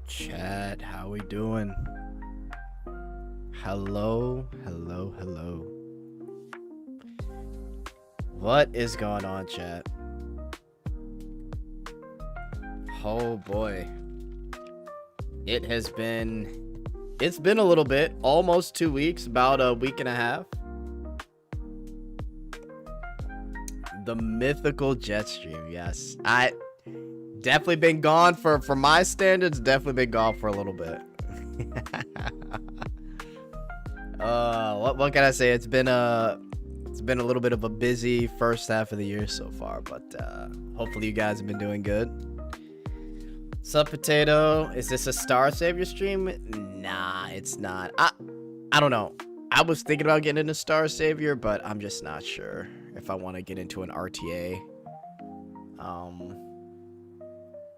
Chat, how we doing? Hello. What is going on, chat? Oh boy. It's been a little bit, almost 2 weeks, about a week and a half. The mythical jet stream, yes. I definitely been gone for my standards, definitely been gone for a little bit. What can I say? It's been a little bit of a busy first half of the year so far, but hopefully you guys have been doing good. Sup, Potato? Is this a Star Savior stream? Nah, it's not. I don't know. I was thinking about getting into Star Savior, but I'm just not sure if I want to get into an RTA.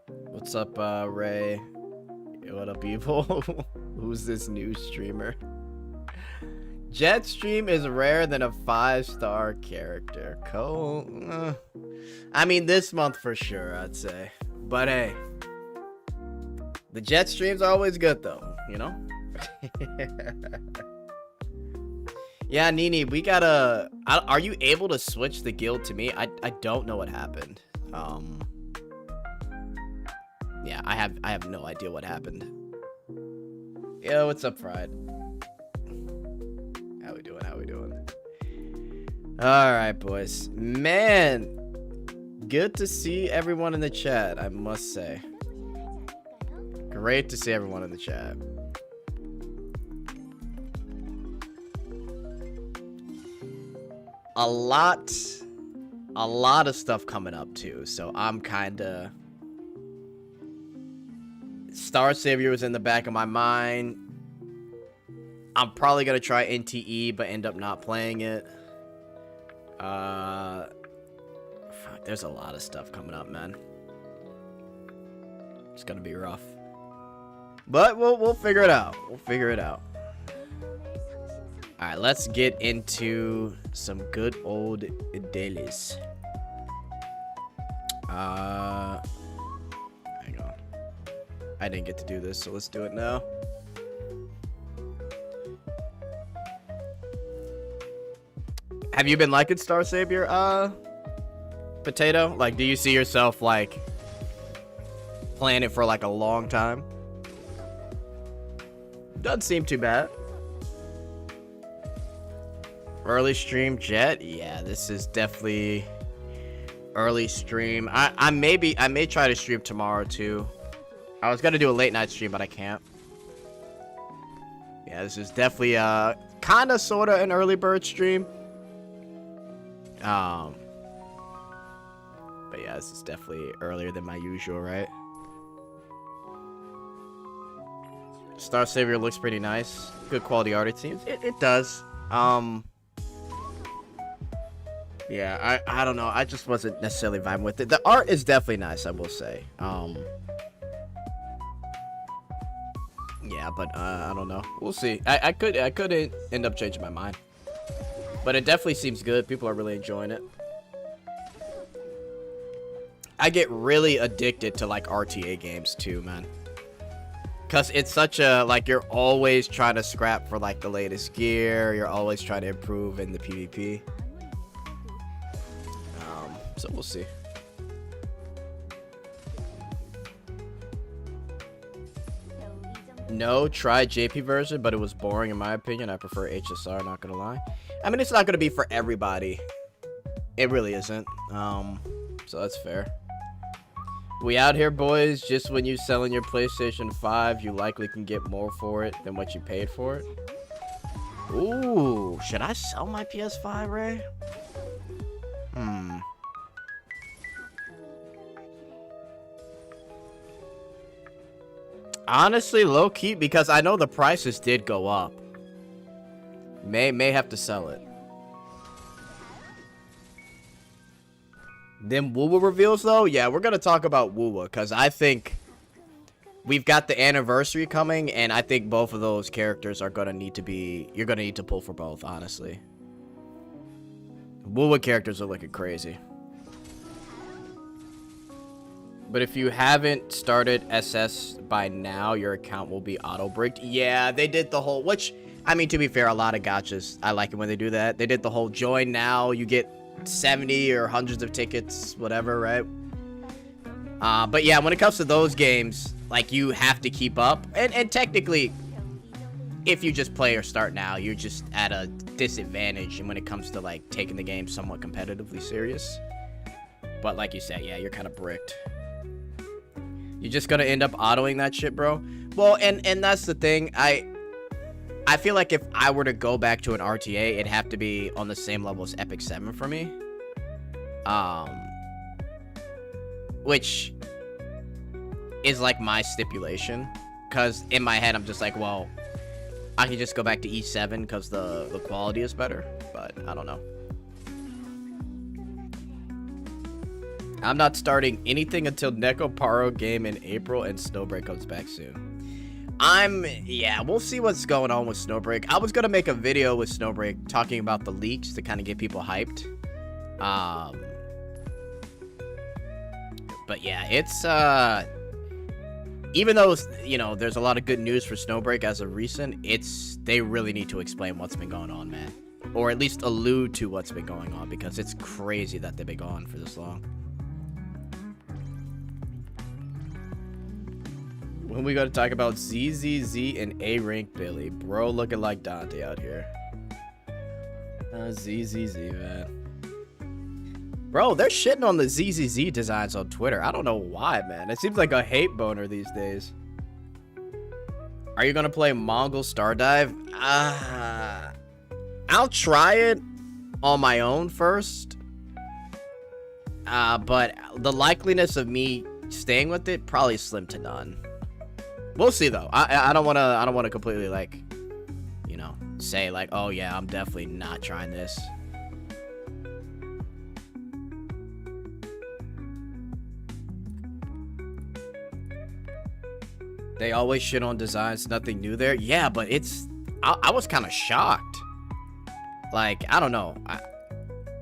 What's up, Ray? What up, Evil? Who's this new streamer? Jet stream is rarer than a 5-star character. Cool. I mean, this month for sure, I'd say. But hey, the jet streams are always good, though, you know? Yeah, Nini, we gotta... Are you able to switch the guild to me? I don't know what happened. Yeah, I have no idea what happened. Yo, what's up, Fried? How we doing? Alright, boys. Man, good to see everyone in the chat, I must say. Great to see everyone in the chat. A lot of stuff coming up too, so I'm kinda... Star Savior was in the back of my mind. I'm probably gonna try NTE, but end up not playing it. Fuck, there's a lot of stuff coming up, man. It's gonna be rough, but we'll figure it out. All right, let's get into some good old dailies. Hang on. I didn't get to do this, so let's do it now. Have you been liking Star Savior, Potato? Like, do you see yourself, like, playing it for, like, a long time? Doesn't seem too bad. Early stream Jet? Yeah, this is definitely early stream. I may try to stream tomorrow, too. I was gonna do a late night stream, but I can't. Yeah, this is definitely, kinda, sorta an early bird stream. But yeah, this is definitely earlier than my usual, right? Star Savior looks pretty nice. Good quality art, it seems. It does. Yeah, I don't know. I just wasn't necessarily vibing with it. The art is definitely nice, I will say. Yeah, but I don't know. We'll see. I could end up changing my mind. But it definitely seems good. People are really enjoying it. I get really addicted to, like, RTA games, too, man. Because it's such a, like, you're always trying to scrap for, like, the latest gear. You're always trying to improve in the PvP. So we'll see. No, tried JP version, but it was boring in my opinion. I prefer HSR, not gonna lie. I mean, it's not gonna be for everybody. It really isn't. So that's fair. We out here, boys. Just when you selling your PlayStation 5, you likely can get more for it than what you paid for it. Ooh, should I sell my PS5, Ray? Honestly, low-key, because I know the prices did go up. May have to sell it. Them Wuwa reveals, though? Yeah, we're going to talk about Wuwa, because I think we've got the anniversary coming, and I think both of those characters are going to need to be... You're going to need to pull for both, honestly. Wuwa characters are looking crazy. But if you haven't started SS by now, your account will be auto-bricked. Yeah, they did the whole, which, I mean, to be fair, a lot of gachas, I like it when they do that. They did the whole join now, you get 70 or hundreds of tickets, whatever, right? But yeah, when it comes to those games, like, you have to keep up. And technically, if you just play or start now, you're just at a disadvantage when it comes to, like, taking the game somewhat competitively serious. But like you said, yeah, you're kind of bricked. You're just gonna end up autoing that shit, bro. Well, and that's the thing. I feel like if I were to go back to an RTA, it'd have to be on the same level as Epic 7 for me. Which is like my stipulation. Because in my head, I'm just like, well, I can just go back to E7 because the quality is better. But I don't know. I'm not starting anything until Nikke Paro game in April and Snowbreak comes back soon. Yeah, we'll see what's going on with Snowbreak. I was going to make a video with Snowbreak talking about the leaks to kind of get people hyped. But yeah, it's, even though, you know, there's a lot of good news for Snowbreak as of recent, they really need to explain what's been going on, man. Or at least allude to what's been going on, because it's crazy that they've been gone for this long. When we got to talk about ZZZ and A-Rank Billy. Bro looking like Dante out here. ZZZ, man. Bro, they're shitting on the ZZZ designs on Twitter. I don't know why, man. It seems like a hate boner these days. Are you going to play Mongol Stardive? I'll try it on my own first. But the likeliness of me staying with it, probably slim to none. We'll see though. I don't want to completely, like, you know, say like, oh yeah, I'm definitely not trying this. They always shit on designs, nothing new there. Yeah, but I was kind of shocked. Like, I don't know.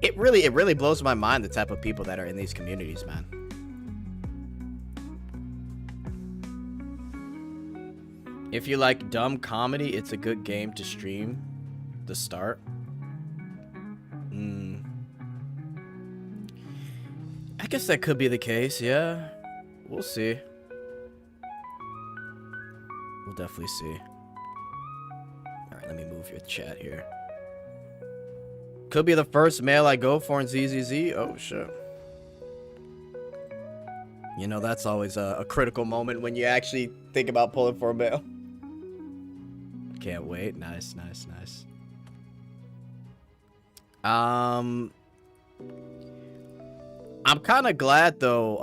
It really blows my mind the type of people that are in these communities, man. If you like dumb comedy, it's a good game to stream. The start. I guess that could be the case, yeah. We'll see. We'll definitely see. Alright, let me move your chat here. Could be the first mail I go for in ZZZ. Oh, shit. You know, that's always a critical moment when you actually think about pulling for a mail. Can't wait. Nice, nice, nice. I'm kind of glad, though.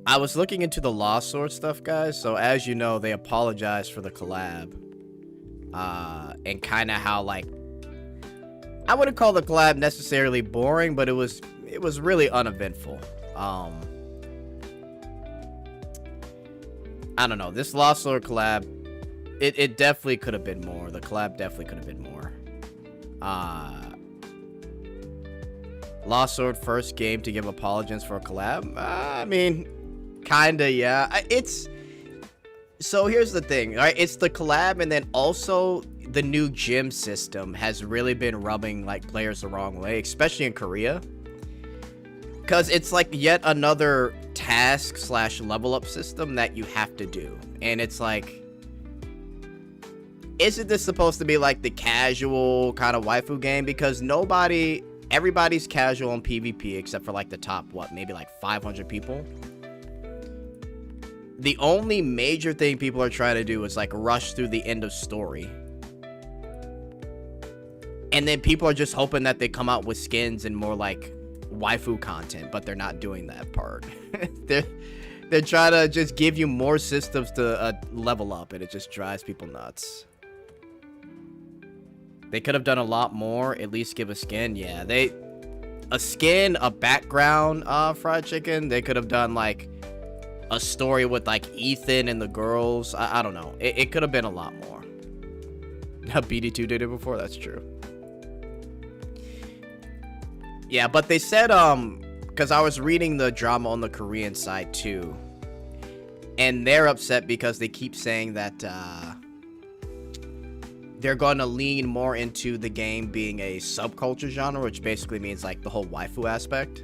I was looking into the Lost Sword stuff, guys. So, as you know, they apologized for the collab. And kind of how, like, I wouldn't call the collab necessarily boring, but it was really uneventful. I don't know. This Lost Sword collab, it definitely could have been more. The collab definitely could have been more. Lost Sword first game to give apologies for a collab. I mean, kinda, yeah. So here's the thing, right? It's the collab, and then also the new gym system has really been rubbing like players the wrong way, especially in Korea. Because it's like yet another task / level up system that you have to do. And it's like, isn't this supposed to be like the casual kind of waifu game? Because everybody's casual on PvP except for like the top, what, maybe like 500 people? The only major thing people are trying to do is like rush through the end of story. And then people are just hoping that they come out with skins and more like waifu content, but they're not doing that part. they're trying to just give you more systems to level up, and it just drives people nuts. They could have done a lot more. At least give a skin. Yeah, a skin, a background, fried chicken. They could have done like a story with like Ethan and the girls. I don't know. It could have been a lot more. BD2 did it before. That's true. Yeah, but they said, because because I was reading the drama on the Korean side too, and they're upset because they keep saying that they're going to lean more into the game being a subculture genre, which basically means like the whole waifu aspect.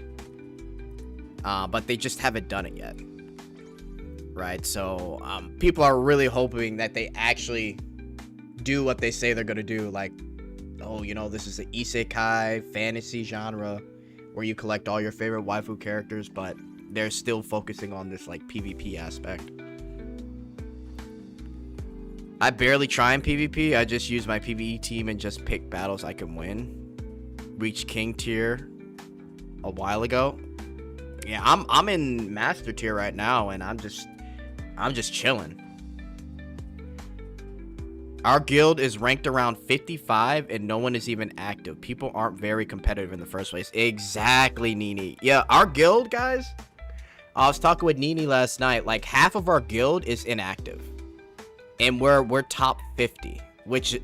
But they just haven't done it yet. Right? So people are really hoping that they actually do what they say they're going to do. Like, oh, you know, this is an isekai fantasy genre where you collect all your favorite waifu characters, but they're still focusing on this like PvP aspect. I barely try in PvP. I just use my PvE team and just pick battles I can win. Reached King tier a while ago. Yeah, I'm in Master tier right now, and I'm just chilling. Our guild is ranked around 55, and no one is even active. People aren't very competitive in the first place. Exactly, Nini. Yeah, our guild, guys. I was talking with Nini last night. Like, half of our guild is inactive. And we're top 50, which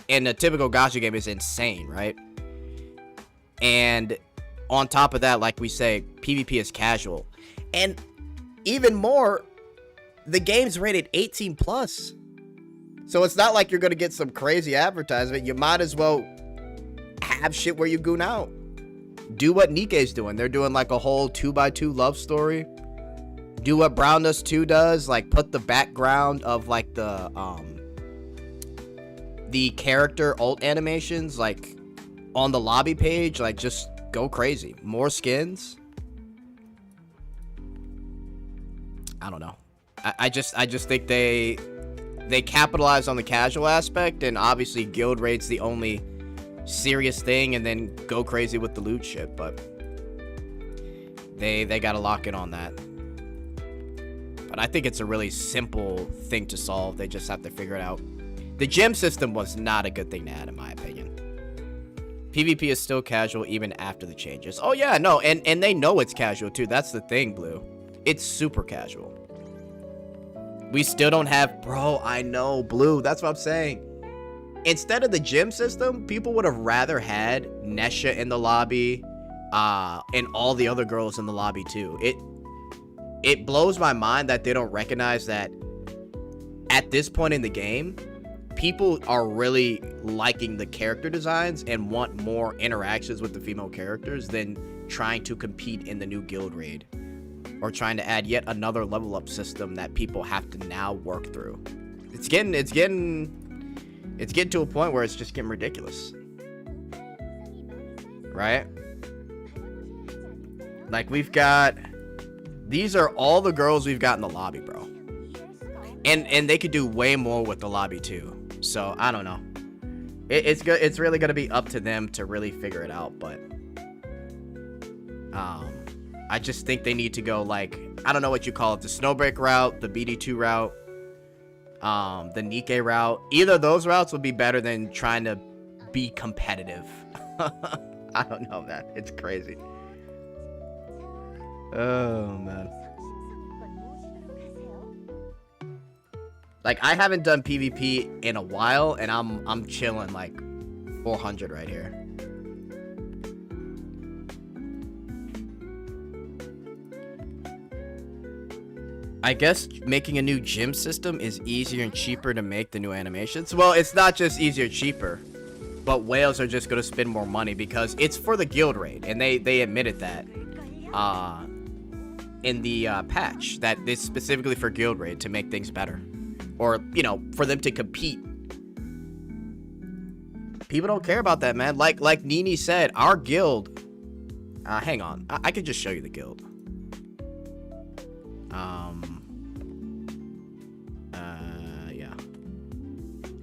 in a typical gacha game is insane, right? And on top of that, like we say, PvP is casual. And even more, the game's rated 18 plus. So it's not like you're going to get some crazy advertisement. You might as well have shit where you goon out. Do what Nikke's doing. They're doing like a whole 2x2 love story. Do what Browndust2 does, like put the background of like the character ult animations like on the lobby page, like just go crazy. More skins. I don't know. I just think they capitalize on the casual aspect, and obviously guild raid's the only serious thing, and then go crazy with the loot shit, but they gotta lock in on that. But I think it's a really simple thing to solve. They just have to figure it out. The gem system was not a good thing to add, in my opinion. PvP is still casual even after the changes. Oh yeah, no, and they know it's casual too. That's the thing, Blue. It's super casual. We still don't have... Bro, I know, Blue. That's what I'm saying. Instead of the gym system, people would have rather had Nesha in the lobby, and all the other girls in the lobby too. It blows my mind that they don't recognize that at this point in the game, people are really liking the character designs and want more interactions with the female characters than trying to compete in the new guild raid or trying to add yet another level up system that people have to now work through. It's getting to a point where it's just getting ridiculous. Right? Like, we've got... These are all the girls we've got in the lobby, bro. And they could do way more with the lobby, too. So, I don't know. It's good. It's really going to be up to them to really figure it out, but... I just think they need to go, like... I don't know what you call it. The Snowbreak route, the BD2 route, the Nikke route. Either of those routes would be better than trying to be competitive. I don't know, man. It's crazy. Oh, man. Like, I haven't done PvP in a while, and I'm chilling, like, 400 right here. I guess making a new gym system is easier and cheaper to make the new animations. Well, it's not just easier, cheaper, but whales are just going to spend more money because it's for the guild raid, and they admitted that in the patch, that it's specifically for guild raid to make things better, or, you know, for them to compete. People don't care about that, man. Like Nini said, our guild, hang on, I could just show you the guild. Yeah.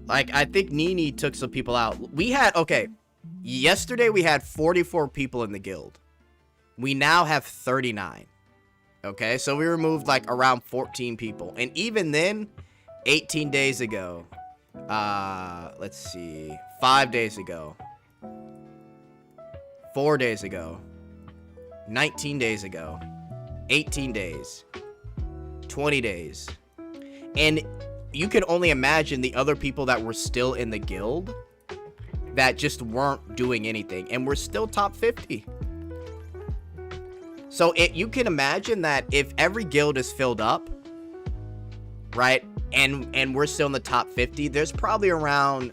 Like, I think Nini took some people out. We had, okay, yesterday we had 44 people in the guild. We now have 39. Okay, so we removed like around 14 people. And even then, 18 days ago, let's see, 5 days ago, 4 days ago, 19 days ago, 18 days, 20 days. And you can only imagine the other people that were still in the guild that just weren't doing anything. And we're still top 50. So you can imagine that if every guild is filled up, right, and we're still in the top 50, there's probably around,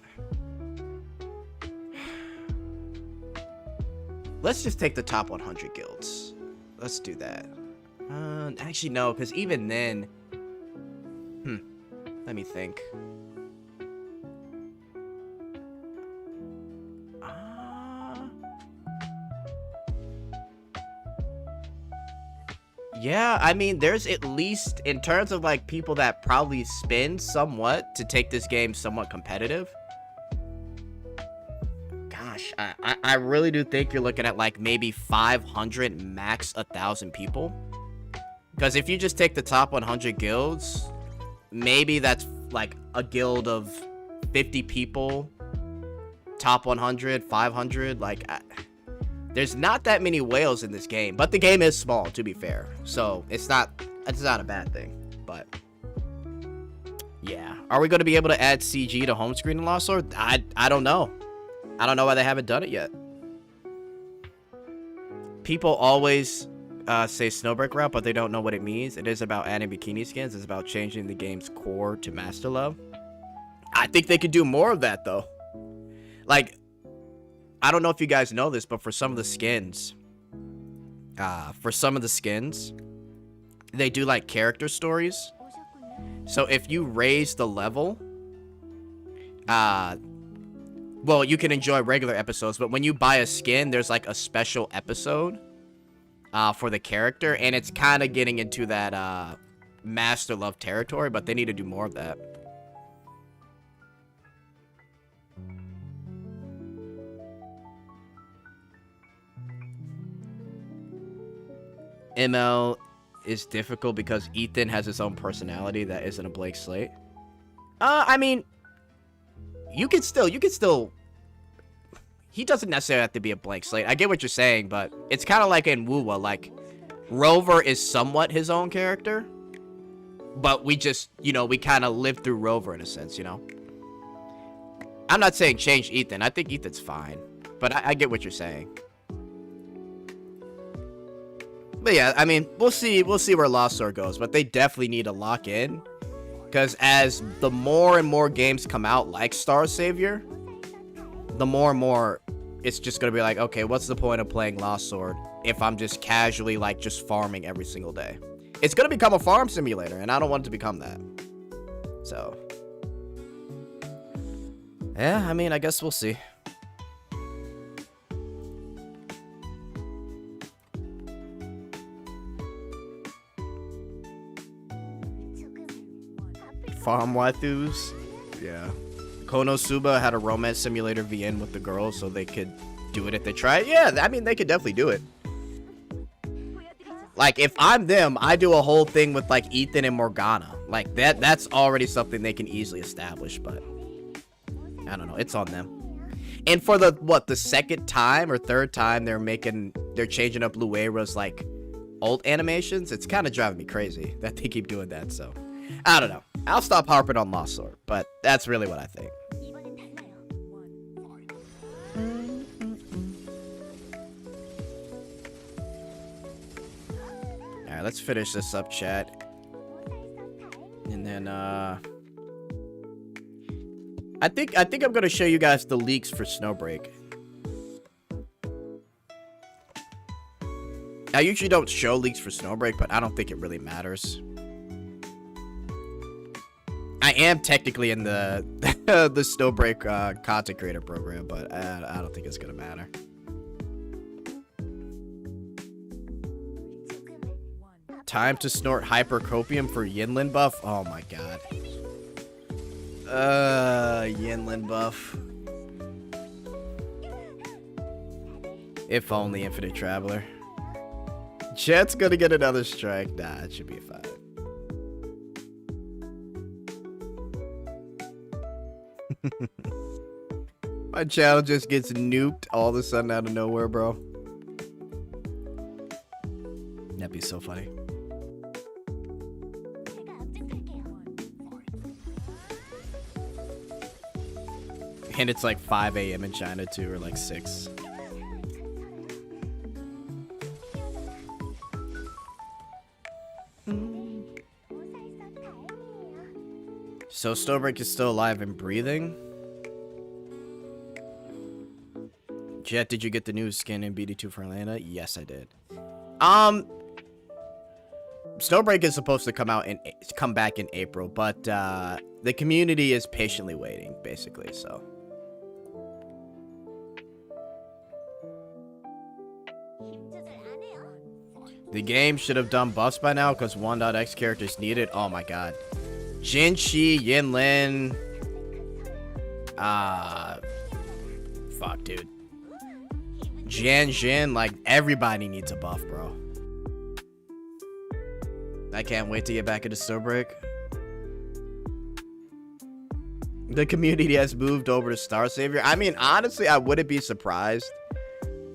let's just take the top 100 guilds. Let's do that. Actually, no, because even then, let me think. Yeah, I mean, there's at least, in terms of like people that probably spend somewhat to take this game somewhat competitive. Gosh, I really do think you're looking at like maybe 500, max 1,000 people. Because if you just take the top 100 guilds, maybe that's like a guild of 50 people, top 100, 500, like... There's not that many whales in this game, but the game is small, to be fair. So it's not a bad thing. But yeah, are we going to be able to add CG to home screen in Lost Sword? I don't know. I don't know why they haven't done it yet. People always say Snowbreak route, but they don't know what it means. It is about adding bikini skins. It's about changing the game's core to master love. I think they could do more of that though. Like, I don't know if you guys know this, but for some of the skins, they do like character stories. So if you raise the level, well, you can enjoy regular episodes, but when you buy a skin, there's like a special episode for the character, and it's kind of getting into that master love territory, but they need to do more of that. ML is difficult because Ethan has his own personality that isn't a blank slate. I mean, you could still, he doesn't necessarily have to be a blank slate. I get what you're saying, but it's kind of like in Wuwa, like, Rover is somewhat his own character, but we just, you know, we kind of live through Rover in a sense, you know? I'm not saying change Ethan. I think Ethan's fine, but I get what you're saying. But yeah, I mean, we'll see where Lost Sword goes, but they definitely need to lock in, because as the more and more games come out like Star Savior, the more and more it's just gonna be like, okay, what's the point of playing Lost Sword if I'm just casually like just farming every single day? It's gonna become a farm simulator, and I don't want it to become that. So yeah, I mean, I guess we'll see. Farm waifus. Yeah. Konosuba had a romance simulator VN with the girls so they could do it if they try it. Yeah, I mean, they could definitely do it. Like, if I'm them, I do a whole thing with, like, Ethan and Morgana. Like, that's already something they can easily establish, but I don't know. It's on them. And for the, what, the second time or third time they're changing up Luera's, like, old animations, it's kind of driving me crazy that they keep doing that, so I don't know. I'll stop harping on Lost Sword, but that's really what I think. Alright, let's finish this up, chat. And then, I think I'm gonna show you guys the leaks for Snowbreak. I usually don't show leaks for Snowbreak, but I don't think it really matters. I am technically in the the Snowbreak content creator program, but I don't think it's gonna matter. Time to snort hypercopium for Yinlin buff. Oh my god. Yinlin buff. If only Infinite Traveler. Jet's gonna get another strike. Nah, it should be fine. My channel just gets nuked all of a sudden out of nowhere, bro. That'd be so funny. And it's like 5 a.m. in China too, or like 6. So Snowbreak is still alive and breathing. Jet, did you get the new skin in BD2 for Atlanta? Yes, I did. Snowbreak is supposed to come back in April, but the community is patiently waiting, basically. So the game should have done buffs by now because 1.x characters need it. Oh my god, Jin Shi, Yin Lin, fuck, dude. Jan Jin, like, everybody needs a buff, bro. I can't wait to get back into Snowbreak. The community has moved over to Star Savior. I mean, honestly, I wouldn't be surprised.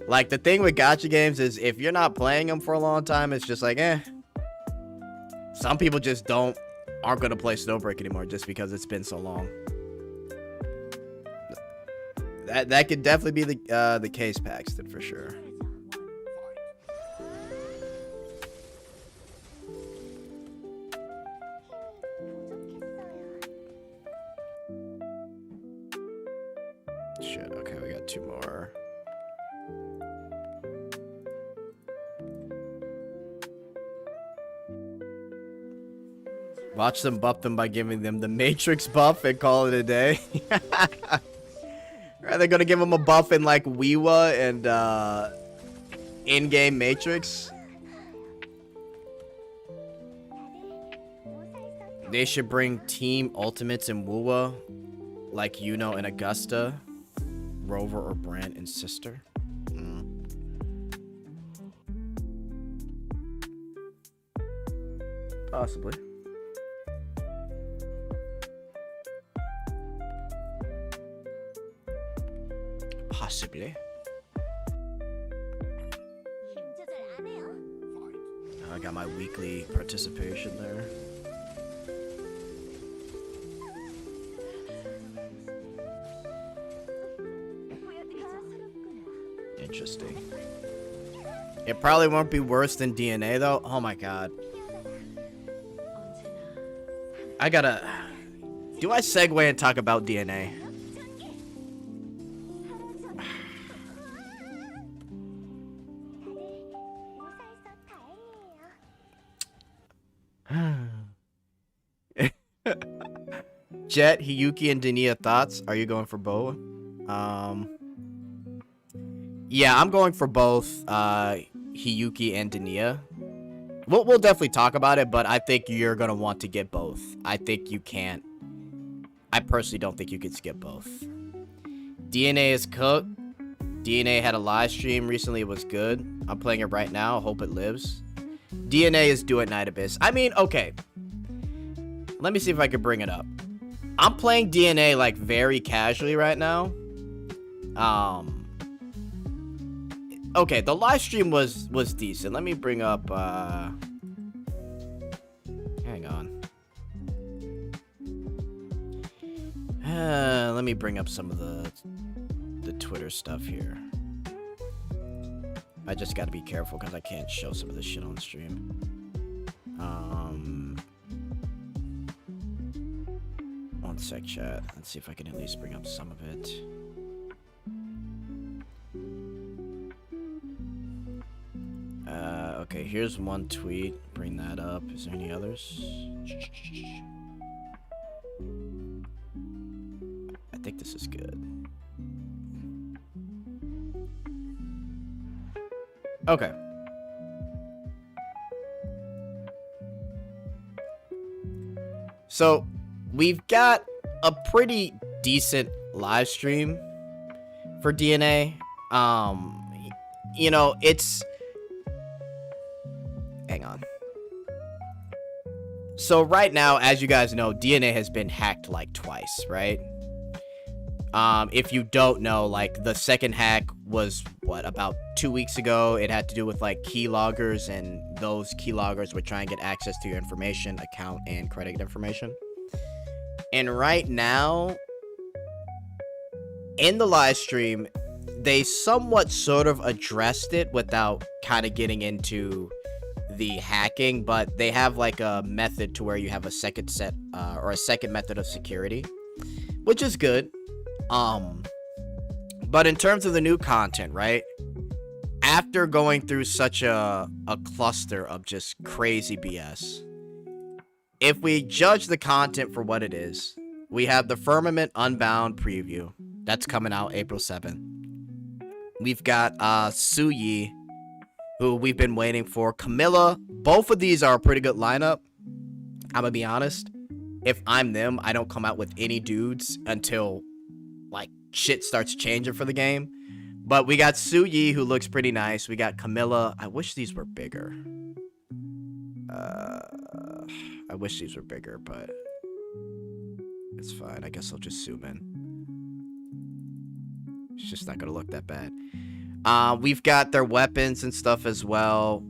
Like, the thing with gacha games is if you're not playing them for a long time, it's just like, eh. Some people just aren't going to play Snowbreak anymore just because it's been so long. That could definitely be the case, Paxton, for sure. Shit, okay, we got 2 more. Watch them buff them by giving them the Matrix buff and call it a day. Are they gonna give them a buff in like Wuwa and in-game Matrix? They should bring team ultimates in Wuwa, like Yuno and Augusta, Rover or Brant and Sister. Possibly. Possibly. I got my weekly participation there. Interesting. It probably won't be worse than DNA though. Oh my god. Do I segue and talk about DNA? Jet, Hiyuki, and Dania thoughts? Are you going for both? Yeah, I'm going for both Hiyuki and Dania. We'll definitely talk about it, but I think you're gonna want to get both. I think you can't. I personally don't think you can skip both. DNA is cooked. DNA had a live stream recently. It was good. I'm playing it right now. Hope it lives. DNA is Duet Night Abyss. I mean, okay. Let me see if I can bring it up. I'm playing DNA like very casually right now. Okay, the live stream was decent. Let me bring up hang on. Let me bring up some of the Twitter stuff here. I just gotta be careful because I can't show some of this shit on stream. One sec, chat. Let's see if I can at least bring up some of it. Okay, here's one tweet. Bring that up. Is there any others? I think this is good. Okay. So, we've got a pretty decent live stream for DNA. You know, it's... Hang on. So right now, as you guys know, DNA has been hacked like twice, right? If you don't know, like the second hack was what, about 2 weeks ago. It had to do with like keyloggers, and those keyloggers would try and get access to your information, account, and credit information. And right now, in the live stream, they somewhat sort of addressed it without kind of getting into the hacking, but they have like a method to where you have a second set or a second method of security, which is good. But in terms of the new content, right? After going through such a cluster of just crazy BS, if we judge the content for what it is, we have the Firmament Unbound preview. That's coming out April 7th. We've got Suyi, who we've been waiting for. Camilla. Both of these are a pretty good lineup. I'm gonna be honest. If I'm them, I don't come out with any dudes until, like, shit starts changing for the game. But we got Suyi, who looks pretty nice. We got Camilla. I wish these were bigger. I wish these were bigger, but it's fine. I guess I'll just zoom in. It's just not gonna look that bad. We've got their weapons and stuff as well.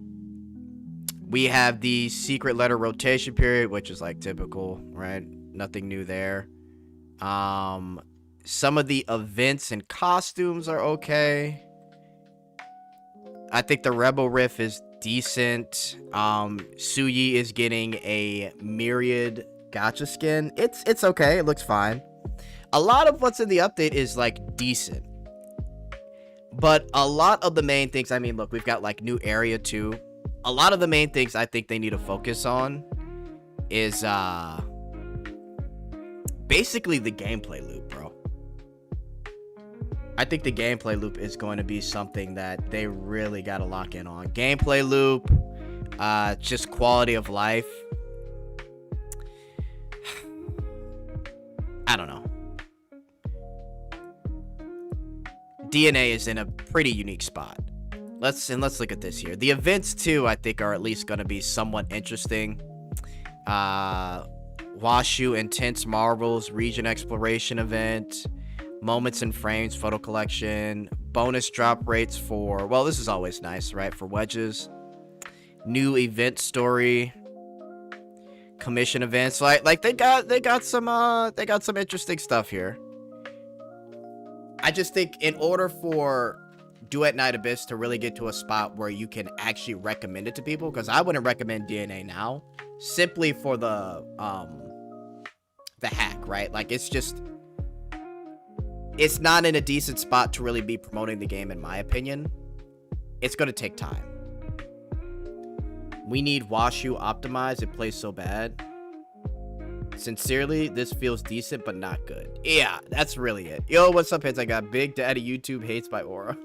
We have the secret letter rotation period, which is like typical, right? Nothing new there. Some of the events and costumes are okay. I think the Rebel Riff is decent. Suyi is getting a Myriad gacha skin. It's okay. It looks fine. A lot of what's in the update is like decent. But a lot of the main things, I mean, look, we've got like new area too. A lot of the main things I think they need to focus on is basically the gameplay loop, bro. I think the gameplay loop is going to be something that they really got to lock in on. Gameplay loop, just quality of life. I don't know. DNA is in a pretty unique spot. Let's look at this here. The events too, I think, are at least going to be somewhat interesting. Washu Intense Marvels Region Exploration event, Moments and Frames photo collection, bonus drop rates for, well, this is always nice, right? For wedges, new event story, commission events. Like they got some interesting stuff here. I just think in order for Duet Night Abyss to really get to a spot where you can actually recommend it to people, because I wouldn't recommend DNA now, simply for the hack, right? Like, it's not in a decent spot to really be promoting the game, in my opinion. It's gonna take time. We need Washu optimized. It plays so bad. Sincerely, this feels decent but not good. Yeah, that's really it. Yo, what's up, Hentai Guy? Big Daddy YouTube hates by Aura.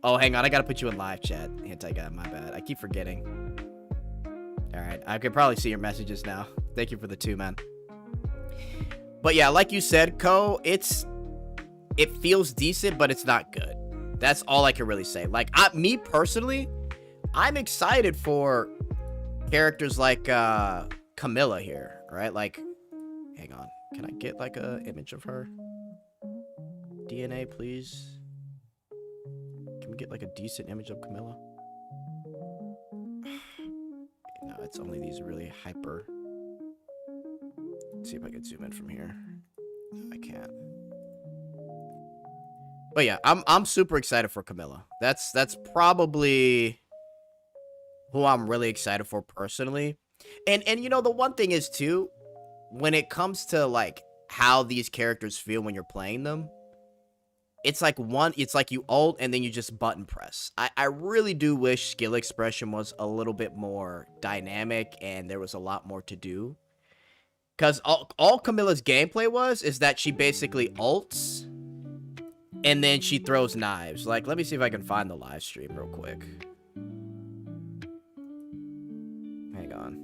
Oh, hang on, I gotta put you in live chat, Hentai Guy. My bad. I keep forgetting. All right, I can probably see your messages now. Thank you for the 2, man. But yeah, like you said, Ko, it feels decent, but it's not good. That's all I can really say. Like, me personally, I'm excited for characters like Camilla here, right? Like, hang on. Can I get like a image of her? DNA, please. Can we get like a decent image of Camilla? No, it's only these really hyper. Let's see if I can zoom in from here. I can't. But yeah, I'm super excited for Camilla. That's probably who I'm really excited for personally. And you know, the one thing is too, when it comes to like how these characters feel when you're playing them, it's like you ult and then you just button press. I really do wish skill expression was a little bit more dynamic and there was a lot more to do. Because all Camilla's gameplay is that she basically ults and then she throws knives. Like, let me see if I can find the live stream real quick. Hang on.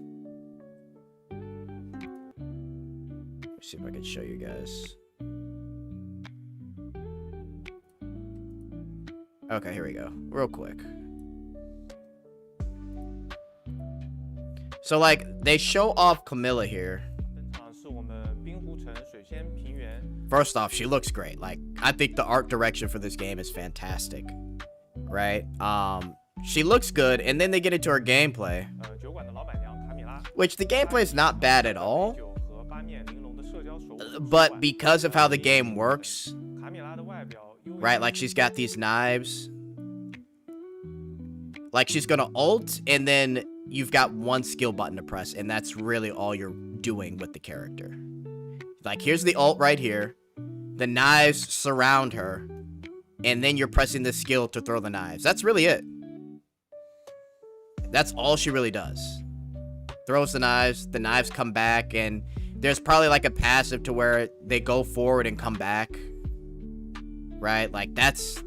Let's see if I can show you guys. Okay, here we go. Real quick. So, like, they show off Camilla here. First off, she looks great. Like, I think the art direction for this game is fantastic. Right? She looks good, and then they get into her gameplay. Which, the gameplay is not bad at all. But because of how the game works, right? Like, she's got these knives. Like, she's gonna ult, and then you've got one skill button to press, and that's really all you're doing with the character. Like, here's the ult right here. The knives surround her, and then you're pressing the skill to throw the knives. That's really it. That's all she really does. Throws the knives come back, and there's probably like a passive to where they go forward and come back. Right? Like, that's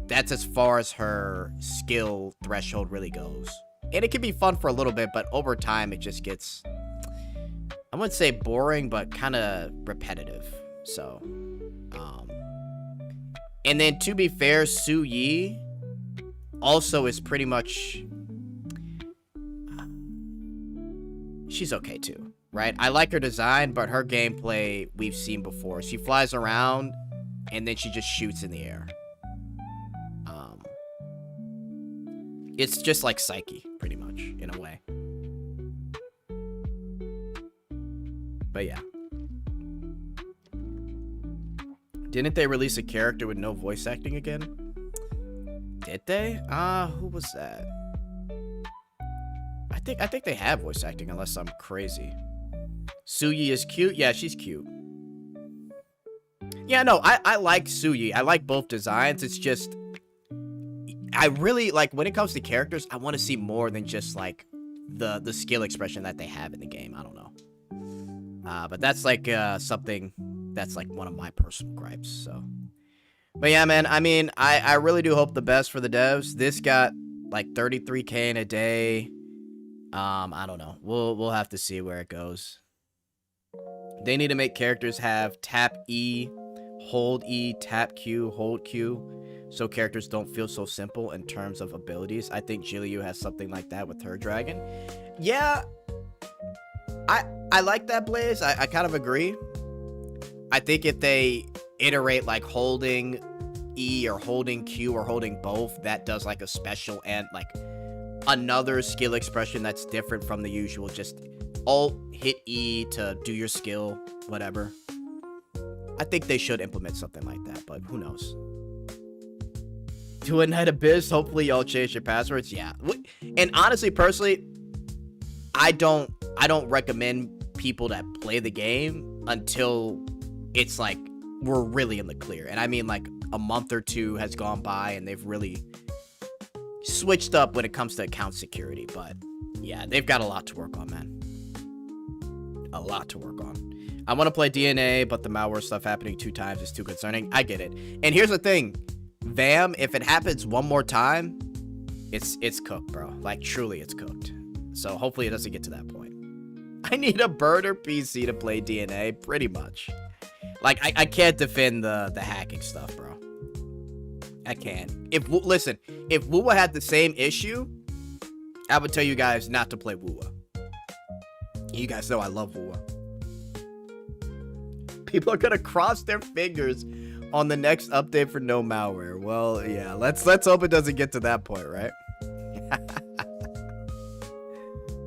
as far as her skill threshold really goes. And it can be fun for a little bit, but over time it just gets, I wouldn't say boring, but kind of repetitive. So, and then to be fair, Su Yi also is pretty much, she's okay too, right? I like her design, but her gameplay we've seen before. She flies around and then she just shoots in the air. It's just like Psyche, pretty much, in a way. But yeah. Didn't they release a character with no voice acting again? Did they? Who was that? I think they have voice acting, unless I'm crazy. Su Yi is cute? Yeah, she's cute. Yeah, no, I like Su Yi. I like both designs. It's just, I really, like, when it comes to characters, I want to see more than just, like, the skill expression that they have in the game. I don't know. But that's, like, something that's, like, one of my personal gripes, so. But yeah, man, I mean, I really do hope the best for the devs. This got, like, 33K in a day. I don't know. We'll have to see where it goes. They need to make characters have tap E, hold E, tap Q, hold Q, so characters don't feel so simple in terms of abilities. I think Jilliu has something like that with her dragon. Yeah, I like that, Blaze. I kind of agree. I think if they iterate like holding E or holding Q or holding both, that does like a special and like another skill expression that's different from the usual. Just alt, hit E to do your skill, whatever. I think they should implement something like that, but who knows? Duet Night Abyss, hopefully y'all change your passwords. Yeah. And honestly, personally, I don't recommend people that play the game until it's like we're really in the clear. And I mean like a month or two has gone by and they've really switched up when it comes to account security. But yeah, they've got a lot to work on, man. A lot to work on. I want to play DNA, but the malware stuff happening 2 times is too concerning. I get it. And here's the thing. VAM, if it happens one more time, it's cooked, bro. Like, truly, it's cooked. So hopefully it doesn't get to that point. I need a burner PC to play DNA, pretty much. Like, I can't defend the hacking stuff, bro. I can't. Listen, if Wuwa had the same issue, I would tell you guys not to play Wuwa. You guys know I love Wuwa. People are gonna cross their fingers on the next update for no malware. Well, yeah, let's hope it doesn't get to that point, right?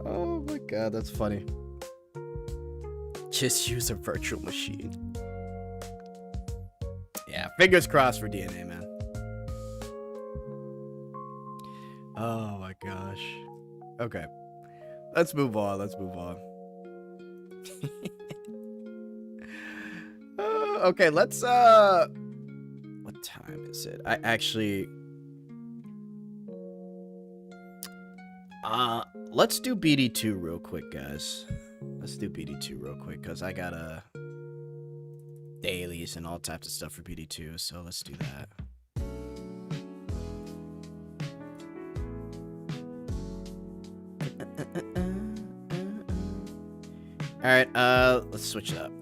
Oh my god, that's funny. Just use a virtual machine. Yeah, fingers crossed for DNA, man. Oh my gosh. Okay. Let's move on. Let's move on. Okay, let's what time is it? I actually let's do BD2 real quick, guys. Let's do BD2 real quick because I got dailies and all types of stuff for BD2, so let's do that. All right, let's switch it up.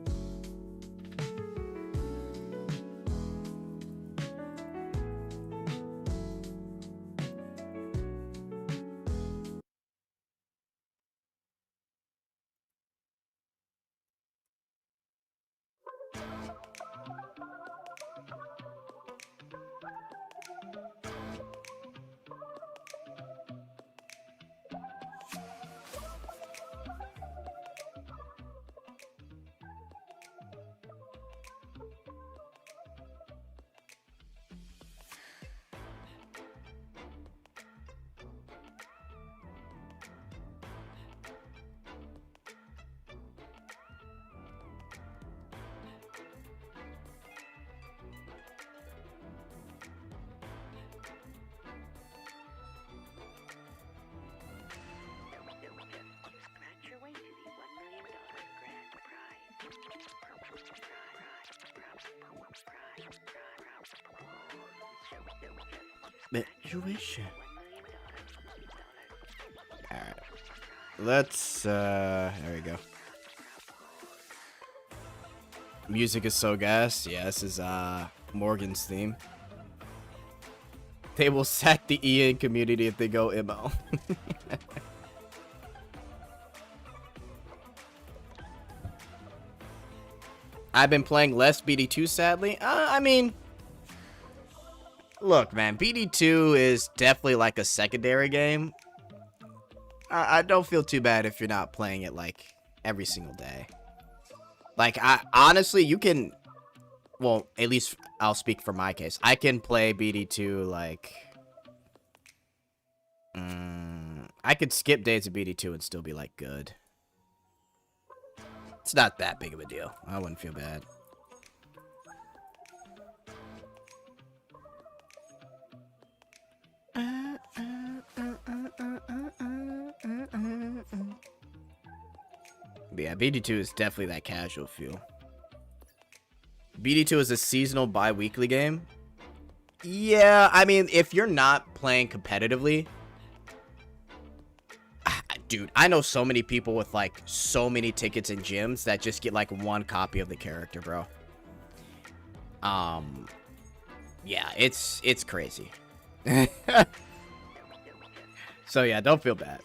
Situation. Alright. Let's, there we go. Music is so gas. Yeah, this is, Morgan's theme. They will sack the Ian community if they go emo. I've been playing less BD2, sadly. I mean... Look, man, BD2 is definitely like a secondary game. I don't feel too bad if you're not playing it like every single day. Like, honestly, you can, well, at least I'll speak for my case. I can play BD2 like, I could skip days of BD2 and still be like good. It's not that big of a deal. I wouldn't feel bad. But yeah, BD2 is definitely that casual feel. BD2 is a seasonal bi-weekly game. Yeah, I mean, if you're not playing competitively... Dude, I know so many people with, like, so many tickets in gyms that just get, like, one copy of the character, bro. Yeah, it's crazy. So, yeah, don't feel bad.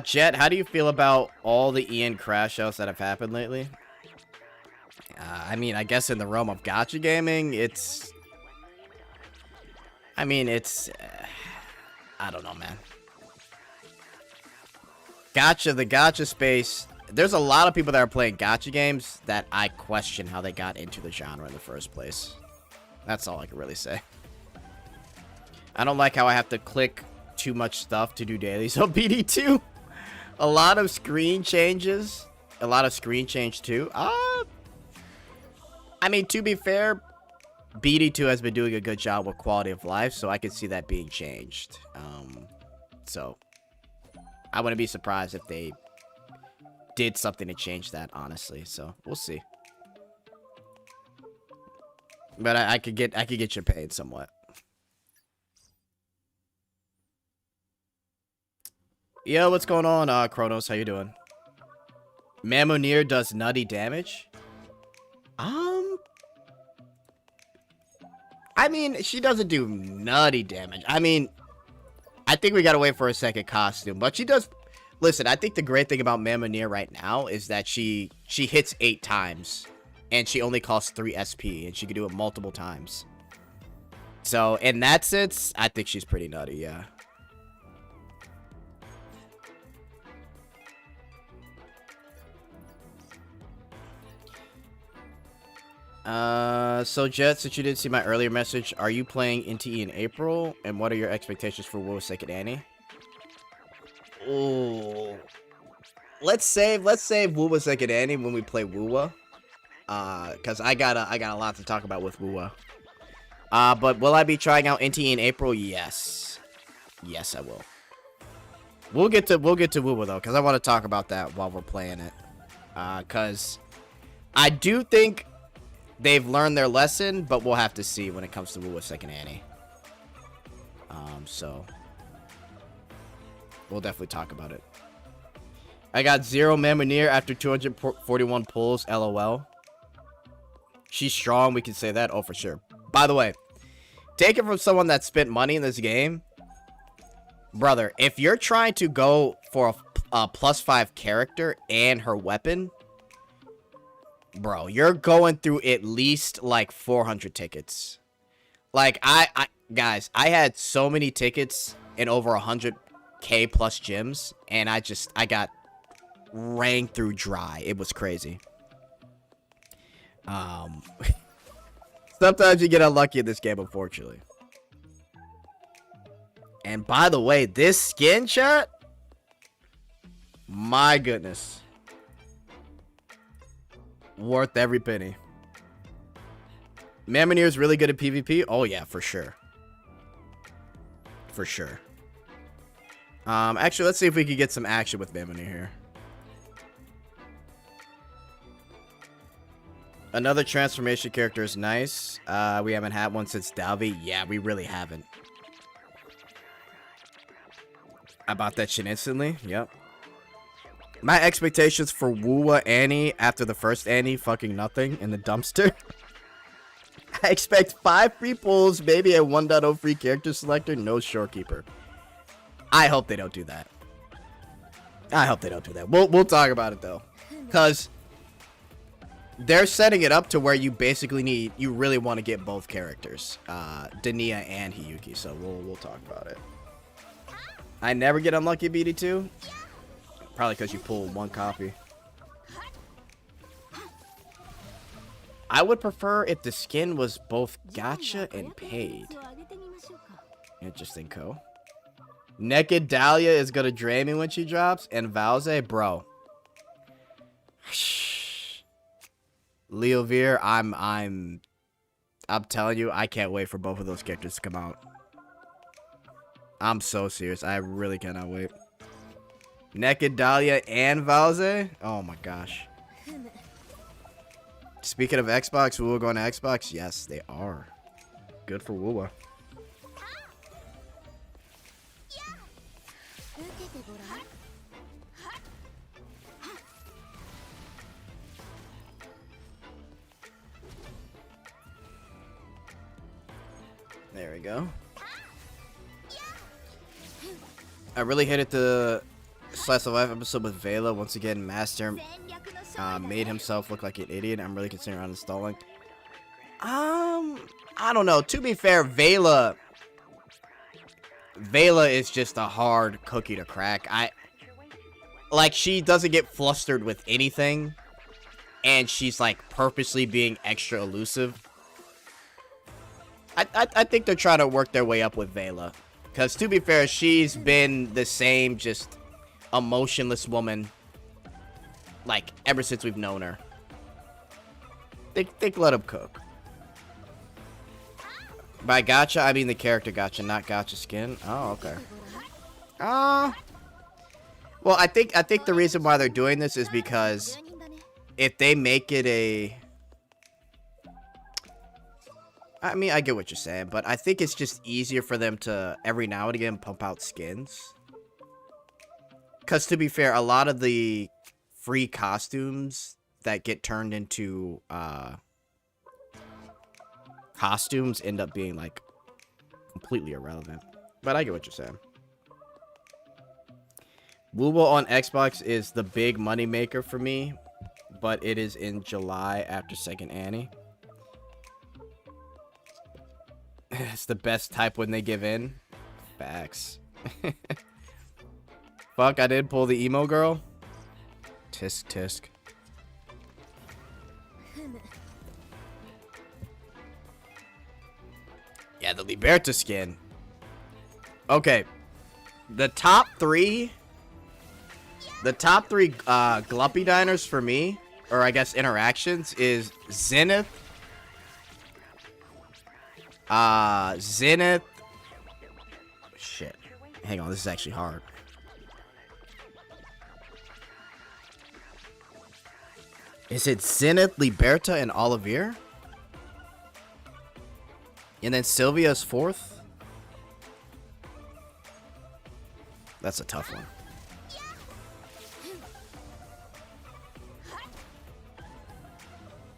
Jet, how do you feel about all the Ian crash outs that have happened lately? I mean, I guess in the realm of gacha gaming, it's... I mean, it's... I don't know, man. The gacha space... There's a lot of people that are playing gacha games that I question how they got into the genre in the first place. That's all I can really say. I don't like how I have to click too much stuff to do dailies on BD2. A lot of screen changes. A lot of screen change too. I mean, to be fair, BD2 has been doing a good job with quality of life, so I could see that being changed. So I wouldn't be surprised if they did something to change that, honestly. So we'll see. But I could get you paid somewhat. Yo, what's going on, Kronos? How you doing? Mamonir does nutty damage? I mean, she doesn't do nutty damage. I mean, I think we gotta wait for a second costume. But she does... Listen, I think the great thing about Mamonir right now is that she hits 8 times. And she only costs 3 SP. And she can do it multiple times. So, in that sense, I think she's pretty nutty, yeah. So Jet, since you didn't see my earlier message, are you playing NTE in April? And what are your expectations for Wuwa YAP? Ooh. Let's save Wuwa YAP when we play Wuwa. Cause I got a lot to talk about with Wuwa. But will I be trying out NTE in April? Yes. Yes, I will. We'll get to Wuwa though, cause I want to talk about that while we're playing it. Cause I do think they've learned their lesson, but we'll have to see when it comes to Wuwa YAP. So we'll definitely talk about it. I got 0 Mamonir after 241 pulls, LOL. She's strong, we can say that. Oh, for sure. By the way, take it from someone that spent money in this game. Brother, if you're trying to go for a +5 character and her weapon, bro, you're going through at least like 400 tickets. Like, guys, I had so many tickets in over 100k plus gyms, and I got rang through dry. It was crazy. Sometimes you get unlucky in this game, unfortunately. And by the way, this skin, chat, my goodness, worth every penny. Mamonir is really good at PvP. Oh yeah, for sure. For sure. Actually, let's see if we can get some action with Mamonir here. Another transformation character is nice. We haven't had one since Dalby. Yeah, we really haven't. I bought that shit instantly. Yep. My expectations for Wuwa Annie after the first Annie, fucking nothing in the dumpster. I expect 5 free pulls, maybe a 1.0 free character selector, no shorekeeper. I hope they don't do that. I hope they don't do that. We'll talk about it though, because they're setting it up to where you basically you really want to get both characters, Dania and Hiyuki. So we'll talk about it. I never get unlucky BD2, probably because you pull 1 copy. I would prefer if the skin was both gacha and paid. Interesting, Co. Nikke Dahlia is gonna drain me when she drops, and Valze, bro. Leovir, I'm telling you, I can't wait for both of those characters to come out. I'm so serious. I really cannot wait. Nikke Dahlia and Valze? Oh my gosh. Speaking of Xbox, Wuwa going to Xbox? Yes, they are. Good for Wuwa. There we go. I really hated the Slice of Life episode with Vela. Once again, Master made himself look like an idiot. I'm really considering uninstalling. I don't know. To be fair, Vela is just a hard cookie to crack. Like, she doesn't get flustered with anything, and she's like purposely being extra elusive. I think they're trying to work their way up with Vela, because to be fair, she's been the same, just emotionless woman, like, ever since we've known her. Think let him cook. By gacha, I mean the character gacha, not gacha skin. Oh, okay. Well, I think the reason why they're doing this is because if they make it a... I mean, I get what you're saying, but I think it's just easier for them to, every now and again, pump out skins. Because, to be fair, a lot of the free costumes that get turned into costumes end up being, like, completely irrelevant. But I get what you're saying. Wuwa on Xbox is the big moneymaker for me, but it is in July after Second Annie. It's the best type when they give in. Facts. Fuck, I did pull the emo girl. Tisk tisk. Yeah, the Liberta skin. Okay. The top three Gluppy diners for me, or I guess interactions, is Zenith. Zenith. Shit. Hang on, this is actually hard. Is it Zenith, Liberta, and Olivier? And then Sylvia's 4th? That's a tough one.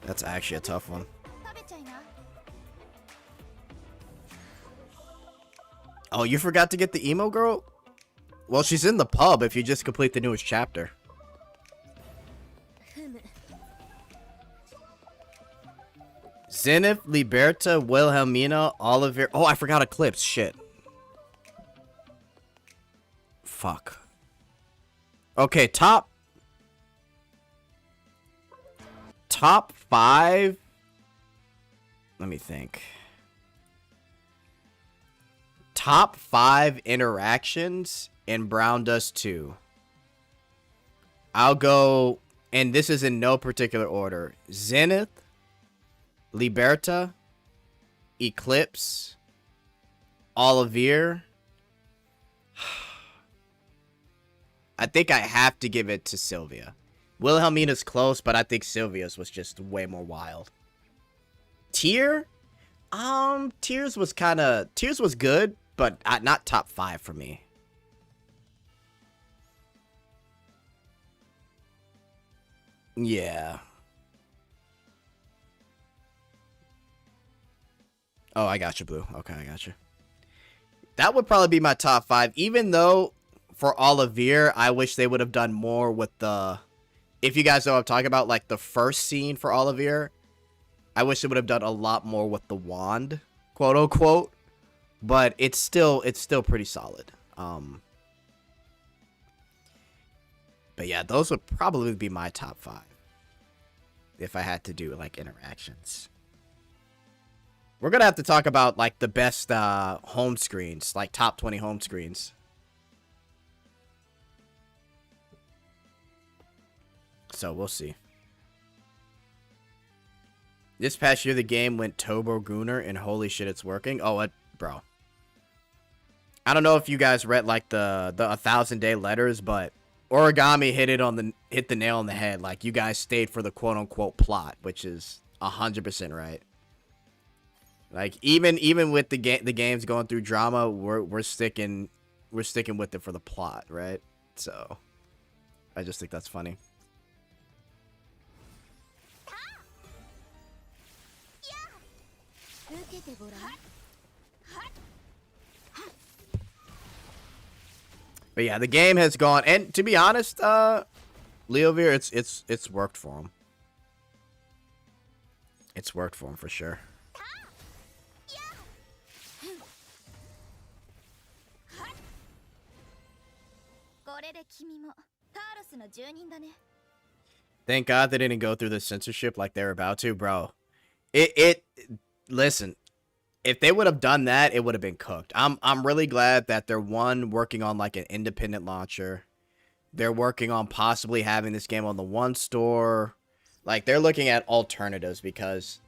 That's actually a tough one. Oh, you forgot to get the emo girl? Well, she's in the pub if you just complete the newest chapter. Zenith, Liberta, Wilhelmina, Oliver. Oh, I forgot Eclipse. Shit. Fuck. Okay, top 5. Let me think. Top 5 interactions in Browndust2. I'll go, and this is in no particular order. Zenith, Liberta, Eclipse, Olivier. I think I have to give it to Sylvia. Wilhelmina's close, but I think Sylvia's was just way more wild. Tier? Tears was good, but not top 5 for me. Yeah. Oh, I got you, Blue. Okay, I got you. That would probably be my top 5, even though for Olivier, I wish they would have done more with the... If you guys know what I'm talking about, like the first scene for Olivier, I wish they would have done a lot more with the wand, quote unquote. But it's still pretty solid. But yeah, those would probably be my top 5 if I had to do like interactions. We're gonna have to talk about like the best home screens, like top 20 home screens. So we'll see. This past year, the game went Turbo Gooner, and holy shit, it's working. Oh, bro. I don't know if you guys read like the 1,000-day letters, but Origami hit the nail on the head. Like, you guys stayed for the quote unquote plot, which is 100% right. Like, even with the games going through drama, we're sticking with it for the plot, right? So I just think that's funny. But yeah, the game has gone, and to be honest, Leovier, it's worked for him. It's worked for him for sure. Thank God they didn't go through the censorship like they were about to, bro. Listen, if they would have done that, it would have been cooked. I'm really glad that they're working on like an independent launcher. They're working on possibly having this game on the One Store. Like, they're looking at alternatives because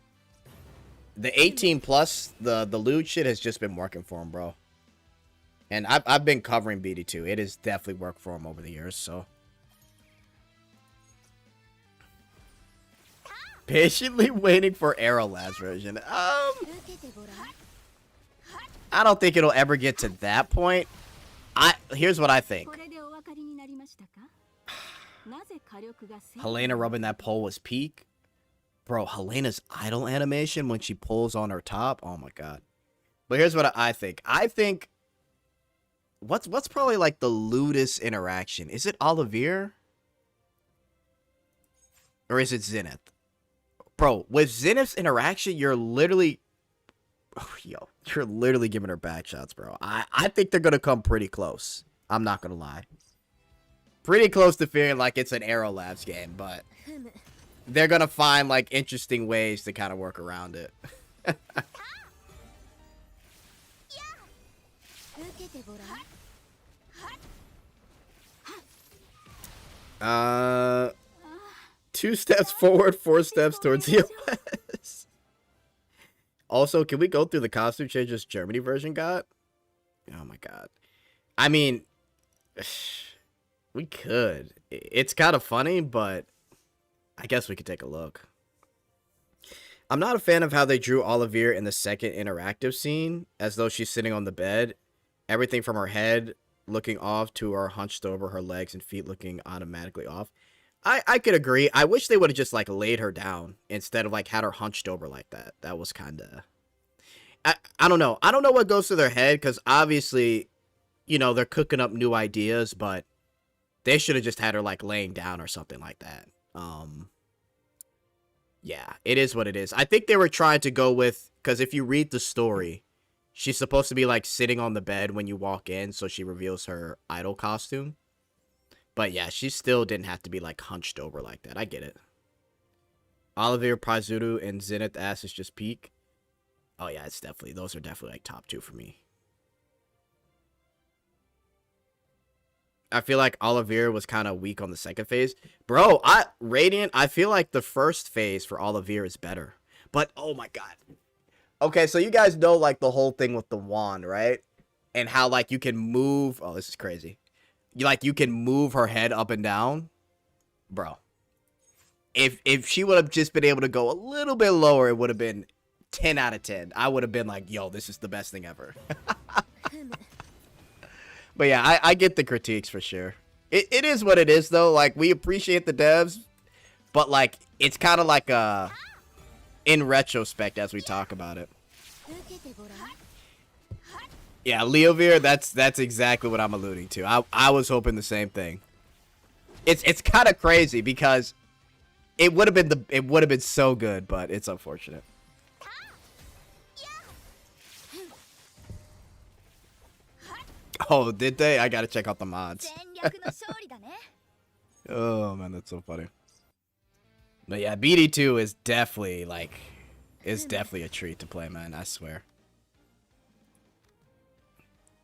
the 18 plus, the loot shit has just been working for them, bro. And I've been covering BD2. It has definitely worked for them over the years, so. Patiently waiting for Aerolab's version. I don't think it'll ever get to that point. Here's what I think. Helena rubbing that pole was peak. Bro, Helena's idle animation when she pulls on her top. Oh my god. But here's what I think. I think what's probably like the lewdest interaction? Is it Olivier? Or is it Zenith? Bro, with Zenith's interaction, you're literally giving her back shots, bro. I think they're gonna come pretty close. I'm not gonna lie. Pretty close to feeling like it's an Aerolabs game, but they're gonna find like interesting ways to kind of work around it. Two steps forward, 4 steps towards the US. Also, can we go through the costume changes Germany version got? Oh my god. I mean, we could. It's kind of funny, but I guess we could take a look. I'm not a fan of how they drew Olivier in the second interactive scene, as though she's sitting on the bed. Everything from her head looking off to her hunched over, her legs and feet looking automatically off. I could agree. I wish they would have just like laid her down instead of like had her hunched over like that. That was kind of... I don't know. I don't know what goes through their head, because obviously, you know, they're cooking up new ideas, but they should have just had her like laying down or something like that. Yeah, it is what it is. I think they were trying to go with, because if you read the story, she's supposed to be like sitting on the bed when you walk in, so she reveals her idol costume. But yeah, she still didn't have to be like hunched over like that. I get it. Olivier, Prazuru, and Zenith ass is just peak. Oh yeah, it's definitely, those are definitely like top 2 for me. I feel like Olivier was kind of weak on the second phase. Bro, Radiant, I feel like the first phase for Olivier is better. But oh my god. Okay, so you guys know like the whole thing with the wand, right? And how like you can move, oh, this is crazy. You can move her head up and down. Bro, if she would have just been able to go a little bit lower, it would have been 10 out of 10. I would have been like, yo, this is the best thing ever. But yeah, I get the critiques for sure. It is what it is, though. Like, we appreciate the devs, but, like, it's kind of like in retrospect as we talk about it. Yeah, Leovir, that's exactly what I'm alluding to. I was hoping the same thing. It's kind of crazy because it would have been so good, but it's unfortunate. Oh, did they? I gotta check out the mods. Oh man, that's so funny. But yeah, BD2 is definitely a treat to play, man. I swear.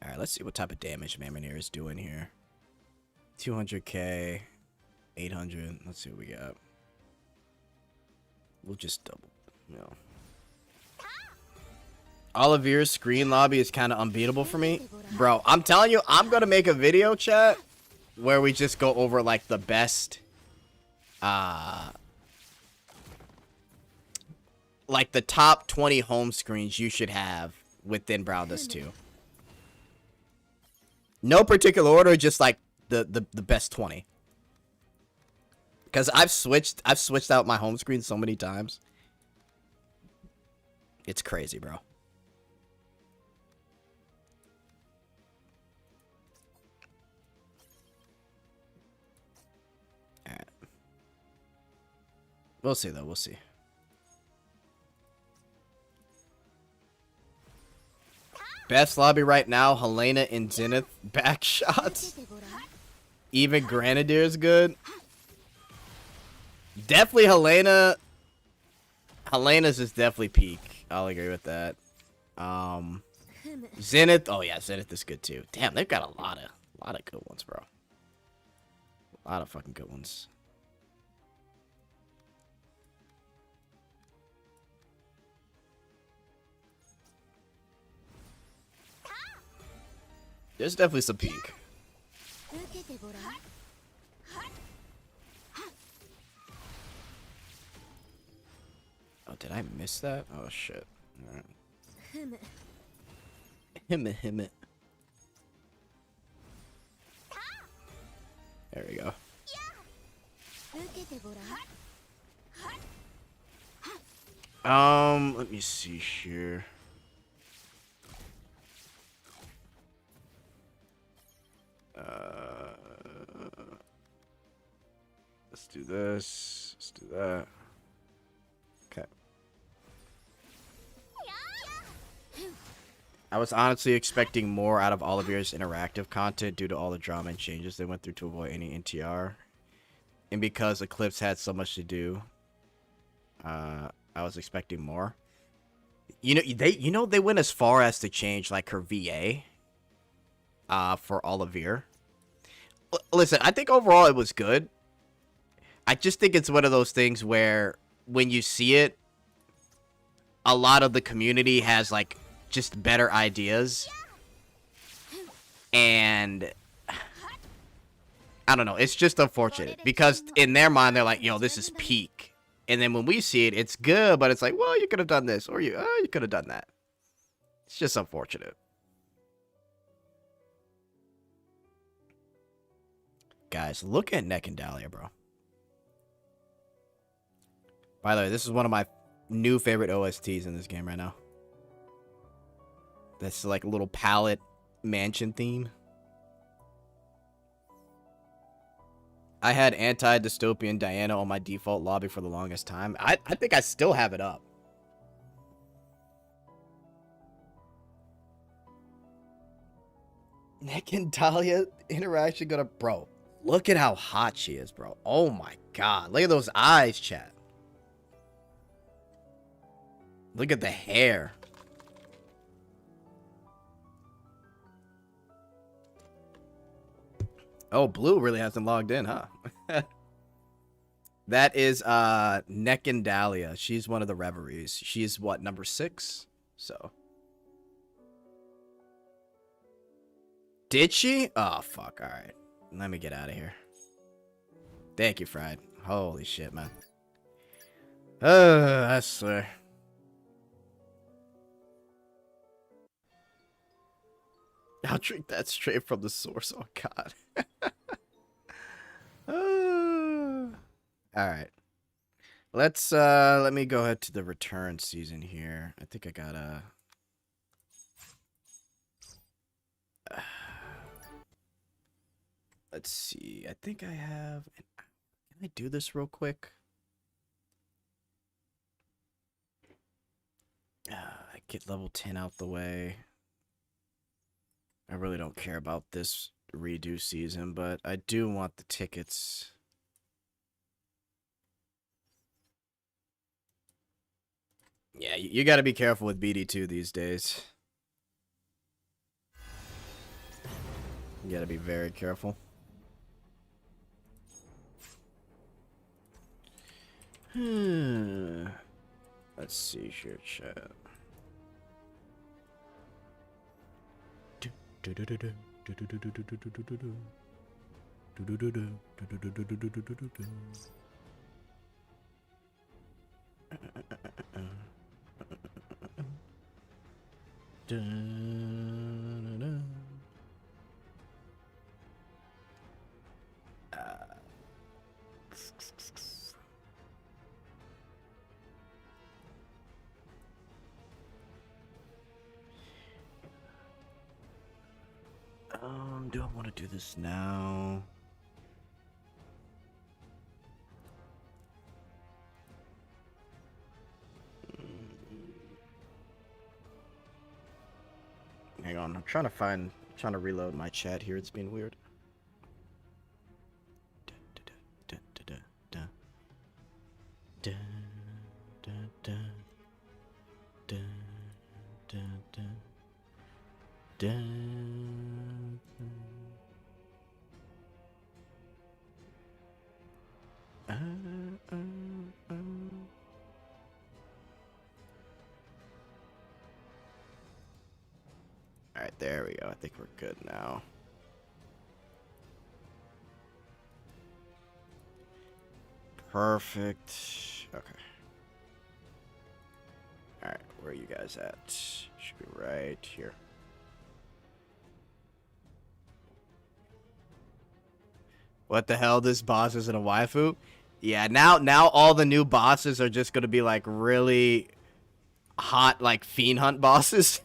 All right, let's see what type of damage Mammonier is doing here. 200k, 800. Let's see what we got. We'll just double, you know. Oliveir's screen lobby is kind of unbeatable for me. Bro, I'm telling you, I'm going to make a video, chat, where we just go over, like, the best, like, the top 20 home screens you should have within Browndust2. No particular order, just, like, the best 20. Because I've switched out my home screen so many times. It's crazy, bro. Alright. We'll see, though. We'll see. Best lobby right now, Helena and Zenith back shots. Even Grenadier is good. Definitely Helena. Helena's is definitely peak. I'll agree with that. Zenith. Oh yeah, Zenith is good too. Damn, they've got a lot of good ones, bro. A lot of fucking good ones. There's definitely some peak. Oh, did I miss that? Oh shit. Alright. Him it. There we go. Let me see here. Let's do this. Let's do that. Okay. I was honestly expecting more out of Oliveir's interactive content due to all the drama and changes they went through to avoid any NTR. And because Eclipse had so much to do, I was expecting more. You know they went as far as to change like her VA for Oliveir. Listen, I think overall it was good. I just think it's one of those things where when you see it, a lot of the community has like just better ideas. And I don't know, it's just unfortunate because in their mind they're like, yo, this is peak. And then when we see it, it's good, but it's like, well, you could have done this or you could have done that. It's just unfortunate. Guys, look at Nikke and Dahlia, bro. By the way, this is one of my new favorite OSTs in this game right now. That's like a little palette mansion theme. I had anti-dystopian Diana on my default lobby for the longest time. I think I still have it up. Nikke and Dahlia interaction gonna... Bro, look at how hot she is, bro. Oh my god. Look at those eyes, chat. Look at the hair. Oh, Blue really hasn't logged in, huh? That is Nikke and Dahlia. She's one of the Reveries. She's what, number 6? So. Did she? Oh, fuck. All right. Let me get out of here. Thank you, Fried. Holy shit, man. I swear. I'll drink that straight from the source. Oh God. All right. Let me go ahead to the return season here. I think I gotta. Let's see. I think I have. Can I do this real quick? Get level 10 out the way. I really don't care about this redo season, but I do want the tickets. Yeah, you gotta be careful with BD2 these days. You gotta be very careful. Let's see here, chat. Do I want to do this now? Hang on, I'm trying to reload my chat here. It's been weird. Alright, there we go. I think we're good now. Perfect. Okay. Alright, where are you guys at? Should be right here. What the hell? This boss isn't a waifu? Yeah, now all the new bosses are just gonna be like really hot, like fiend hunt bosses.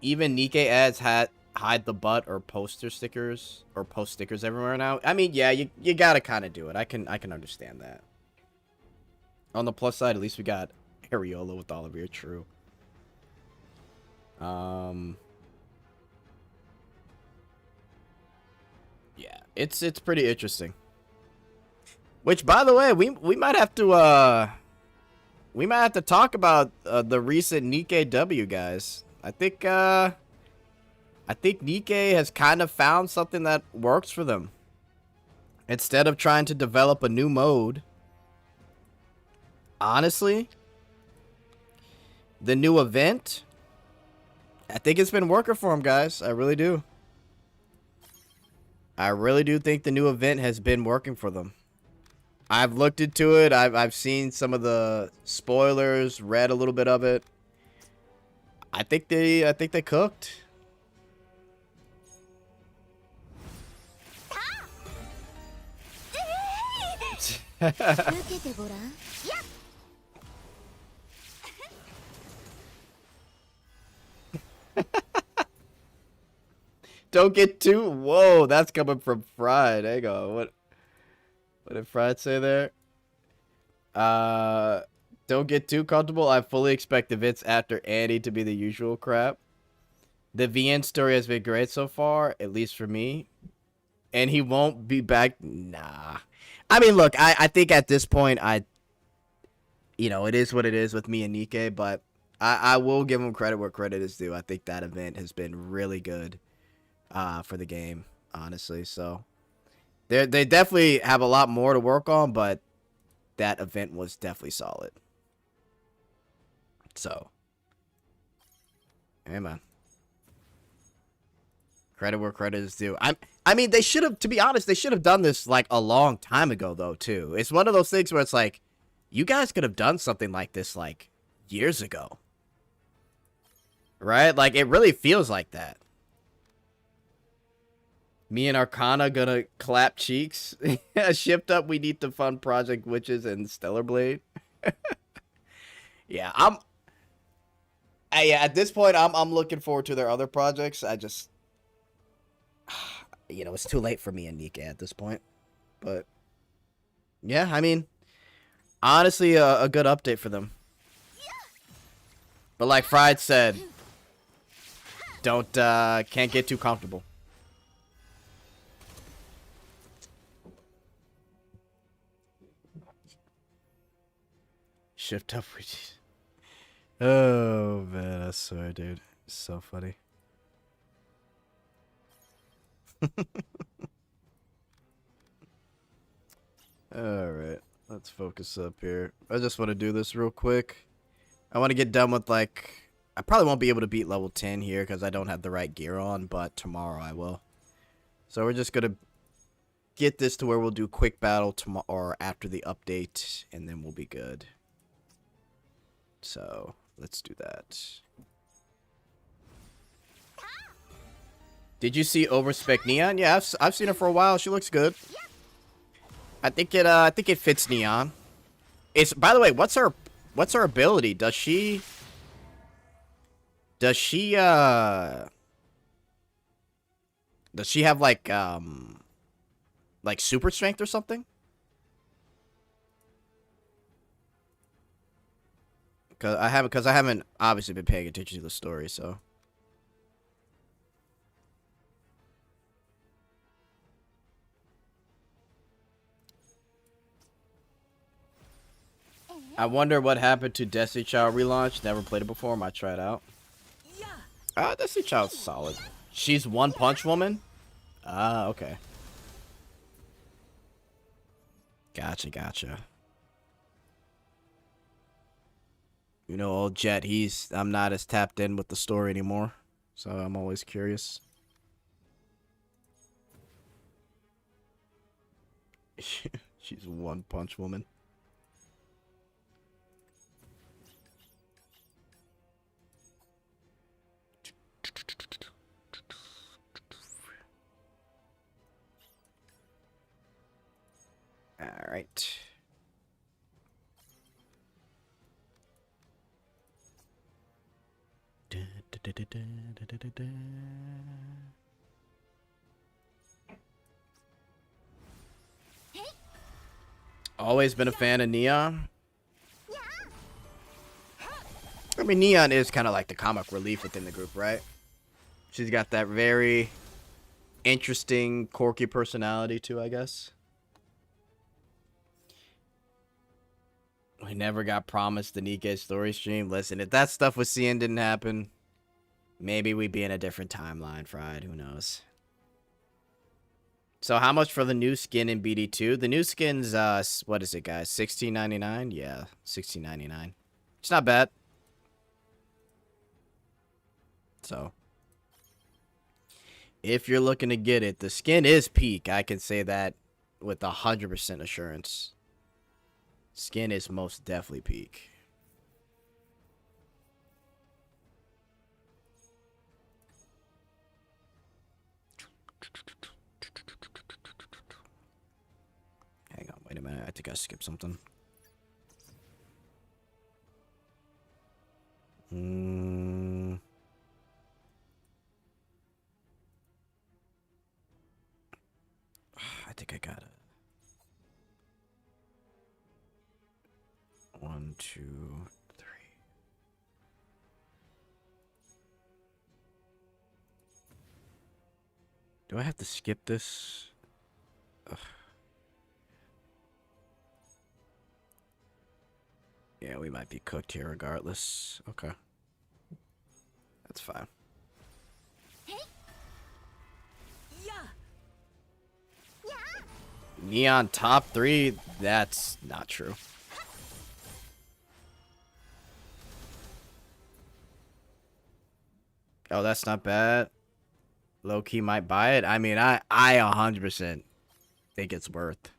Even Nikke ads hide the butt or poster stickers or post stickers everywhere now. I mean, yeah, you gotta kind of do it. I can understand that. On the plus side, at least we got Areola with Olivier. True. Yeah, it's pretty interesting. Which, by the way, we might have to talk about the recent Nikke W, guys. I think Nikke has kind of found something that works for them. Instead of trying to develop a new mode, honestly, the new event, I think it's been working for them, guys. I really do. I really do think the new event has been working for them. I've looked into it. I've seen some of the spoilers, read a little bit of it. I think they cooked. Don't get too. Whoa, that's coming from Fried. Hang on. What did Fried say there? Don't get too comfortable. I fully expect events after Annie to be the usual crap. The VN story has been great so far, at least for me. And he won't be back. Nah. I mean, look, I think at this point, it is what it is with me and Nikke, but I will give him credit where credit is due. I think that event has been really good for the game, honestly. So they definitely have a lot more to work on, but that event was definitely solid. So, hey man, credit where credit is due. I mean, they should have, to be honest, they should have done this like a long time ago, though, too. It's one of those things where it's like, you guys could have done something like this like years ago. Right? Like, it really feels like that. Me and Arcana gonna clap cheeks. Shipped up, we need to fund Project Witches and Stellar Blade. Yeah, yeah, at this point, I'm looking forward to their other projects. I just, you know, it's too late for me and Nikke at this point. But, yeah, I mean, honestly, a good update for them. But like Fried said, can't get too comfortable. Shift up, oh man, I swear, dude, it's so funny. All right, let's focus up here. I just want to do this real quick. I want to get done with, like, I probably won't be able to beat level 10 here because I don't have the right gear on, but tomorrow I will. So we're just gonna get this to where we'll do quick battle tomorrow or after the update, and then we'll be good. So let's do that. Did you see Overspec Neon? Yeah, I've seen her for a while. She looks good. I think it fits Neon. It's, by the way, what's her ability? Does she have like super strength or something? Cause I haven't obviously been paying attention to the story, so. I wonder what happened to Destiny Child relaunch. Never played it before. Might try it out. Destiny Child's solid. She's One Punch Woman? Ah, okay. Gotcha. You know, old Jet, I'm not as tapped in with the story anymore. So I'm always curious. She's One Punch Woman. All right. Always been a fan of Neon. I mean, Neon is kind of like the comic relief within the group, right? She's got that very interesting, quirky personality too, I guess. We never got promised the Nikke story stream. Listen, if that stuff with CN didn't happen, maybe we'd be in a different timeline, Fried. Who knows? So how much for the new skin in BD2? The new skin's, what is it, guys? $16.99? Yeah, $16.99. It's not bad. So, if you're looking to get it, the skin is peak. I can say that with 100% assurance. Skin is most definitely peak. Hang on, wait a minute. I think I skipped something. I think I got it. 1, 2, 3. Do I have to skip this? Ugh. Yeah, we might be cooked here regardless. Okay. That's fine. Neon top 3? That's not true. Oh, that's not bad. low key might buy it. I mean, I 100% think it's worth.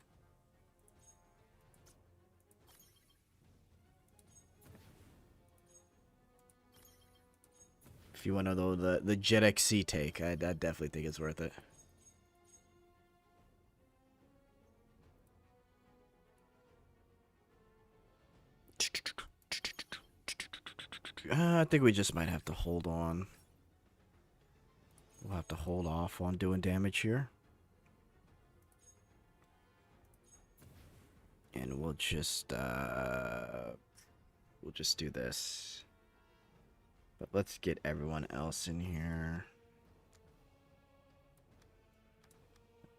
If you want to know the Jet XC take, I definitely think it's worth it. I think we just might have to hold on. We'll have to hold off on doing damage here. And we'll just do this. But let's get everyone else in here.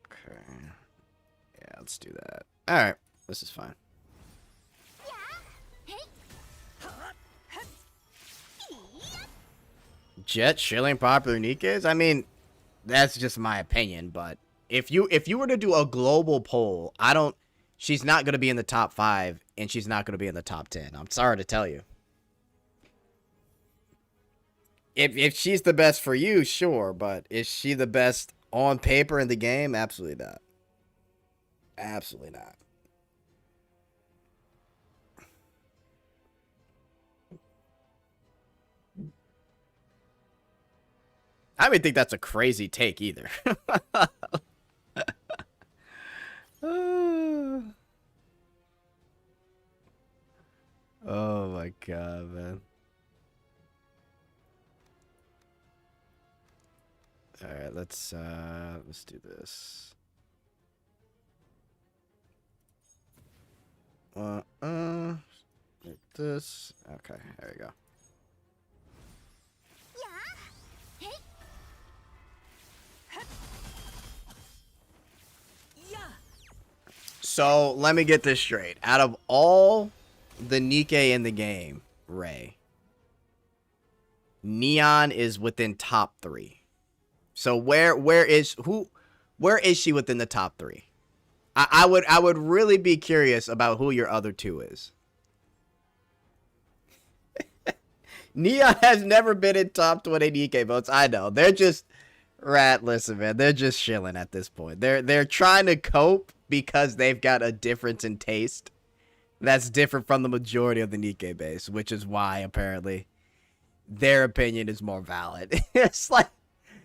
Okay. Yeah, let's do that. Alright, this is fine. Jet shilling popular Nikkes? I mean, that's just my opinion, but if you were to do a global poll, she's not going to be in the top 5 and she's not going to be in the top 10. I'm sorry to tell you. If she's the best for you, sure, but is she the best on paper in the game? Absolutely not. Absolutely not. I don't think that's a crazy take either. Oh my god, man. Alright, let's do this. Like this. Okay, there we go. So, let me get this straight. Out of all the Nikke in the game, Ray, Neon is within top 3. So where is she within the top 3? I would really be curious about who your other 2 is. Neon has never been in top 20 Nikke votes. I know. They're just listen, man. They're just chilling at this point. They're trying to cope because they've got a difference in taste that's different from the majority of the Nikke base, which is why apparently their opinion is more valid. It's like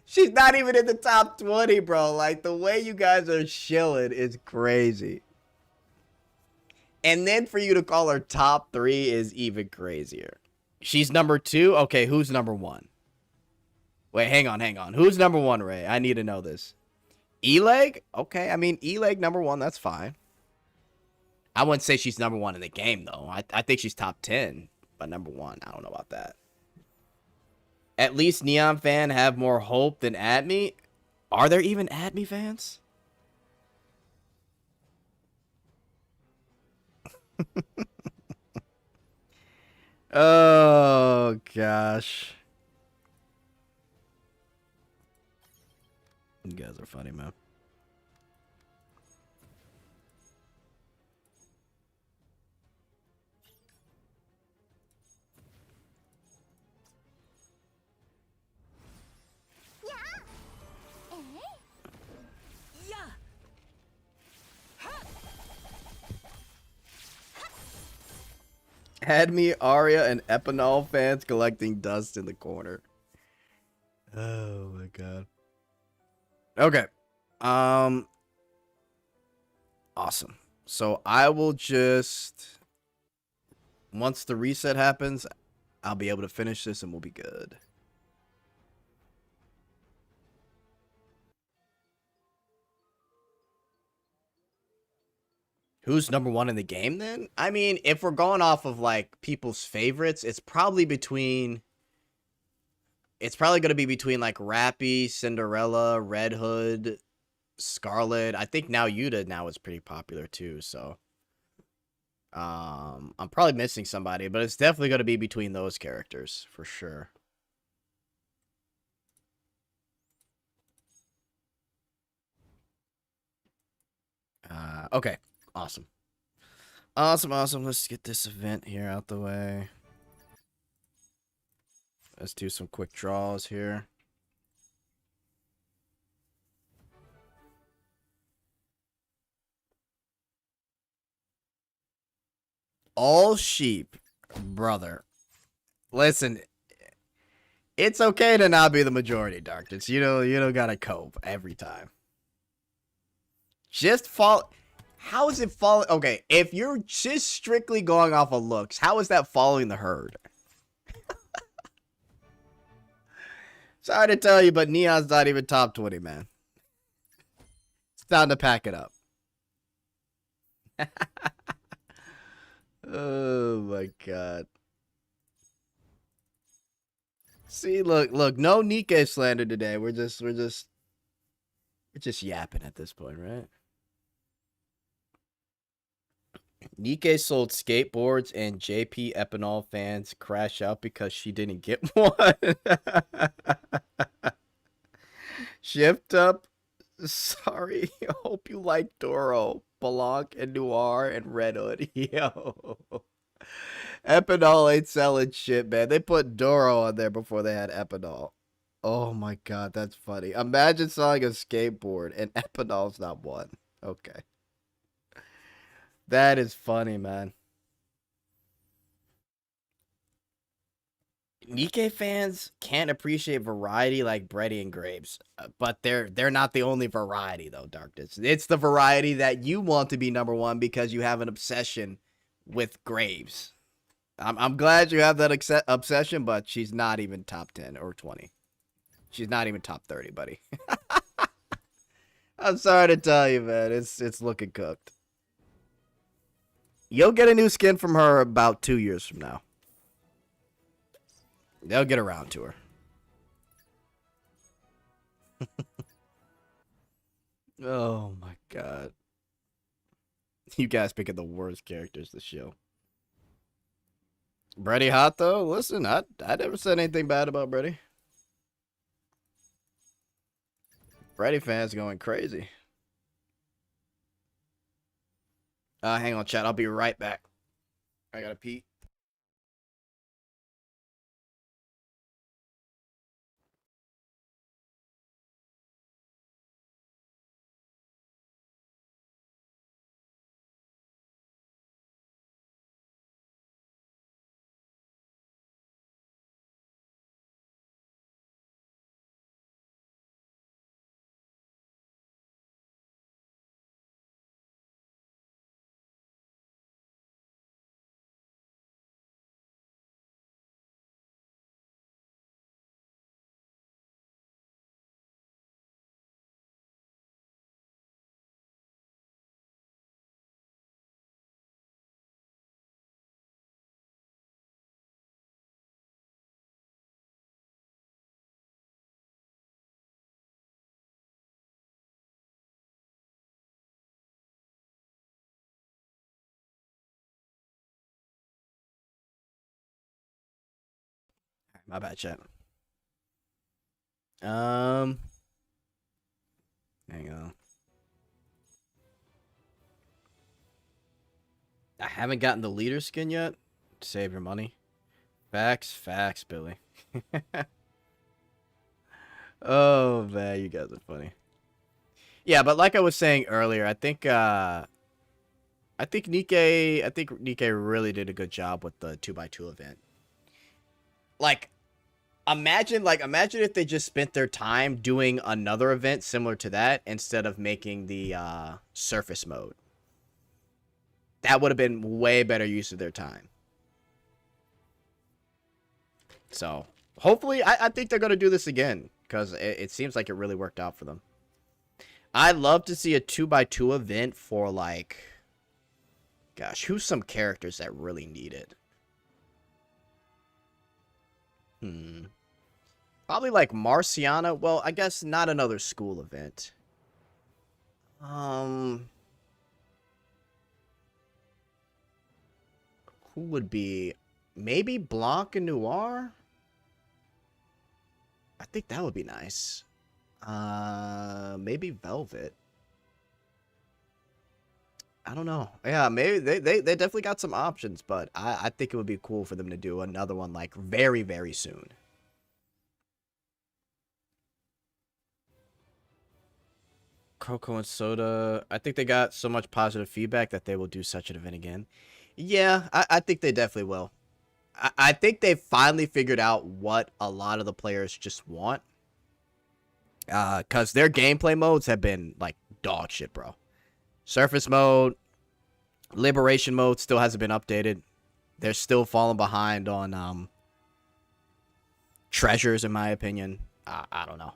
she's not even in the top 20, bro. Like the way you guys are chilling is crazy. And then for you to call her top 3 is even crazier. She's number 2. Okay, who's number 1? Wait, hang on. Who's number 1, Ray? I need to know this. E-Leg? Okay, I mean, E-Leg number 1, that's fine. I wouldn't say she's number 1 in the game, though. I think she's top 10, but number 1, I don't know about that. At least Neon fan have more hope than AdMe. Are there even AdMe fans? Oh, gosh. You guys are funny, man. AdMe, Arya, and Epinol fans collecting dust in the corner. Oh my god. Okay. Awesome. So I will just, once the reset happens, I'll be able to finish this and we'll be good. Who's number 1 in the game then? I mean, if we're going off of like people's favorites, it's probably going to be between like Rappy, Cinderella, Red Hood, Scarlet. I think now Yuta now is pretty popular too, so I'm probably missing somebody, but it's definitely going to be between those characters for sure. Okay. Awesome. Awesome. Let's get this event here out the way. Let's do some quick draws here. All sheep, brother. Listen, it's okay to not be the majority, Darkness. You don't gotta cope every time. Just fall. How is it following? Okay, if you're just strictly going off of looks, how is that following the herd? Sorry to tell you, but Neon's not even top 20, man. It's time to pack it up. Oh my god. See, look, no Nikke slander today. We're just yapping at this point, right? Nikke sold skateboards and JP Epinol fans crash out because she didn't get one. Shift up. Sorry. Hope you like Doro, Blanc, and Noir, and Red Hood. Yo. Epinol ain't selling shit, man. They put Doro on there before they had Epinol. Oh my god, that's funny. Imagine selling a skateboard and Epinol's not one. Okay. That is funny, man. Nikke fans can't appreciate variety like Bready and Grapes, but they're not the only variety though, Darkness. It's the variety that you want to be number one because you have an obsession with Graves. I'm glad you have that obsession, but she's not even top 10 or 20. She's not even top 30, buddy. I'm sorry to tell you, man. It's looking cooked. You'll get a new skin from her about 2 years from now. They'll get around to her. Oh my god. You guys picking the worst characters to show. Brady hot though? Listen, I never said anything bad about Brady. Brady fans going crazy. Hang on, chat. I'll be right back. I gotta pee. My bad, chat. Hang on. I haven't gotten the leader skin yet. Save your money. Facts, Billy. Oh man, you guys are funny. Yeah, but like I was saying earlier, I think Nikke really did a good job with the 2x2 event. Like imagine if they just spent their time doing another event similar to that instead of making the surface mode. That would have been way better use of their time. So hopefully, I think they're going to do this again because it seems like it really worked out for them. I'd love to see a 2x2 event for like, gosh, who's some characters that really need it? Probably like Marciana. Well, I guess not another school event. Who would be? Maybe Blanc and Noir? I think that would be nice. Maybe Velvet. I don't know. Yeah, maybe they definitely got some options, but I think it would be cool for them to do another one like very, very soon. Cocoa and Soda. I think they got so much positive feedback that they will do such an event again. Yeah, I think they definitely will. I think they finally figured out what a lot of the players just want. Because their gameplay modes have been, like, dog shit, bro. Surface mode, Liberation mode still hasn't been updated. They're still falling behind on treasures, in my opinion. I don't know.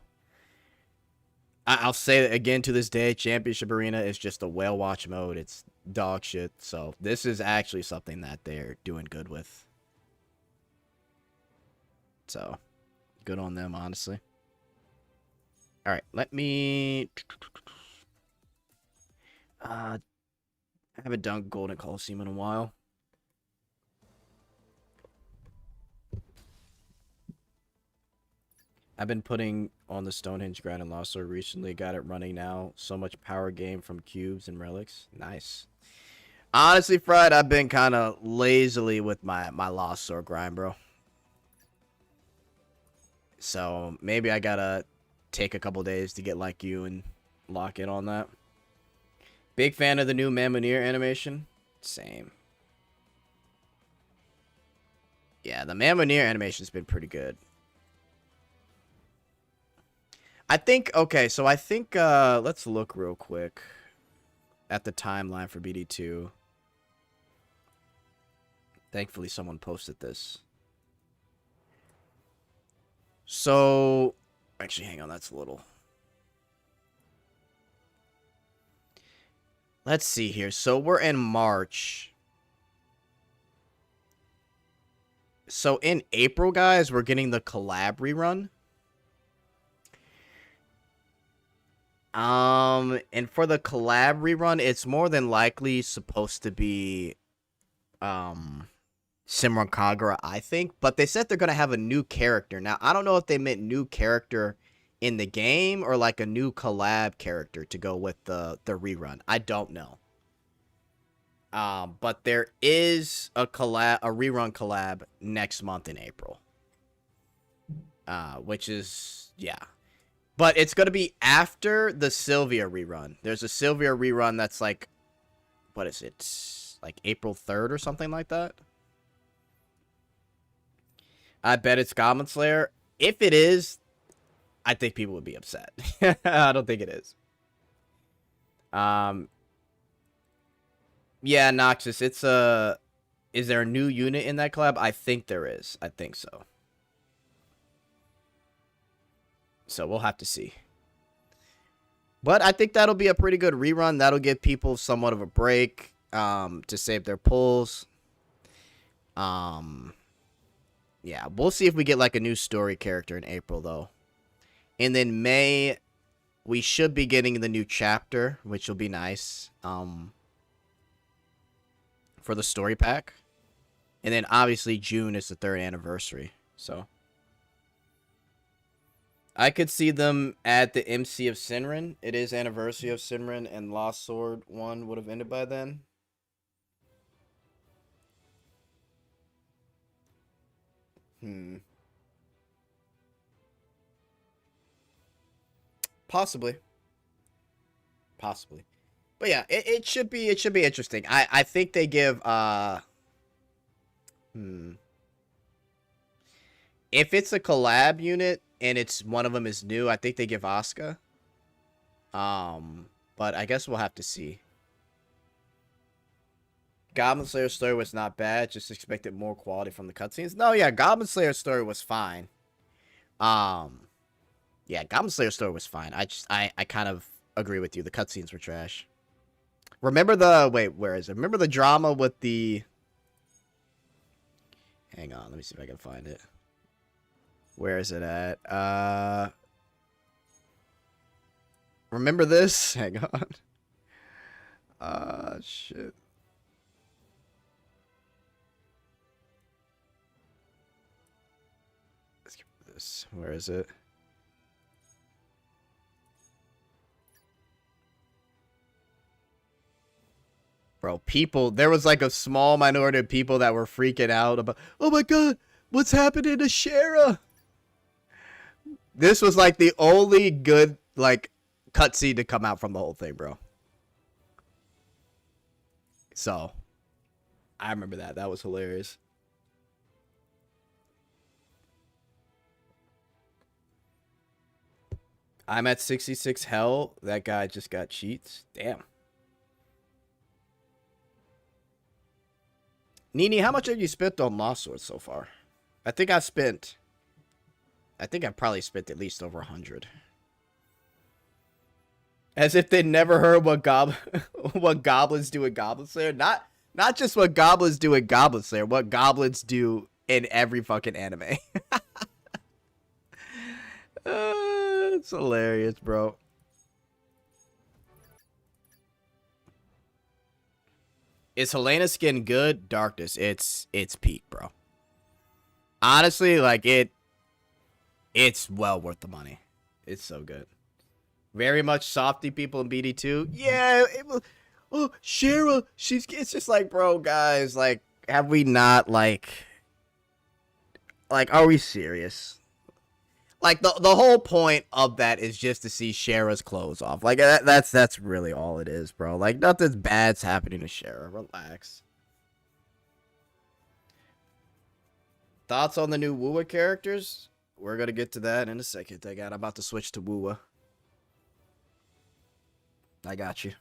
I'll say it again to this day, Championship Arena is just a whale watch mode. It's dog shit. So this is actually something that they're doing good with. So good on them, honestly. All right, let me... I haven't done Golden Coliseum in a while. I've been putting on the Stonehenge grind and Lost Sword recently. Got it running now. So much power gain from cubes and relics. Nice. Honestly, Fried, I've been kind of lazily with my Lost Sword grind, bro. So maybe I gotta take a couple days to get like you and lock in on that. Big fan of the new Mammonier animation. Same. Yeah, the Mammonier animation's been pretty good. I think, okay, so I think, let's look real quick at the timeline for BD2. Thankfully, someone posted this. So, actually, hang on, that's a little. Let's see here. So, we're in March. So, in April, guys, we're getting the collab rerun. And for the collab rerun, it's more than likely supposed to be, Simran Kagura, I think. But they said they're going to have a new character. Now, I don't know if they meant new character in the game or like a new collab character to go with the rerun. I don't know. But there is a rerun collab next month in April. Which is, yeah. But it's going to be after the Sylvia rerun. There's a Sylvia rerun that's like, what is it? Like April 3rd or something like that. I bet it's Goblin Slayer. If it is, I think people would be upset. I don't think it is. Yeah, Noxus, it's a... Is there a new unit in that collab? I think there is. I think so. So we'll have to see. But I think that'll be a pretty good rerun. That'll give people somewhat of a break to save their pulls. Yeah, we'll see if we get like a new story character in April, though. And then May, we should be getting the new chapter, which will be nice for the story pack. And then obviously June is the 3rd anniversary, so... I could see them at the MC of Sinrin. It is anniversary of Sinrin, and Lost Sword 1 would have ended by then. Possibly. Possibly. But yeah, it should be interesting. I think they give if it's a collab unit and it's one of them is new, I think they give Asuka. But I guess we'll have to see. Goblin Slayer's story was not bad, just expected more quality from the cutscenes. No, yeah, Goblin Slayer's story was fine. Yeah, Goblin Slayer's story was fine. I kind of agree with you. The cutscenes were trash. Remember the... Wait, where is it? Remember the drama with the... Hang on, let me see if I can find it. Where is it at? Remember this? Hang on. Shit. Let's get this. Where is it? Bro, people, there was like a small minority of people that were freaking out about, oh my god, what's happening to Shara? This was like the only good, like, cutscene to come out from the whole thing, bro. So, I remember that. That was hilarious. I'm at 66 hell. That guy just got cheats. Damn. Nini, how much have you spent on Lost Swords so far? I think I probably spent at least over 100. As if they never heard what what goblins do in Goblin Slayer. Not just what goblins do in Goblin Slayer, what goblins do in every fucking anime. It's hilarious, bro. Is Helena's skin good? Darkness. It's peak, bro. Honestly, like it's well worth the money. It's so good. Very much softy people in BD2. Yeah, it was. Oh, Shara, it's just like, bro, guys, like, have we not, like, are we serious? Like, the whole point of that is just to see Shara's clothes off. Like, that's really all it is, bro. Like, nothing bad's happening to Shara. Relax. Thoughts on the new Wuwa characters? We're gonna get to that in a second. I'm about to switch to Wuwa. I got you.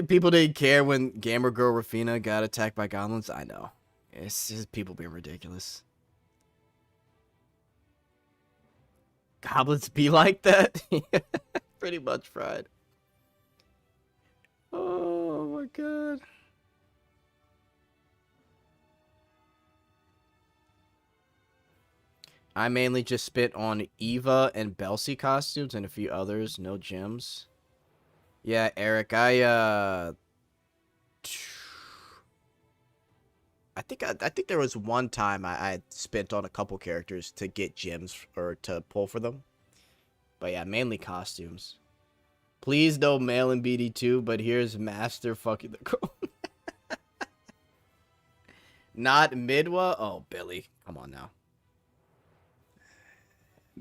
People didn't care when gamer girl Rafina got attacked by goblins. I know. It's just people being ridiculous. Goblins be like that? Pretty much, fried. Oh my god. I mainly just spit on Eva and Belsi costumes and a few others. No gems. Yeah, Eric, I think there was one time I spent on a couple characters to get gems or to pull for them. But yeah, mainly costumes. Please no male in BD2, but here's Master fucking the girl. Not Midwa? Oh, Billy. Come on now.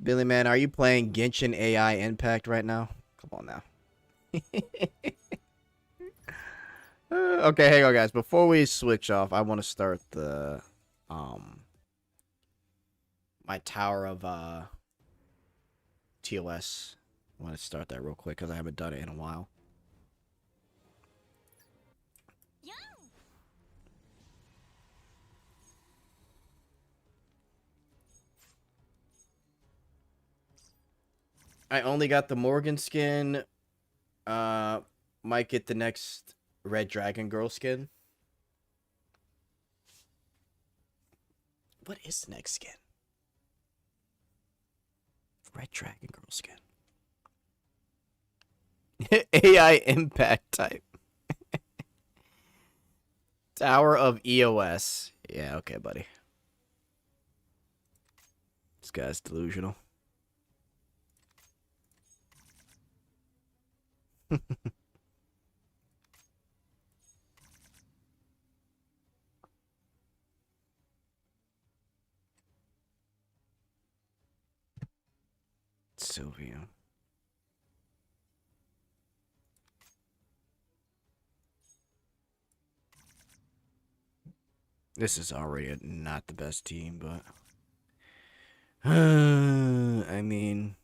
Billy, man, are you playing Genshin AI Impact right now? Come on now. Okay, hang on, guys. Before we switch off, I want to start the my Tower of TOS. I want to start that real quick because I haven't done it in a while. I only got the Morgan skin. Might get the next Red Dragon Girl skin. What is the next skin? Red Dragon Girl skin. AI Impact type. Tower of EOS. Yeah, okay, buddy. This guy's delusional. Sylvia. This is already not the best team, but I mean,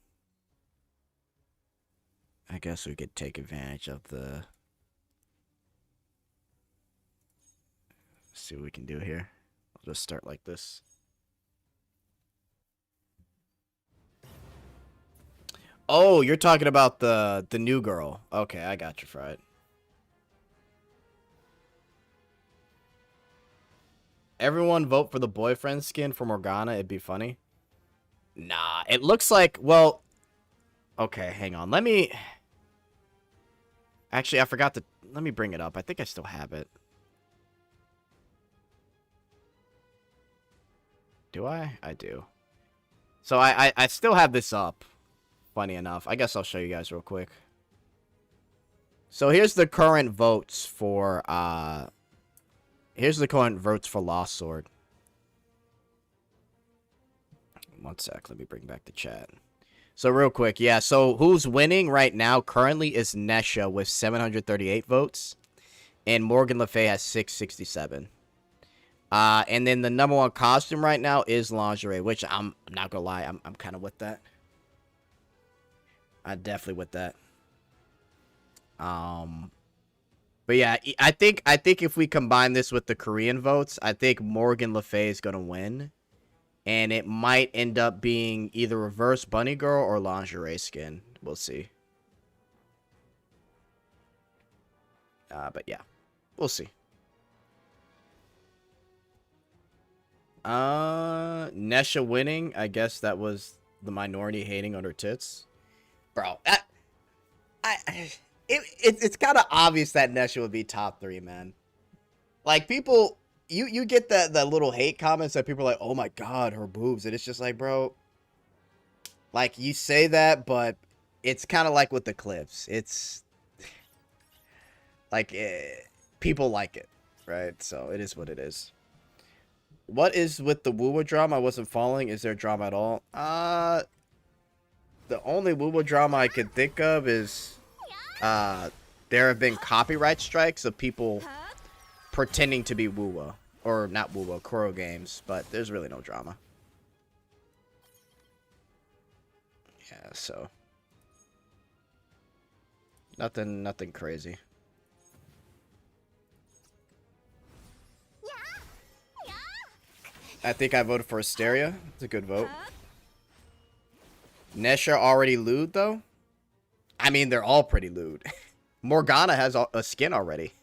I guess we could take advantage of the. See what we can do here. I'll just start like this. Oh, you're talking about the new girl. Okay, I got you, Fried. Everyone vote for the boyfriend skin for Morgana. It'd be funny. Nah, it looks like, well, okay, hang on. Let me, actually, I forgot to, let me bring it up. I think I still have it. Do I? I do. So I still have this up. Funny enough. I guess I'll show you guys real quick. So here's the current votes for Lost Sword. One sec, let me bring back the chat. So real quick, yeah, so who's winning right now currently is Nesha with 738 votes. and Morgan Le Fay has 667. And then the number one costume right now is lingerie, which I'm not gonna lie, I'm kind of with that. I'm definitely with that. But yeah, I think if we combine this with the Korean votes, I think Morgan Le Fay is gonna win, and it might end up being either reverse bunny girl or lingerie skin. We'll see. But yeah, we'll see. Nesha winning. I guess that was the minority hating on her tits, bro. It's kind of obvious that Nesha would be top 3, man. Like, people, you get the little hate comments that people are like, oh my god, her boobs, and it's just like, bro, like, you say that, but it's kind of like with the clips. It's like, people like it, right? So it is what it is. What is with the Wuwa drama? I wasn't following. Is there drama at all? The only Wuwa drama I can think of is there have been copyright strikes of people pretending to be Wuwa. Or not Wuwa, Koro Games, but there's really no drama. Yeah, so nothing crazy. I think I voted for Asteria. It's a good vote. Nesha already lewd, though? I mean, they're all pretty lewd. Morgana has a skin already.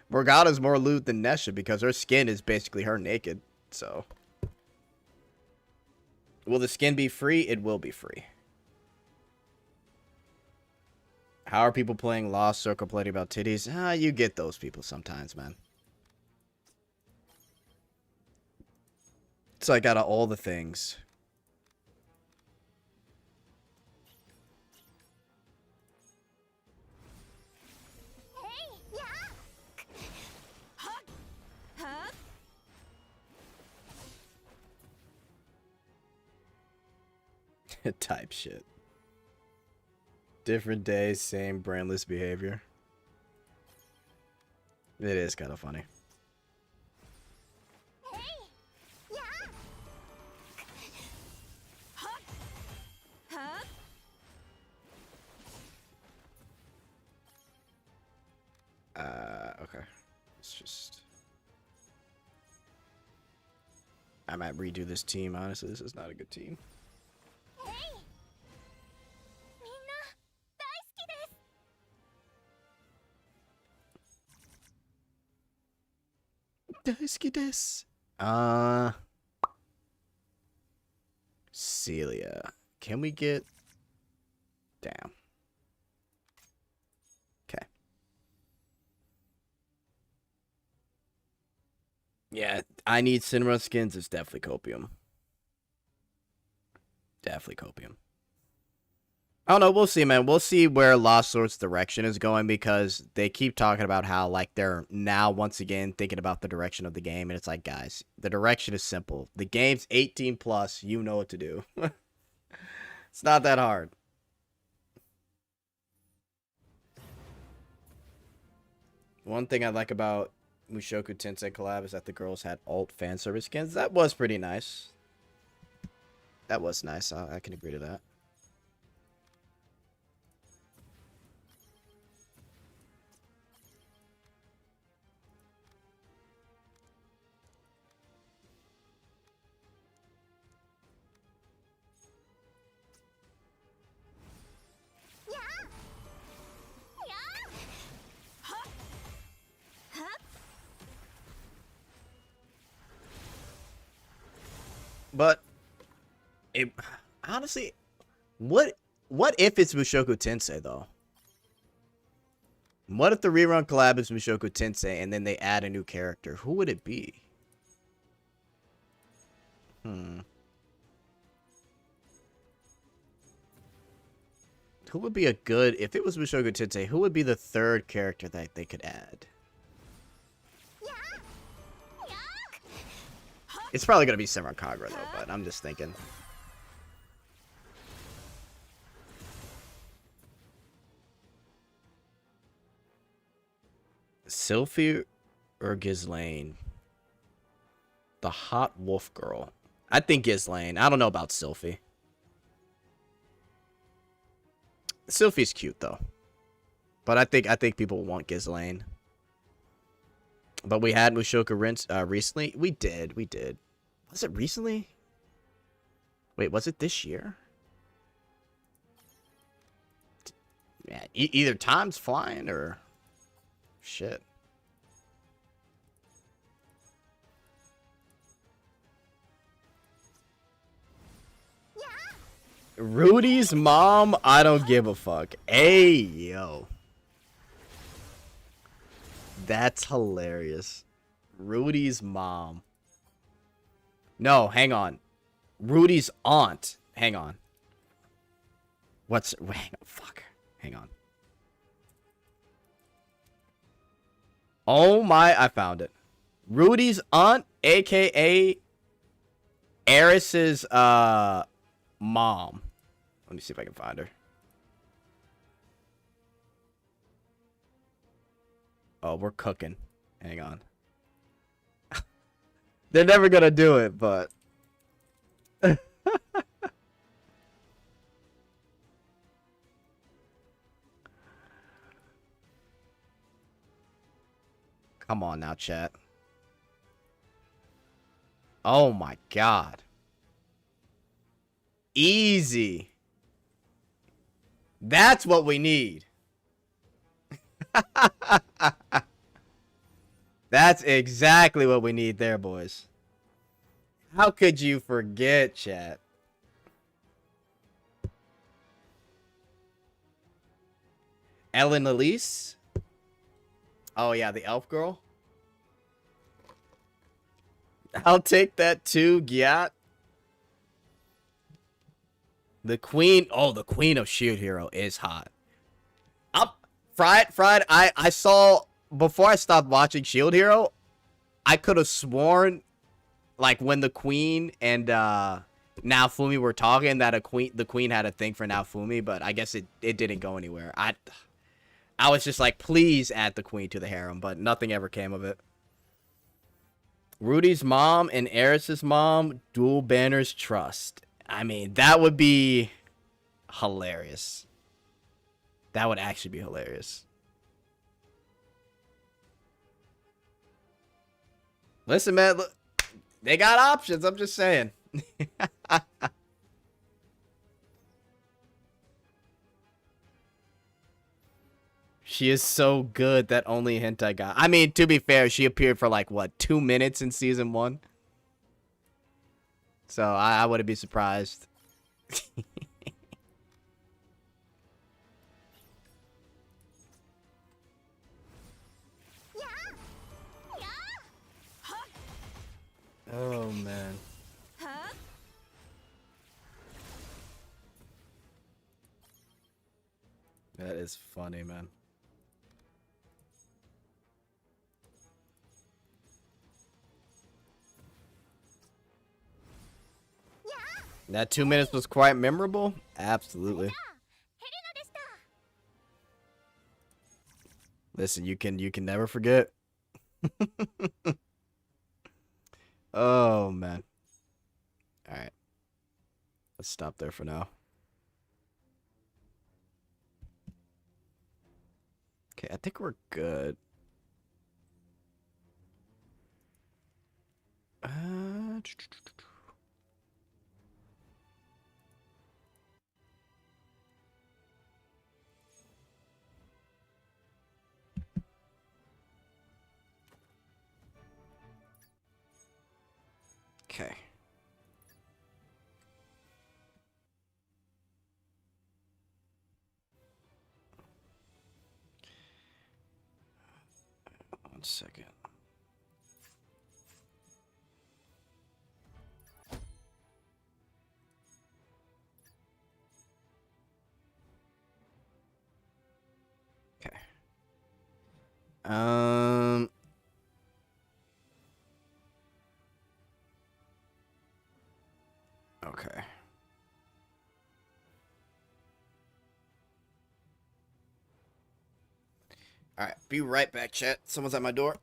Morgana's more lewd than Nesha because her skin is basically her naked. So, will the skin be free? It will be free. How are people playing Lost or complaining about titties? You get those people sometimes, man. It's like out of all the things. Type shit. Different days, same brainless behavior. It is kind of funny. Okay. It's just... I might redo this team, honestly. This is not a good team. Daisuke desu. Celia. Can we get... Damn. Okay. Yeah, I need cinema skins. It's definitely copium. Definitely copium. I don't know. We'll see, man. We'll see where Lost Swords' direction is going because they keep talking about how, like, they're now once again thinking about the direction of the game. And it's like, guys, the direction is simple. The game's 18 plus. You know what to do. It's not that hard. One thing I like about Mushoku Tensei collab is that the girls had alt fan service skins. That was pretty nice. That was nice. I can agree to that. But it honestly, what if it's Mushoku Tensei though? What if the rerun collab is Mushoku Tensei and then they add a new character? Who would it be? Who would be a good if it was Mushoku Tensei? Who would be the third character that they could add? It's probably gonna be Senran Kagura though, but I'm just thinking. Sylphie or Ghislaine? The hot wolf girl. I think Ghislaine. I don't know about Sylphie. Sylphie's cute though. But I think people want Ghislaine. But we had Mushoka recently. We did. Was it recently? Wait, was it this year? Yeah, either time's flying or shit. Rudy's mom, I don't give a fuck. Hey, yo. That's hilarious. Rudy's mom. No, hang on. Rudy's aunt. Hang on. Hang on, fuck. Hang on. Oh my, I found it. Rudy's aunt, aka Eris's mom. Let me see if I can find her. Oh, we're cooking. Hang on. They're never gonna do it, but come on now, chat. Oh my god. Easy. That's what we need. That's exactly what we need there, boys. How could you forget, chat? Ellen Elise? Oh, yeah, the elf girl. I'll take that too, Gyat. The queen. Oh, the queen of Shield Hero is hot. Fried. I saw, before I stopped watching Shield Hero, I could have sworn, like, when the queen and Naofumi were talking, that the queen had a thing for Naofumi, but I guess it didn't go anywhere. I was just like, please add the queen to the harem, but nothing ever came of it. Rudy's mom and Eris's mom, dual banners trust. I mean, that would be hilarious. That would actually be hilarious. Listen, man, look, they got options. I'm just saying. She is so good that only hentai got. I mean, to be fair, she appeared for like, what, 2 minutes in season 1? So I wouldn't be surprised. Oh, man. That is funny, man. That 2 minutes was quite memorable? Absolutely. Listen, you can never forget. Oh, man. All right. Let's stop there for now. Okay, I think we're good. Okay. One second. Okay. Okay. Alright, be right back, chat. Someone's at my door.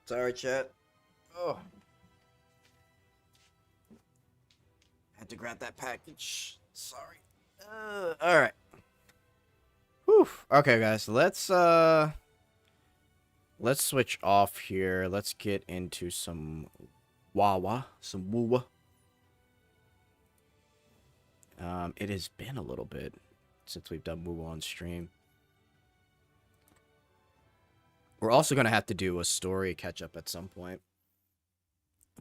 Sorry, chat. Oh. Had to grab that package. Sorry. Alright. Whew. Okay, guys. Let's switch off here. Let's get into some Wawa. Some Wuwa. It has been a little bit since we've done Wuwa on stream. We're also going to have to do a story catch-up at some point.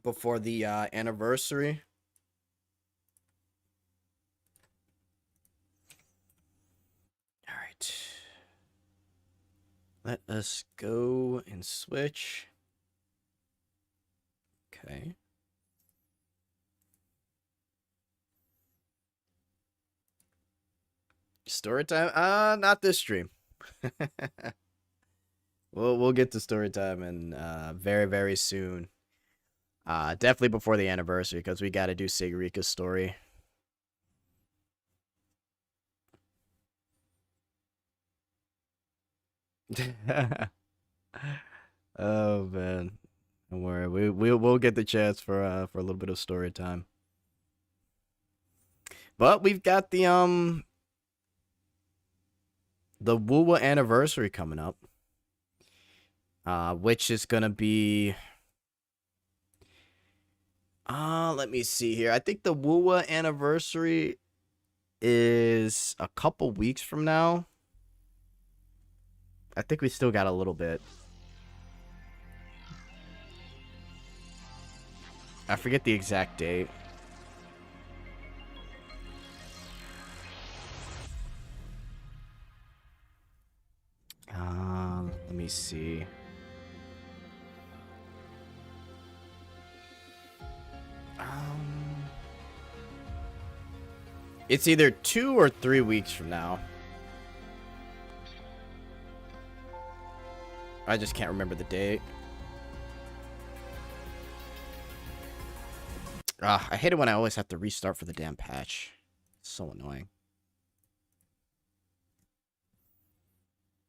Before the anniversary. Alright. Let us go and switch. Okay. Story time? Not this stream. We'll get to story time and very, very soon. Definitely before the anniversary, because we got to do Sigurika's story. Oh man, don't worry. We'll get the chance for a little bit of story time. But we've got the Wuwa anniversary coming up, which is gonna be. Let me see here. I think the Wuwa anniversary is a couple weeks from now. I think we still got a little bit. I forget the exact date. Let me see. It's either 2 or 3 weeks from now. I just can't remember the date. I hate it when I always have to restart for the damn patch. It's so annoying.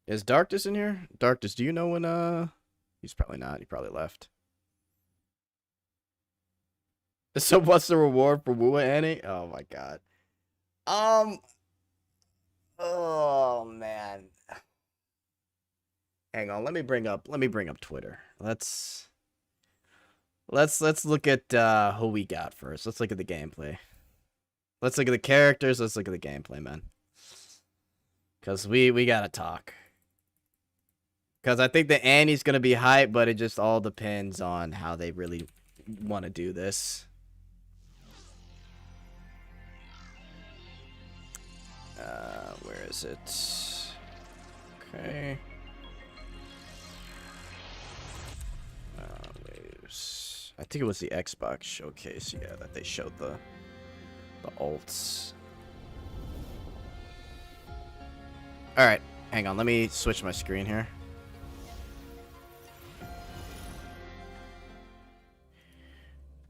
Is Darkness in here? Darkness, do you know when, He's probably not. He probably left. So what's the reward for Wuwa, Annie? Oh my god. Oh man. Hang on, let me bring up Twitter. Let's look at who we got first. Let's look at the gameplay. Let's look at the characters, let's look at the gameplay, man. Cause we gotta talk. Cause I think the Annie's gonna be hype, but it just all depends on how they really wanna do this. Where is it? Okay. Waves. I think it was the Xbox showcase, yeah, that they showed the ults. Alright, hang on, let me switch my screen here.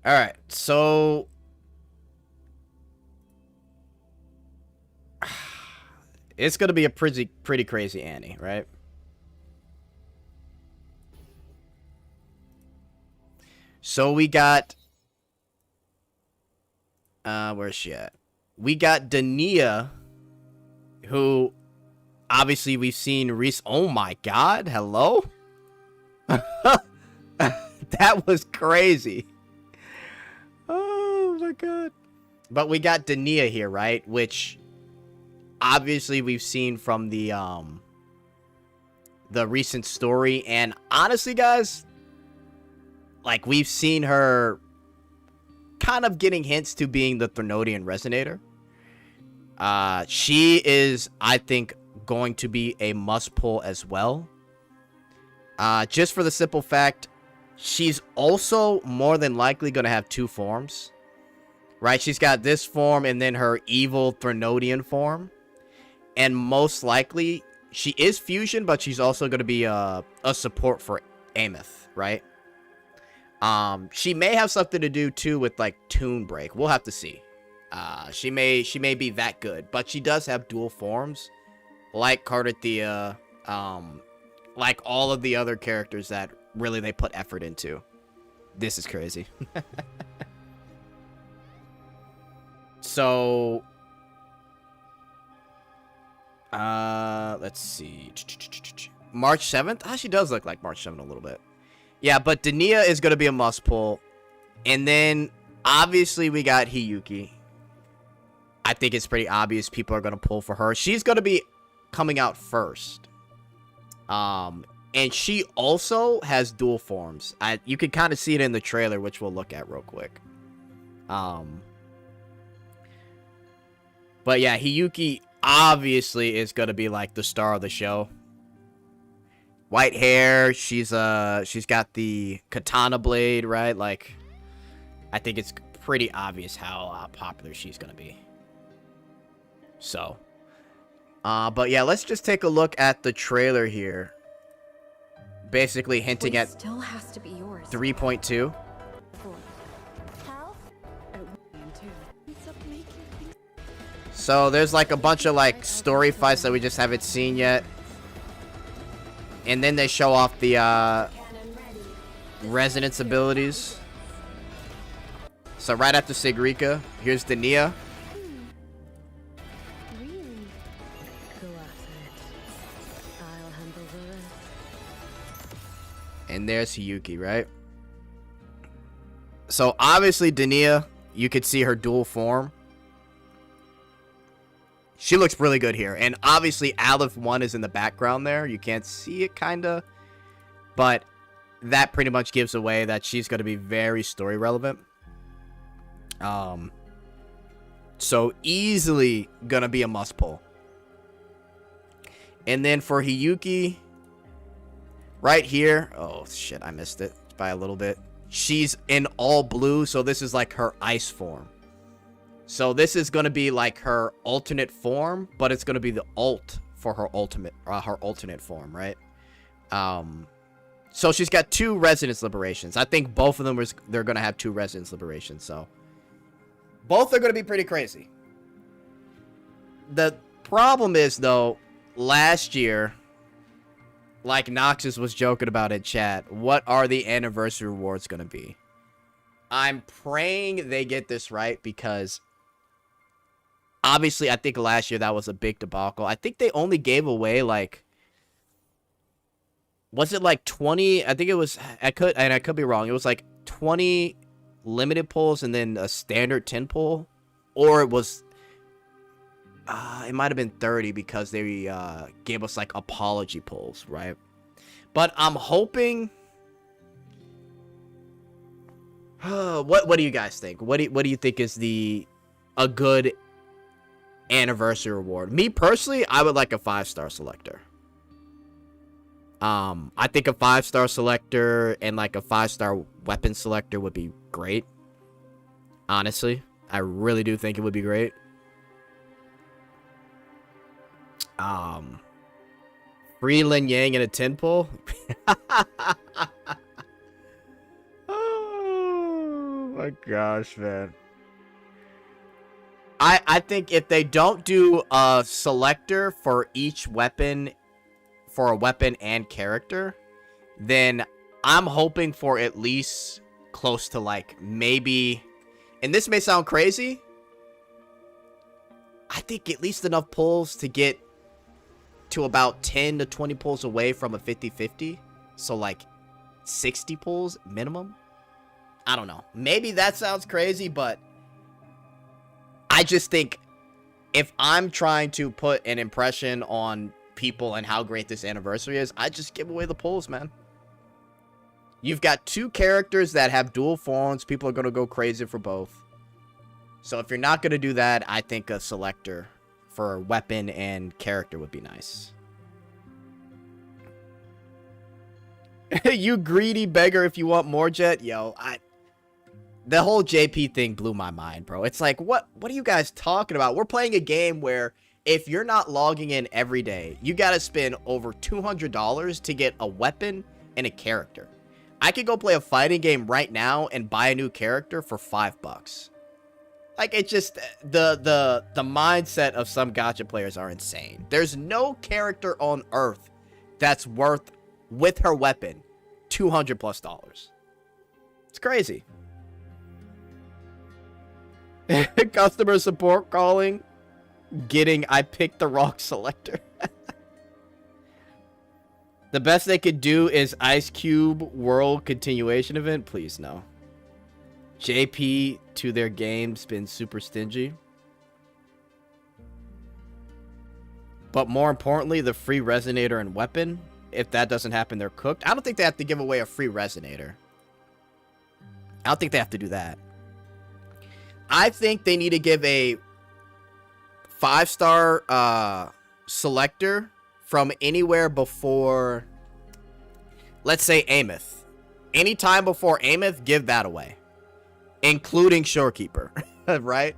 Alright, so it's gonna be a pretty crazy Annie, right? So we got where's she at? We got Dania, who obviously we've seen oh my god, hello? That was crazy. Oh my god. But we got Dania here, right? Which obviously we've seen from the recent story, and honestly guys, like, we've seen her kind of getting hints to being the Threnodian Resonator. She is, I think, going to be a must pull as well. Just for the simple fact, she's also more than likely going to have 2 forms. Right? She's got this form and then her evil Threnodian form. And most likely, she is fusion, but she's also going to be a support for Ameth, right? She may have something to do too with like Toon Break. We'll have to see. She may be that good, but she does have dual forms, like Cardathea, like all of the other characters that really they put effort into. This is crazy. So, let's see. March 7th? Ah, she does look like March 7th a little bit. Yeah, but Dania is going to be a must pull. And then, obviously, we got Hiyuki. I think it's pretty obvious people are going to pull for her. She's going to be coming out first. And she also has dual forms. You can kind of see it in the trailer, which we'll look at real quick. But yeah, Hiyuki obviously is going to be like the star of the show. White hair, she's got the katana blade, right? Like, I think it's pretty obvious how popular she's gonna be. So, but yeah, let's just take a look at the trailer here. Basically hinting at still has to be yours. 3.2. So there's like a bunch of like story fights that we just haven't seen yet. And then they show off the resonance abilities. So right after Sigrika, here's Dania. And there's Hiyuki, right? So obviously Dania, you could see her dual form. She looks really good here. And obviously Aleph 1 is in the background there. You can't see it, kind of. But that pretty much gives away that she's going to be very story relevant. So easily gonna be a must pull. And then for Hiyuki, right here, oh shit, I missed it by a little bit. She's in all blue, so this is like her ice form. So this is gonna be like her alternate form, but it's gonna be the alt for her alternate form, right? So she's got 2 Resonance Liberations. I think both of them they're gonna have 2 Resonance Liberations, so both are gonna be pretty crazy. The problem is though, last year, like Noxus was joking about in chat, what are the anniversary rewards gonna be? I'm praying they get this right, because obviously I think last year that was a big debacle. I think they only gave away like, was it like 20? I think it was, I could be wrong. It was like 20 limited pulls and then a standard 10 pull, or it was it might have been 30 because they gave us like apology pulls, right? But I'm hoping. What do you guys think? What do you think is a good anniversary reward? Me personally, I would like a 5-star selector. I think a 5-star selector and like a 5-star weapon selector would be great. Honestly, I really do think it would be great. Free Lin Yang in a 10 pull. Oh my gosh, man. I think if they don't do a selector for each weapon, for a weapon and character, then I'm hoping for at least close to like maybe, and this may sound crazy, I think at least enough pulls to get to about 10 to 20 pulls away from a 50-50. So like 60 pulls minimum. I don't know. Maybe that sounds crazy, but I just think if I'm trying to put an impression on people and how great this anniversary is, I just give away the pulls, man. You've got 2 characters that have dual forms. People are going to go crazy for both. So if you're not going to do that, I think a selector for weapon and character would be nice. You greedy beggar if you want more, Jet. Yo, the whole JP thing blew my mind, bro. It's like, what are you guys talking about? We're playing a game where if you're not logging in every day, you got to spend over $200 to get a weapon and a character. I could go play a fighting game right now and buy a new character for $5. Like, it just, the mindset of some gacha players are insane. There's no character on Earth that's worth, with her weapon, $200+. It's crazy. Customer support calling, getting I picked the wrong selector. The best they could do is Ice Cube World Continuation Event. Please, no. JP to their game's been super stingy. But more importantly, the free resonator and weapon. If that doesn't happen, they're cooked. I don't think they have to give away a free resonator. I don't think they have to do that. I think they need to give a 5-star selector from anywhere before, let's say, Ameth. Anytime before Ameth, give that away. Including Shorekeeper, right?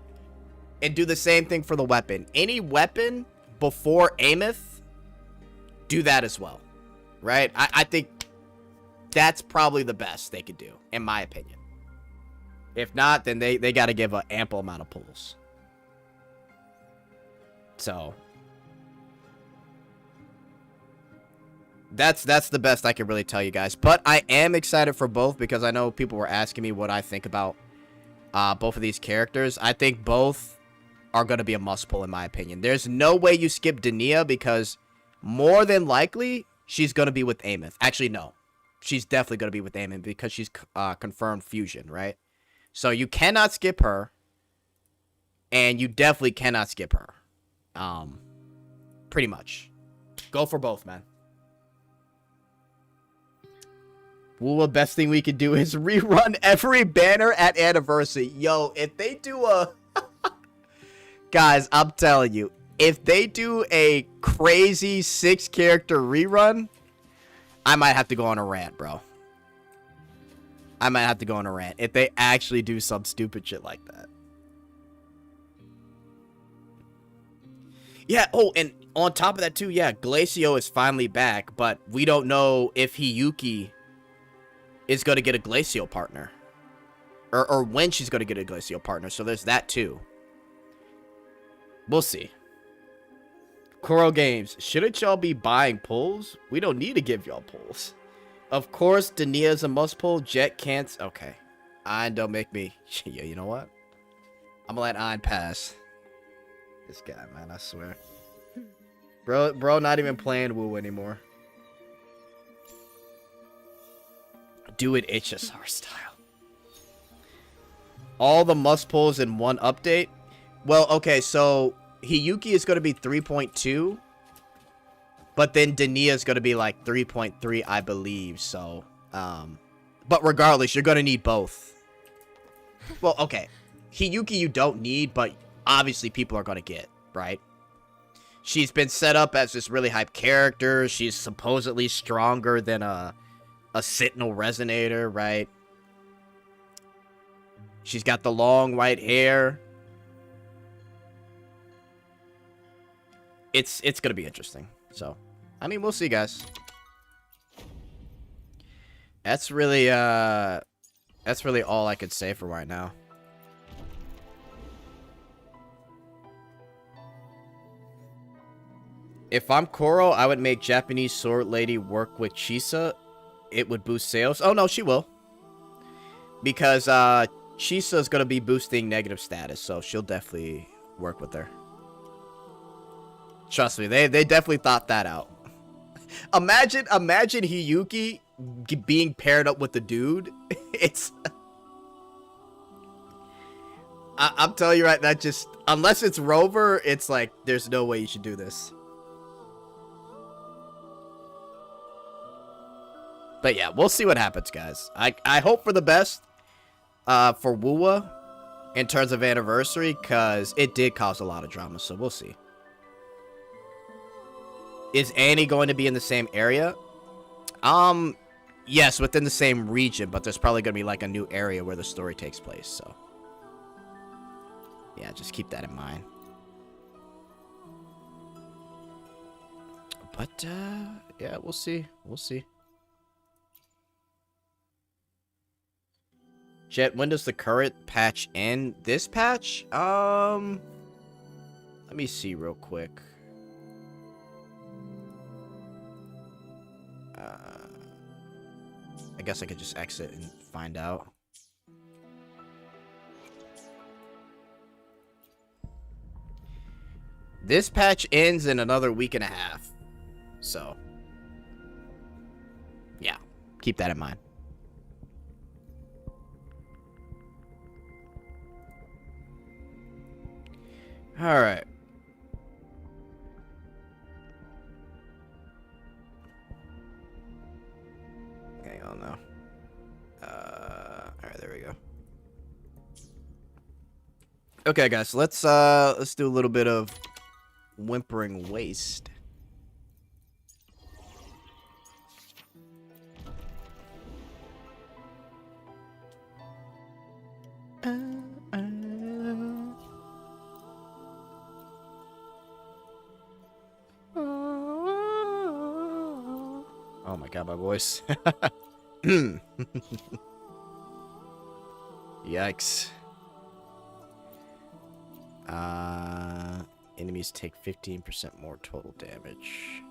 And do the same thing for the weapon. Any weapon before Ameth, do that as well, right? I think that's probably the best they could do, in my opinion. If not, then they got to give an ample amount of pulls. So that's the best I can really tell you guys. But I am excited for both because I know people were asking me what I think about both of these characters. I think both are going to be a must pull in my opinion. There's no way you skip Dania because more than likely she's going to be with Ameth. Actually, no. She's definitely going to be with Ameth because she's confirmed fusion, right? So you cannot skip her. And you definitely cannot skip her. Pretty much. Go for both, man. Wuwa, best thing we could do is rerun every banner at anniversary. Yo, if they do a... Guys, I'm telling you, if they do a crazy 6-character rerun, I might have to go on a rant, bro. I might have to go on a rant if they actually do some stupid shit like that. Yeah, oh, and on top of that too, yeah, Glacio is finally back, but we don't know if Hiyuki is going to get a Glacio partner. Or when she's going to get a Glacio partner, so there's that too. We'll see. Koro Games, shouldn't y'all be buying pulls? We don't need to give y'all pulls. Of course, Dania's a must pull. Jet can't. Okay. Ein, don't make me. Yeah, you know what? I'm gonna let Ein pass. This guy, man, I swear. Bro, not even playing Woo anymore. Do it HSR style. All the must pulls in one update. Well, okay, so Hiyuki is going to be 3.2. But then Dania is going to be like 3.3, I believe. So, but regardless, you're going to need both. Well, okay. Hiyuki you don't need, but obviously people are going to get, right? She's been set up as this really hyped character. She's supposedly stronger than a Sentinel Resonator, right? She's got the long white hair. It's going to be interesting. So, I mean, we'll see, guys. That's really all I could say for right now. If I'm Koro, I would make Japanese sword lady work with Chisa. It would boost sales. Oh, no, she will. Because Chisa is going to be boosting negative status, so she'll definitely work with her. Trust me, they definitely thought that out. Imagine Hiyuki being paired up with the dude. It's... I'm telling you right, that just... Unless it's Rover, it's like, there's no way you should do this. But yeah, we'll see what happens, guys. I hope for the best for Wuwa in terms of anniversary, because it did cause a lot of drama, so we'll see. Is Annie going to be in the same area? Yes, within the same region, but there's probably going to be like a new area where the story takes place, so. Yeah, just keep that in mind. But, yeah, we'll see. We'll see. Jet, when does the current patch end? This patch? Let me see real quick. I guess I could just exit and find out. This patch ends in another week and a half. So, yeah, keep that in mind. All right. Hang on now. All right, there we go. Okay, guys, let's do a little bit of Whimpering Waste. Oh my god, my voice. Yikes. Enemies take 15% more total damage.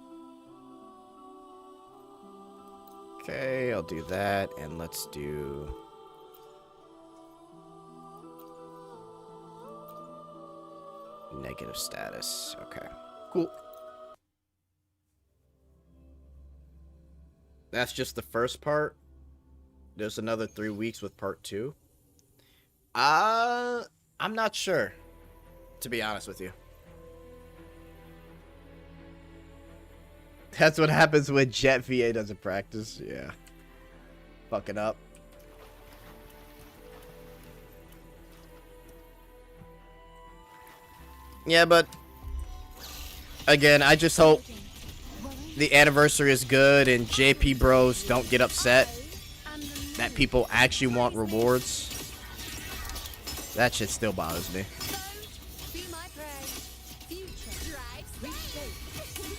Okay, I'll do that, and let's do... negative status. Okay, cool. That's just the first part. There's another 3 weeks with part 2. I'm not sure, to be honest with you. That's what happens when Jet VA doesn't practice. Yeah. fucking up. Yeah, but again, I just hope the anniversary is good and JP bros don't get upset that people actually want rewards. That shit still bothers me.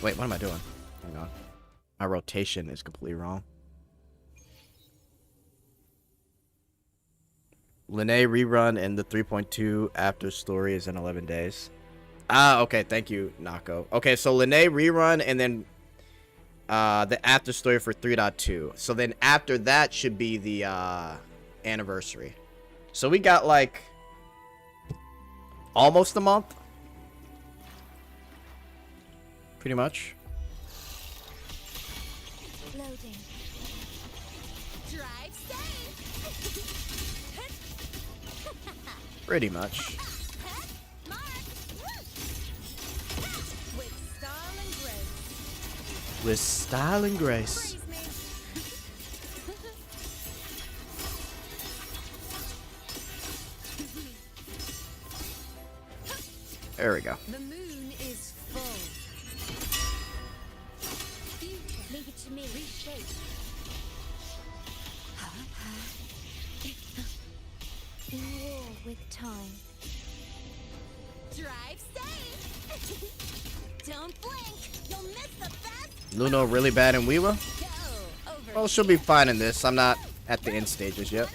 Wait, what am I doing? Hang on. My rotation is completely wrong. Linnea rerun and the 3.2 after story is in 11 days. Ah, okay. Thank you, Nako. Okay, so Linnea rerun and then the after story for 3.2. So then after that should be the anniversary. So we got like almost a month. Pretty much. Loading. Drive safe. Pretty much. With style and grace. There we go. The moon is full. Future. Leave it to me. Reshape. In war with time. Drive safe. Don't blink. You'll miss the best. Luno really bad in Wuwa? Well, she'll be fine in this. I'm not at the end stages yet.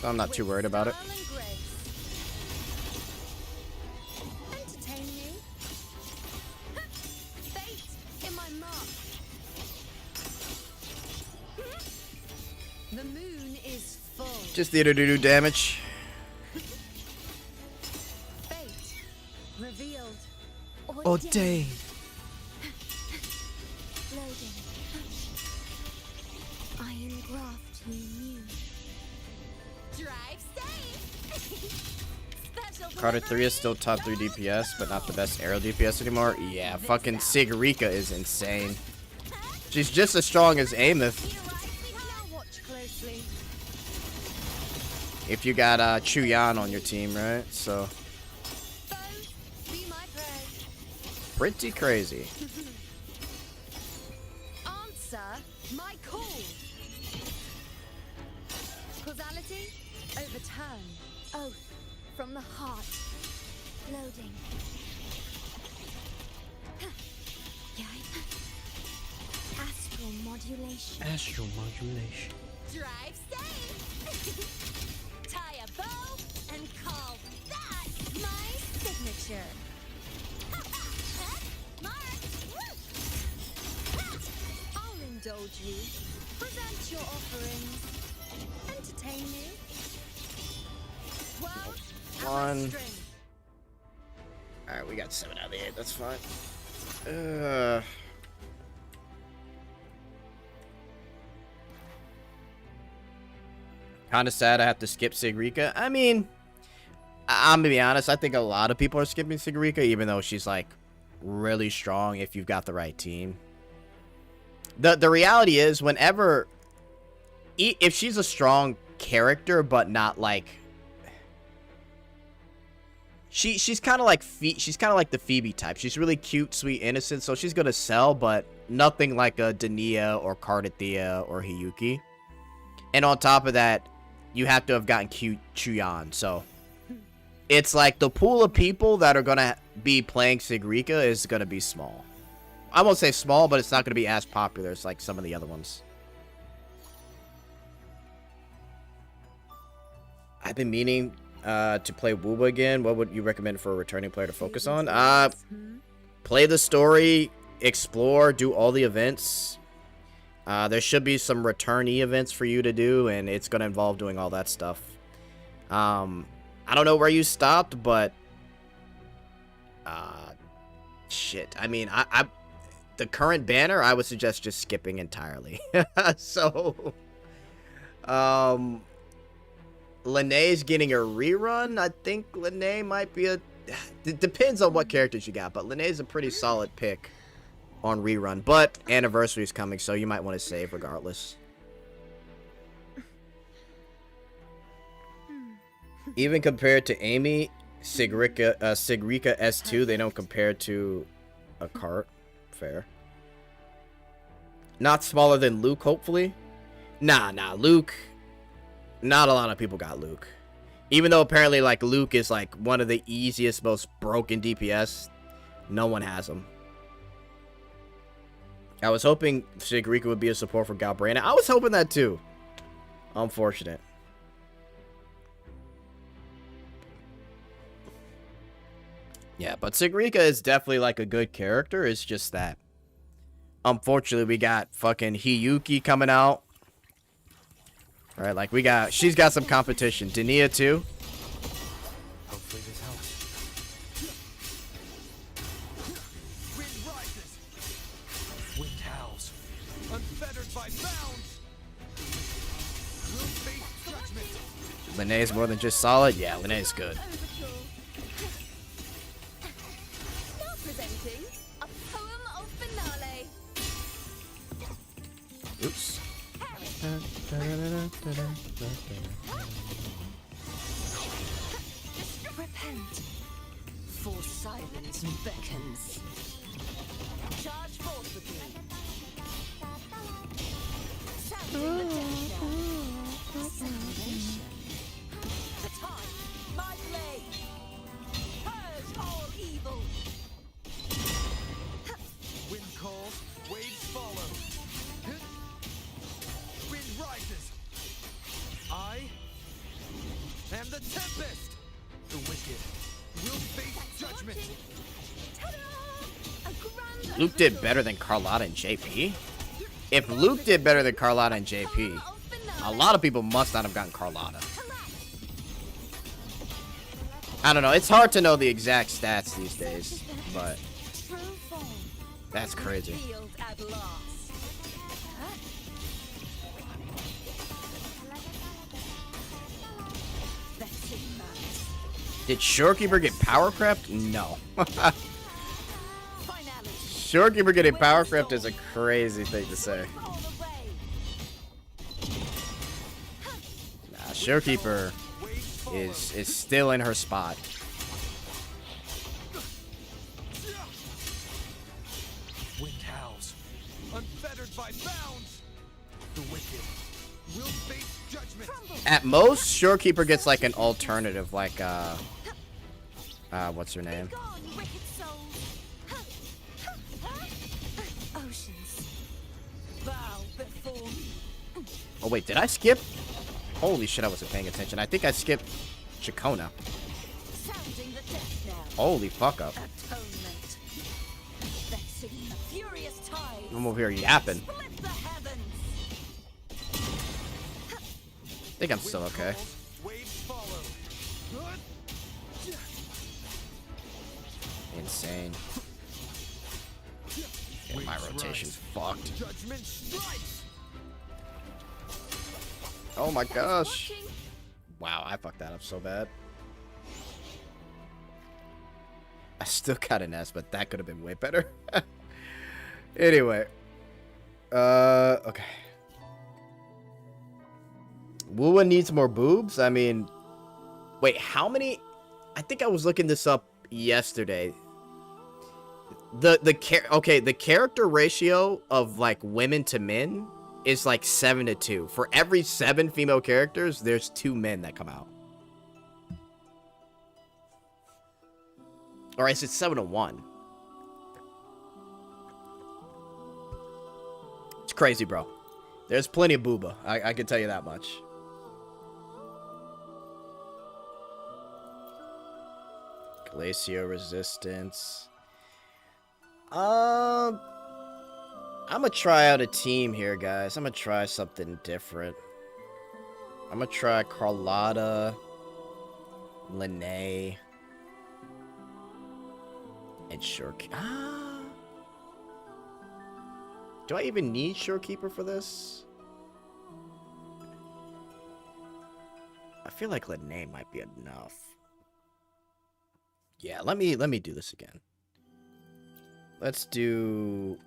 So I'm not too worried about it. The moon is full. Just need her to do damage. Fate revealed. Ordained. Loading. Iron graft you knew. Drive safe. Special Carter 3 is still top 3 DPS, but not the best aerial DPS anymore. Yeah, fucking Sigurika is insane. She's just as strong as Ameth. If you got Chuyan on your team, right? So pretty crazy. Answer my call. Causality overturn. Oath from the heart. Loading. Astral modulation. Astral modulation. Drive safe. Tie a bow and call that my signature. I'll indulge you. Present your offerings. Entertain me. World One. string. Alright, we got 7 out of the 8. That's fine. Kind of sad I have to skip Sigurika. I mean, I'm gonna be honest. I think a lot of people are skipping Sigurika, even though she's like really strong if you've got the right team. The reality is, whenever, if she's a strong character, but not like, she's kind of like the Phoebe type. She's really cute, sweet, innocent, so she's gonna sell, but nothing like a Dania or Cardathea or Hiyuki. And on top of that, you have to have gotten Chuyan, so it's like the pool of people that are gonna be playing Sigurika is gonna be small. I won't say small, but it's not gonna be as popular as like some of the other ones. I've been meaning to play Wuwa again. What would you recommend for a returning player to focus on? Play the story, explore, do all the events. There should be some returnee events for you to do, and it's going to involve doing all that stuff. I don't know where you stopped, but shit. I mean, the current banner, I would suggest just skipping entirely. So, Linnea's getting a rerun. I think Linnea might be a... It depends on what characters you got, but Linnea's a pretty solid pick on rerun. But anniversary is coming, so you might want to save regardless. Even compared to Amy, Sigrika S2, they don't compare to a cart. Fair. Not smaller than Luke, hopefully. Nah, Luke. Not a lot of people got Luke. Even though apparently, like, Luke is, like, one of the easiest, most broken DPS. No one has him. I was hoping Sigrika would be a support for Galbrana. I was hoping that, too. Unfortunate. Yeah, but Sigrika is definitely, like, a good character. It's just that, unfortunately, we got fucking Hiyuki coming out. Right, like she's got some competition. Dania too. Hopefully this helps. Wind rises. Wind howls. Unfettered by bounds. We'll face judgment. Linnea's more than just solid. Yeah, Linnea's good. Now presenting a poem of finale. Oops. Repent, for silence beckons. Charge forth with me. Sounding the death knell. Salvation. The time, my blade. Purge all evil. Wind calls, waves follow. Wind rises. I am the tempest. The wicked will face judgment. Ta-da! A grand Luke did better than Carlotta and JP. If Luke did better than Carlotta and JP, a lot of people must not have gotten Carlotta. I don't know. It's hard to know the exact stats these days, but that's crazy. Revealed at last. Vexing malice. Did Shorekeeper get power crept? No. Finality. Shorekeeper getting power crept is a crazy thing to say. All away. Nah, Shorekeeper is still in her spot. Wind howls. Unfettered by bounds. The wicked will face judgment. At most, Shorekeeper gets like an alternative, like what's her name? Gone, wicked souls. Oceans. Bow before me. Oh wait, did I skip? Holy shit, I wasn't paying attention. I think I skipped Chacona. Sounding the death knell. Holy fuck up. Atonement. Vexing the furious tide. I'm over here yapping. Split the heavens. I think I'm still okay. Waves follow. Insane. Yeah, my rotation's fucked. Judgment strikes. Oh my gosh. Watching. Wow, I fucked that up so bad. I still got an S, but that could have been way better. Anyway. Okay. Wuwa needs more boobs? I mean... Wait, how many... I think I was looking this up yesterday. The character ratio of, like, women to men is, like, 7-2. For every 7 female characters, there's 2 men that come out. Or is it 7-1? It's crazy, bro. There's plenty of booba. I can tell you that much. Glacio resistance. I'm gonna try out a team here, guys. I'm gonna try something different. I'm gonna try Carlotta, Linne, and Shorekeeper. Do I even need Shorekeeper for this? I feel like Linne might be enough. Yeah, let me do this again. Let's do...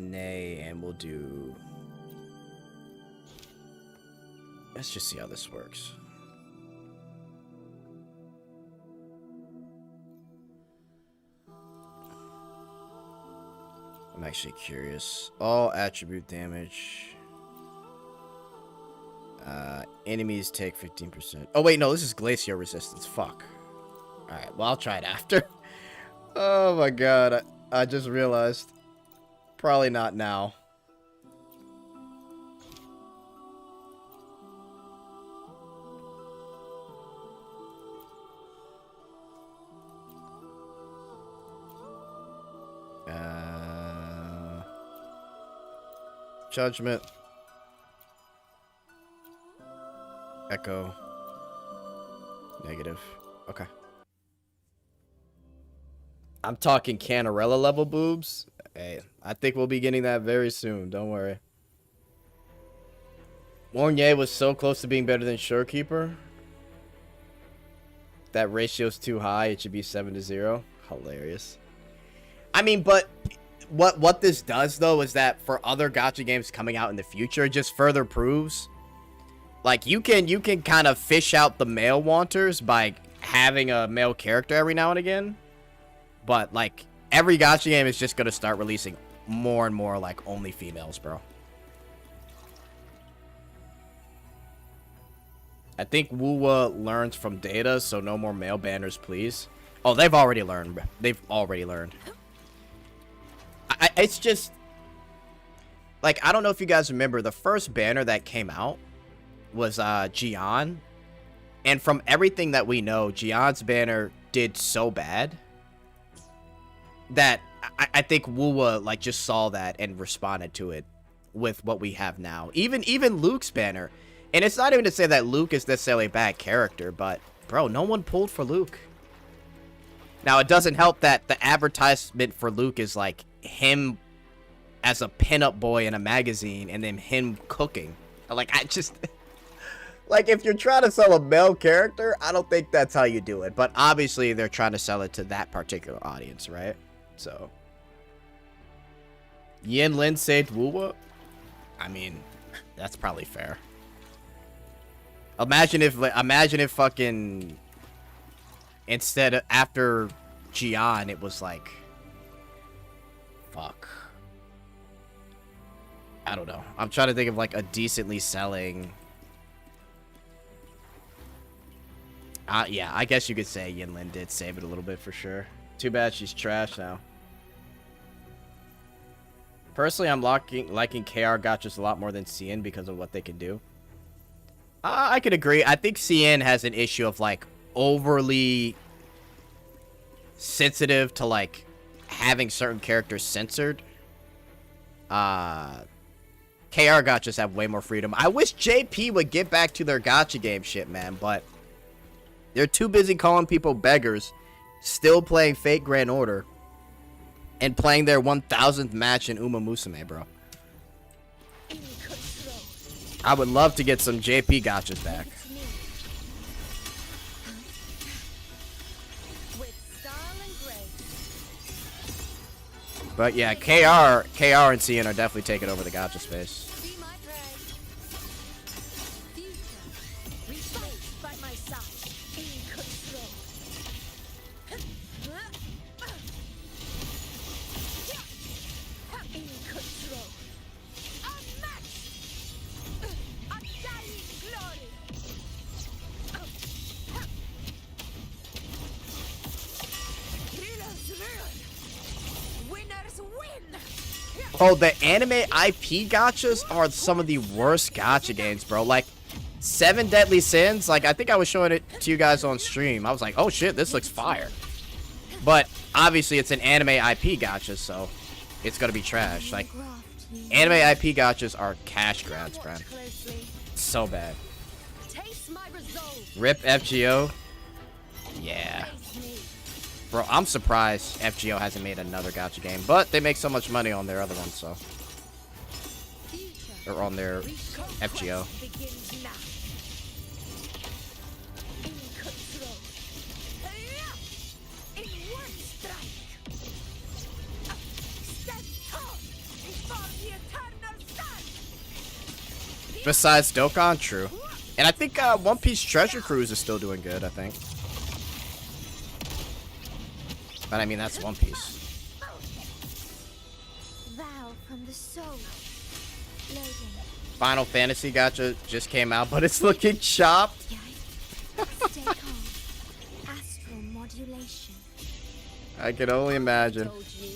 nay, and we'll do... Let's just see how this works. I'm actually curious. All attribute damage. Enemies take 15%. Oh, wait, no, this is glacial resistance. Fuck. Alright, well, I'll try it after. Oh my god, I just realized. Probably not now. Judgment. Echo. Negative. Okay. I'm talking Canarella level boobs. Hey, I think we'll be getting that very soon. Don't worry. Mornier was so close to being better than Shorekeeper. That ratio's too high. It should be 7-0. Hilarious. I mean, but what this does though is that for other gacha games coming out in the future, it just further proves like you can kind of fish out the male wanters by having a male character every now and again. But like every gacha game is just gonna start releasing more and more like only females, bro. I think Wuwa learns from data, so no more male banners, please. Oh, they've already learned. They've already learned. It's just like, I don't know if you guys remember the first banner that came out was Jian, and from everything that we know, Jian's banner did so bad that I think Wuwa like just saw that and responded to it with what we have now. Even Luke's banner, and it's not even to say that Luke is necessarily a bad character, but bro, no one pulled for Luke. Now it doesn't help that the advertisement for Luke is like him as a pinup boy in a magazine and then him cooking. Like, I just like, if you're trying to sell a male character, I don't think that's how you do it, but obviously they're trying to sell it to that particular audience, right? So Yin Lin saved Wuwa. I mean, that's probably fair. Imagine if fucking instead of after Jian it was like, fuck, I don't know. I'm trying to think of like a decently selling. Yeah, I guess you could say Yinlin did save it a little bit for sure. Too bad she's trash now. Personally, I'm liking KR gachas a lot more than CN because of what they can do. I could agree. I think CN has an issue of like overly sensitive to like having certain characters censored. KR gachas have way more freedom. I wish JP would get back to their gacha game shit, man, but they're too busy calling people beggars, still playing fake Grand Order, and playing their 1000th match in Uma Musume, bro. I would love to get some JP gachas back. But yeah, KR and CN are definitely taking over the gacha space. Oh, the anime IP gachas are some of the worst gacha games, bro. Like, 7 Deadly Sins, like, I think I was showing it to you guys on stream. I was like, oh shit, this looks fire. But, obviously, it's an anime IP gacha, so it's gonna be trash. Like, anime IP gachas are cash grabs, bro. So bad. Rip FGO. Yeah. Bro, I'm surprised FGO hasn't made another gacha game, but they make so much money on their other ones, so. Or on their FGO. eternal sun. Besides Dokkan, true. And I think One Piece Treasure Cruise is still doing good, I think. But I mean, that's One Piece. Vow from the soul. Loading. Final Fantasy Gacha just came out, but it's looking chopped. Stay calm. Astral modulation. I can only imagine. Told you.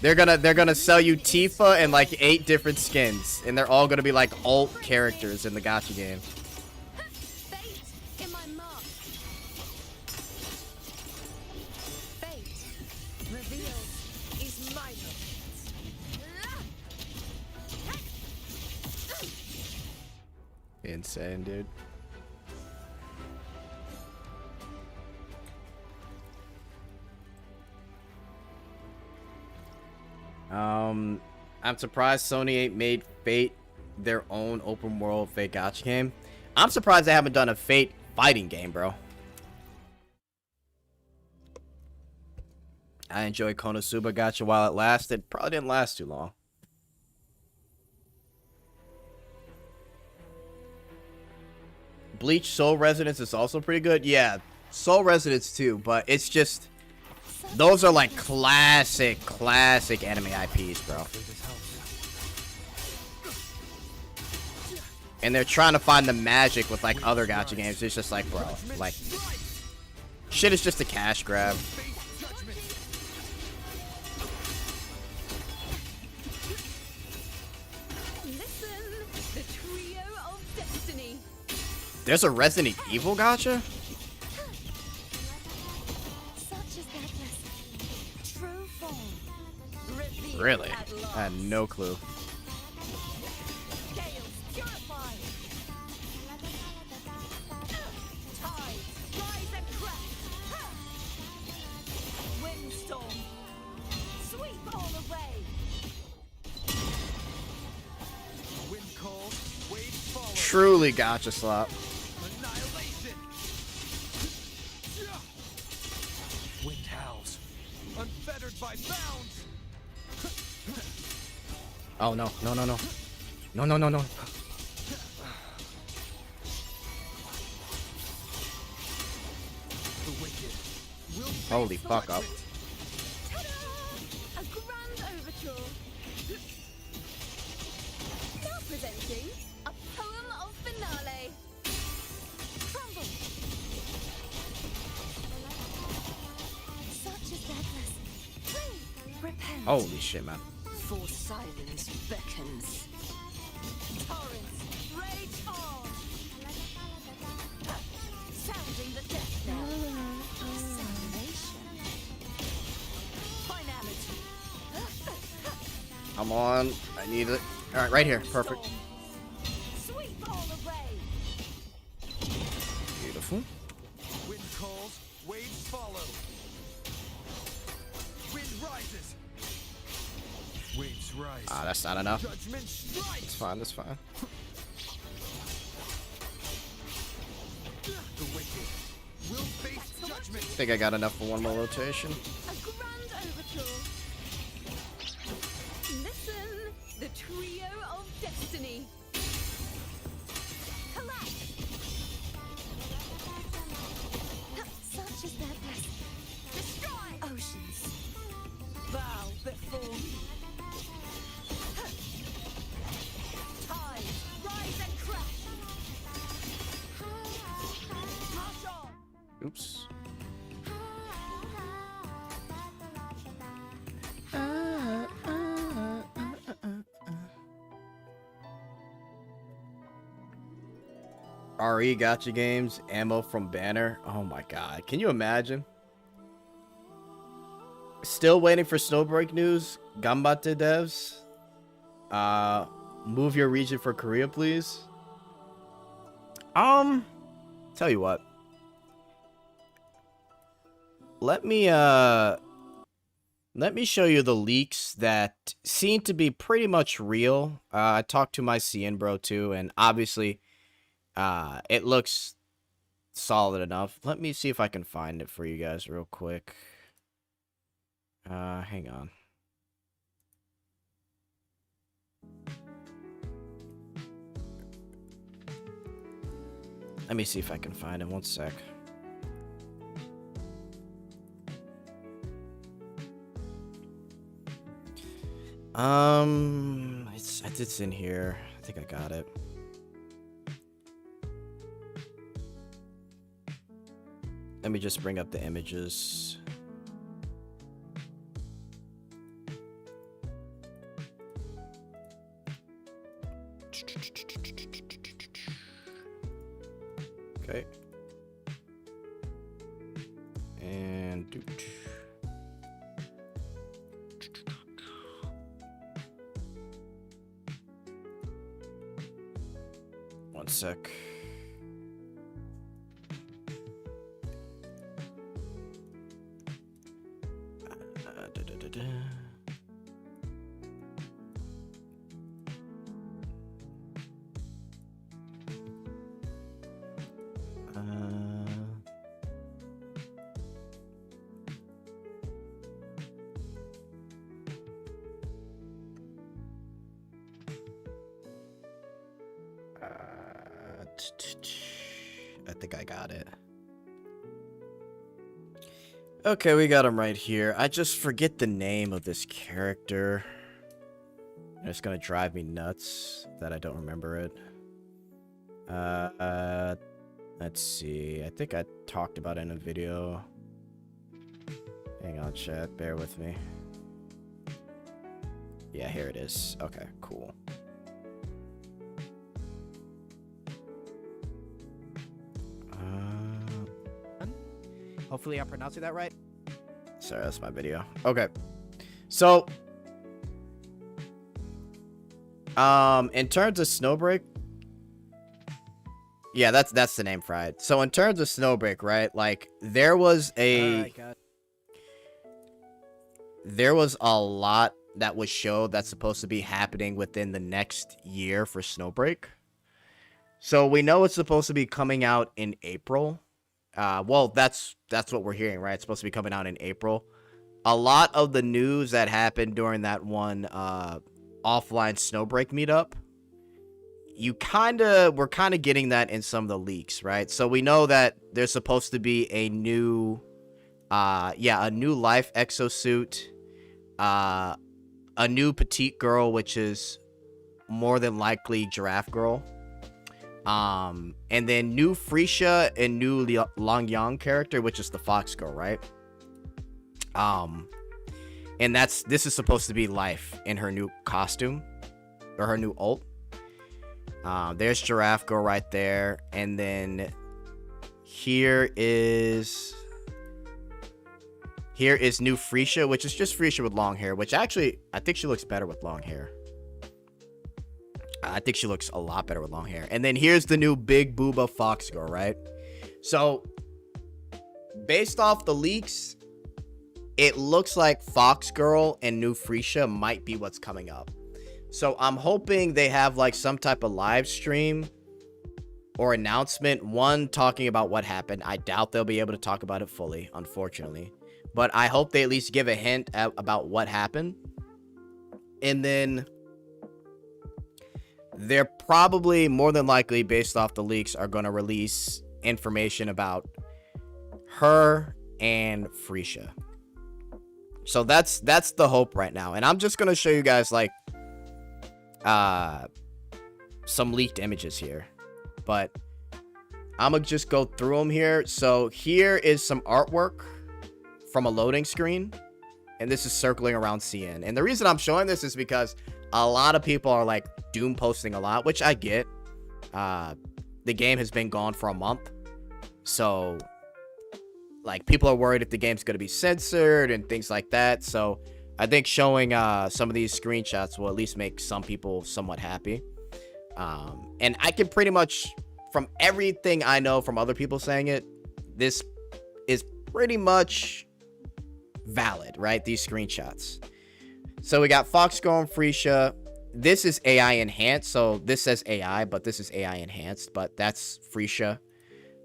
They're gonna sell you Tifa and like 8 different skins, and they're all gonna be like alt characters in the Gacha game. Fate in my mark. Fate revealed is my Insane, dude. I'm surprised Sony ain't made Fate their own open world Fate Gacha game. I'm surprised they haven't done a Fate fighting game, bro. I enjoyed Konosuba Gacha while it lasted. Probably didn't last too long. Bleach Soul Resonance is also pretty good. Yeah, Soul Resonance too, but it's just... Those are like classic anime IPs, bro. And they're trying to find the magic with like other gacha games. It's just like, bro, like, shit is just a cash grab. Listen, the trio of destiny. There's a Resident Evil gacha? Such is their blessing. True form. Revealed Really? at last. I had no clue. Scales purified. Tides rise and crash. Windstorm. Sweep all away. Wind calls, waves follow. Truly gacha slap. Annihilation. Wind howls, unfettered by bounds. Oh no, no, no, no. No, no, no, no. The wicked will Holy face fuck up. judgment. Ta-da! A grand overture. Now presenting a poem of finale. Crumble. Such is their blessing. Repent. Holy shit, man. For silence beckons. Torrents rage on. Sounding the death knell. Salvation. Finality. Come on. I need it. Alright, right here. Perfect. Sweep all away. Beautiful. Wind calls, waves follow. Wind rises. Waves rise. Ah, that's not enough. Judgment It's strikes. fine, that's fine. The wicked will face judgment. I think I got enough for one more rotation. A grand overture. Listen, the trio of destiny. Collapse. Such is their blessing. Destroy oceans. Bow before me. Tides rise and crash. March on. Oops. RE Gacha games, ammo from banner. Oh my god. Can you imagine? Still waiting for Snowbreak news. Ganbatte devs. Move your region for Korea, please. Tell you what. Let me show you the leaks that seem to be pretty much real. I talked to my CN bro too, and obviously it looks solid enough. Let me see if I can find it for you guys real quick. Hang on. Let me see if I can find it. One sec. It's in here. I think I got it. Let me just bring up the images. Okay. And one sec. I think I got it. Okay, we got him right here. I just forget the name of this character. And it's gonna drive me nuts that I don't remember it. Let's see. I think I talked about it in a video. Hang on, chat. Bear with me. Yeah, here it is. Okay, cool. Hopefully I'm pronouncing that right. Sorry, that's my video. Okay. So, in terms of Snowbreak, yeah, that's the name for it. So in terms of Snowbreak, right? Like there was a lot that was showed that's supposed to be happening within the next year for Snowbreak. So we know it's supposed to be coming out in April. Well, that's what we're hearing, right? It's supposed to be coming out in April. A lot of the news that happened during that one offline Snowbreak meetup, we're kind of getting that in some of the leaks, right? So we know that there's supposed to be a new a new life exosuit, a new petite girl, which is more than likely Giraffe Girl. And then new Freesia and new Longyang character, which is the Fox Girl, right? And this is supposed to be Life in her new costume or her new ult. There's Giraffe Girl right there, and then here is new Freesia, which is just Freesia with long hair, which actually I think she looks better with long hair. I think she looks a lot better with long hair. And then here's the new Big Booba Fox Girl, right? So, based off the leaks, it looks like Fox Girl and new Freesia might be what's coming up. So, I'm hoping they have like some type of live stream or announcement. One, talking about what happened. I doubt they'll be able to talk about it fully, unfortunately. But I hope they at least give a hint about what happened. And then they're probably, more than likely, based off the leaks, are going to release information about her and Freesia. So that's the hope right now. And I'm just going to show you guys like some leaked images here. But I'm going to just go through them here. So here is some artwork from a loading screen. And this is circling around CN. And the reason I'm showing this is because a lot of people are like doom posting a lot, which I get. The game has been gone for a month. So like people are worried if the game's going to be censored and things like that. So I think showing some of these screenshots will at least make some people somewhat happy. And I can pretty much, from everything I know from other people saying it, this is pretty much valid, right? These screenshots. So we got Fox Girl and Freesia. This is AI enhanced. So this says AI, but this is AI enhanced. But that's Freesia,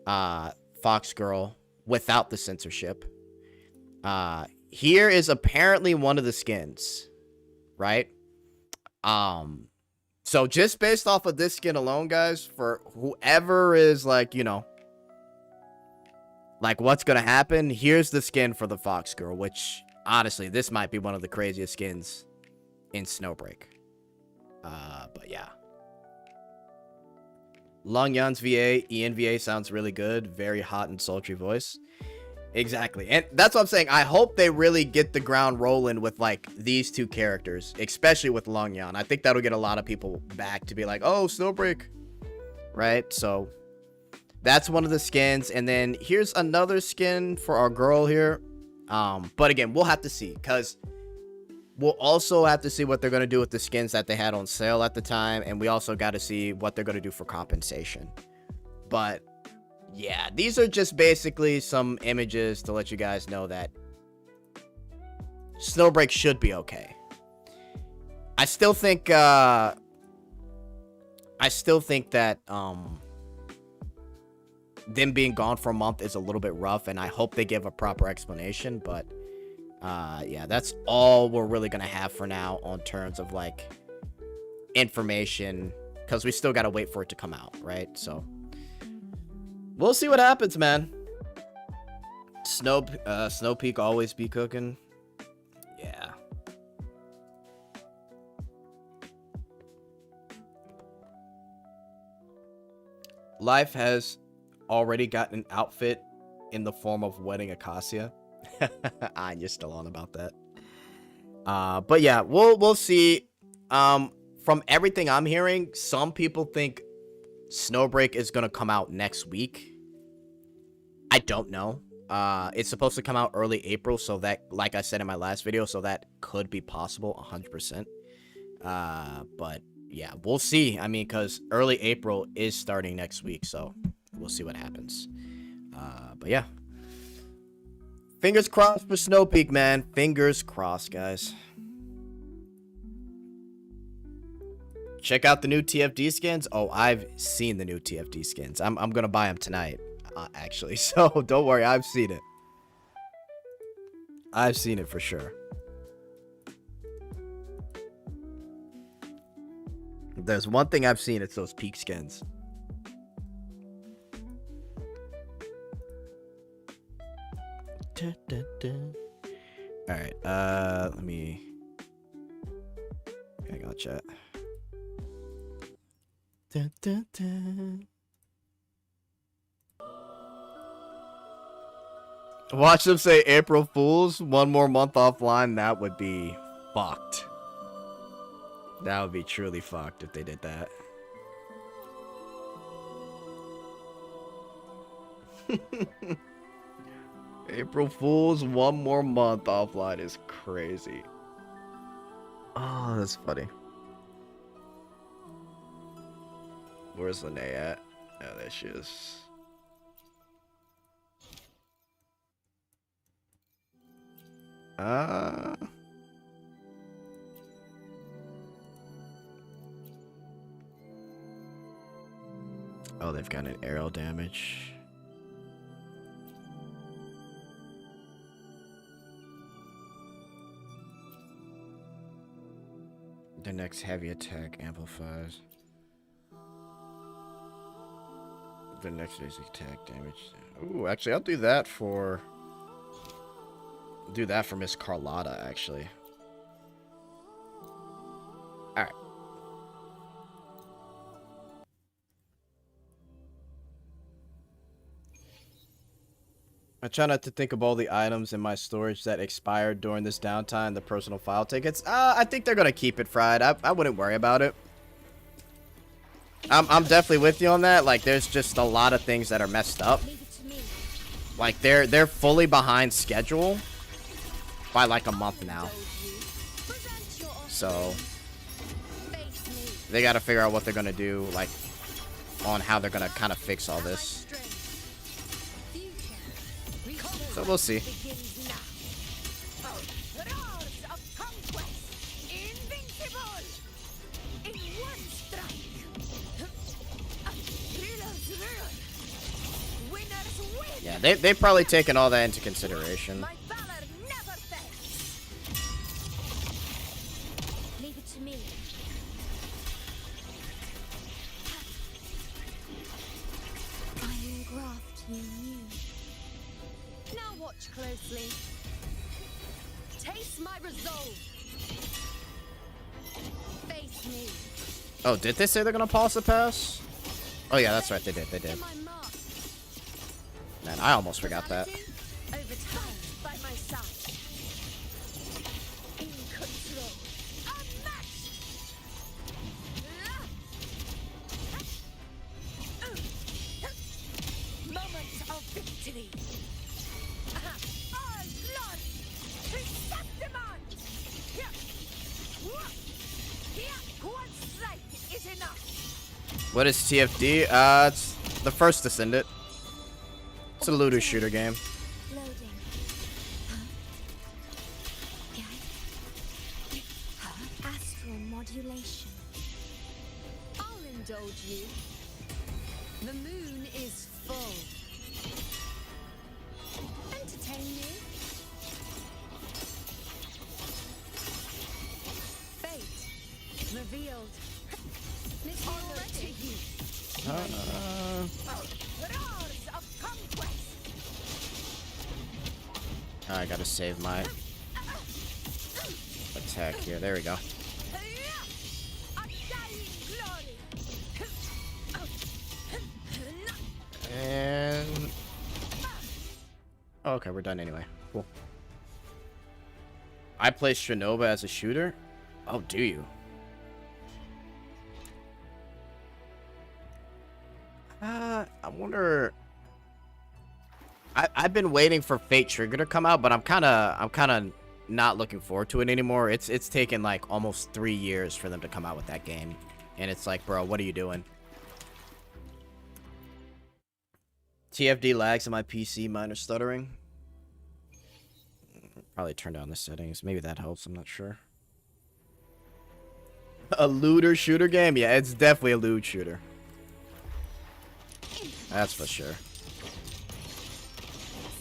Fox Girl without the censorship. Here is apparently one of the skins, right? So So just based off of this skin alone, guys, for whoever is like, you know, like what's gonna happen, here's the skin for the Fox Girl, which honestly, this might be one of the craziest skins in Snowbreak. But yeah. Long Yan's VA, Ian VA sounds really good. Very hot and sultry voice. Exactly. And that's what I'm saying. I hope they really get the ground rolling with like these two characters, especially with Long Yan. I think that'll get a lot of people back to be like, oh, Snowbreak. Right? So that's one of the skins. And then here's another skin for our girl here. But again, we'll have to see, because we'll also have to see what they're going to do with the skins that they had on sale at the time. And we also got to see what they're going to do for compensation. But yeah, these are just basically some images to let you guys know that Snowbreak should be okay. I still think that them being gone for a month is a little bit rough, and I hope they give a proper explanation. But yeah, that's all we're really gonna have for now on terms of like information, because we still gotta wait for it to come out, right? So we'll see what happens, man. Snow Peak always be cooking. Yeah. Life has already got an outfit in the form of Wedding Acacia. You're still on about that. But yeah, we'll see. From everything I'm hearing, some people think Snowbreak is gonna come out next week. I don't know. It's supposed to come out early April, so that, like I said in my last video, so that could be possible 100%. But yeah, we'll see. I mean, because early April is starting next week, so we'll see what happens. But yeah, fingers crossed for Snow Peak, man. Fingers crossed, guys. Check out the new TFD skins. Oh, I've seen the new TFD skins. I'm gonna buy them tonight, actually. So don't worry, I've seen it. I've seen it for sure. If there's one thing I've seen, it's those Peak skins. All right, let me hang on, chat. Watch them say April Fools, one more month offline. That would be fucked. That would be truly fucked if they did that. April Fools, one more month offline is crazy. Oh, that's funny. Where's Lene at? Oh, there she is. Oh, they've got an arrow damage. Their next heavy attack amplifies. Their next basic attack damage. Ooh, actually, I'll do that for Miss Carlotta, actually. All right. I try not to think of all the items in my storage that expired during this downtime, the personal file tickets. I think they're gonna keep it fried. I wouldn't worry about it. I'm definitely with you on that. Like, there's just a lot of things that are messed up. Like, they're fully behind schedule by like a month now. So they got to figure out what they're gonna do, like, on how they're gonna kind of fix all this. So we'll see. Yeah, they've probably taken all that into consideration. Watch closely. Taste my resolve. Face me. Oh, did they say they're gonna pause the pass? Oh yeah, that's right. They did. They did. In my mark. Man, I almost forgot that. Over time, by my side. In control. Unmatched. Moment of victory. All blood. Chrysanthemum. One strike is enough. What is TFD? It's the first Descendant. It's a looter shooter game. Loading. Astral modulation. I'll indulge you. The moon is full. Entertain me. Fate revealed. Honor to you. Roars of conquest. I gotta save my attack here. There we go. And oh, okay, we're done anyway. Cool. I play Shinoba as a shooter. Oh, do you? I wonder. I've been waiting for Fate Trigger to come out, but I'm kind of not looking forward to it anymore. It's taken like almost 3 years for them to come out with that game, and it's like, bro, what are you doing? TFD lags on my PC, minor stuttering. Probably turn down the settings. Maybe that helps. I'm not sure. A looter shooter game? Yeah, it's definitely a loot shooter. That's for sure.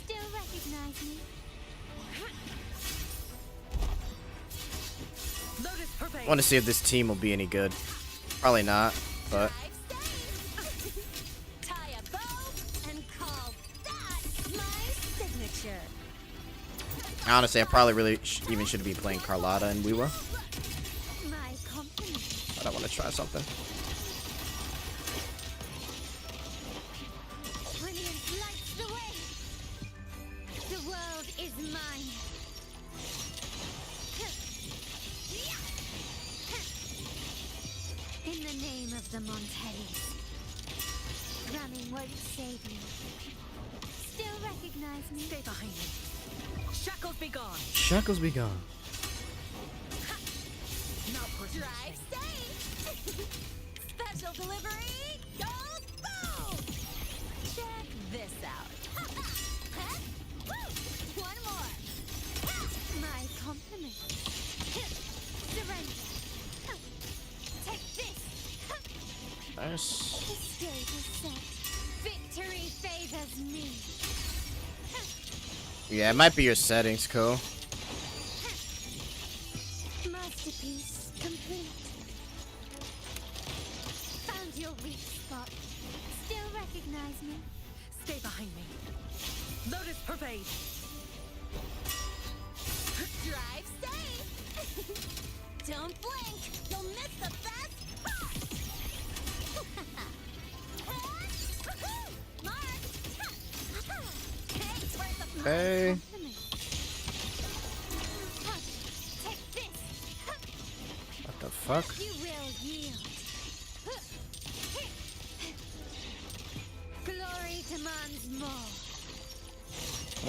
Still recognize me. I want to see if this team will be any good. Probably not, but Tie a bow and call that my signature. honestly, I probably really even should be playing Carlotta and Wuwa. My compliment. But I want to try something. Brilliance lights the way. The world is mine. In the name of the Montellis, running won't save me. Still recognize me? Stay behind me. Shackles be gone. Shackles be gone. Drive safe. Special delivery. Goes boom. Check this out. One more. My compliment. Surrender. Take this. Nice. The stage is set. Victory favors me. Yeah, it might be your settings, cool. Masterpiece complete. Found your weak spot. Still recognize me? Stay behind me. Lotus pervade. Drive safe. Don't blink. You'll miss the best part. Mark. Hey. Take this. What the fuck? You will yield. Glory demands more.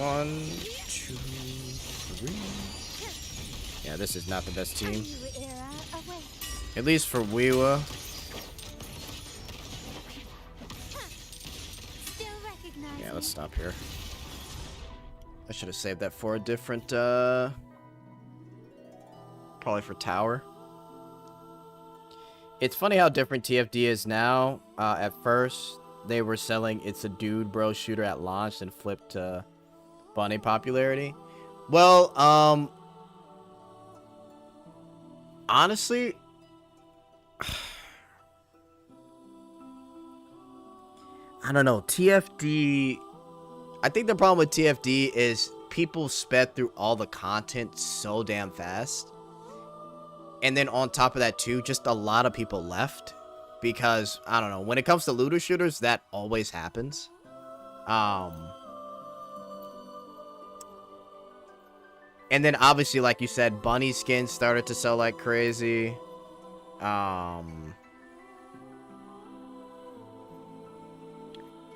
1, 2, 3. Yeah, this is not the best A team. new era awaits. At least for Wuwa. Still recognize Yeah, me? let's stop here. I should have saved that for a different, probably for Tower. It's funny how different TFD is now. At first, they were selling it's a dude bro shooter at launch and flipped to bunny popularity. Well, honestly, I don't know. TFD, I think the problem with TFD is people sped through all the content so damn fast. And then on top of that too, just a lot of people left. Because, I don't know, when it comes to looter shooters, that always happens. And then obviously, like you said, bunny skins started to sell like crazy.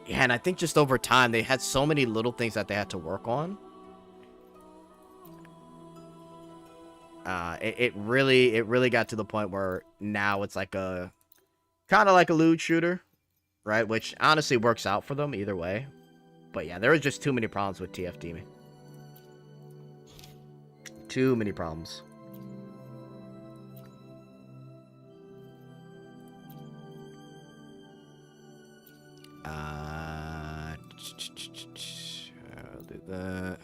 Yeah, and I think just over time, they had so many little things that they had to work on. It really got to the point where now it's like a kind of like a loot shooter, right? Which honestly works out for them either way. But yeah, there was just too many problems with TFD, man. Too many problems. I'll do that.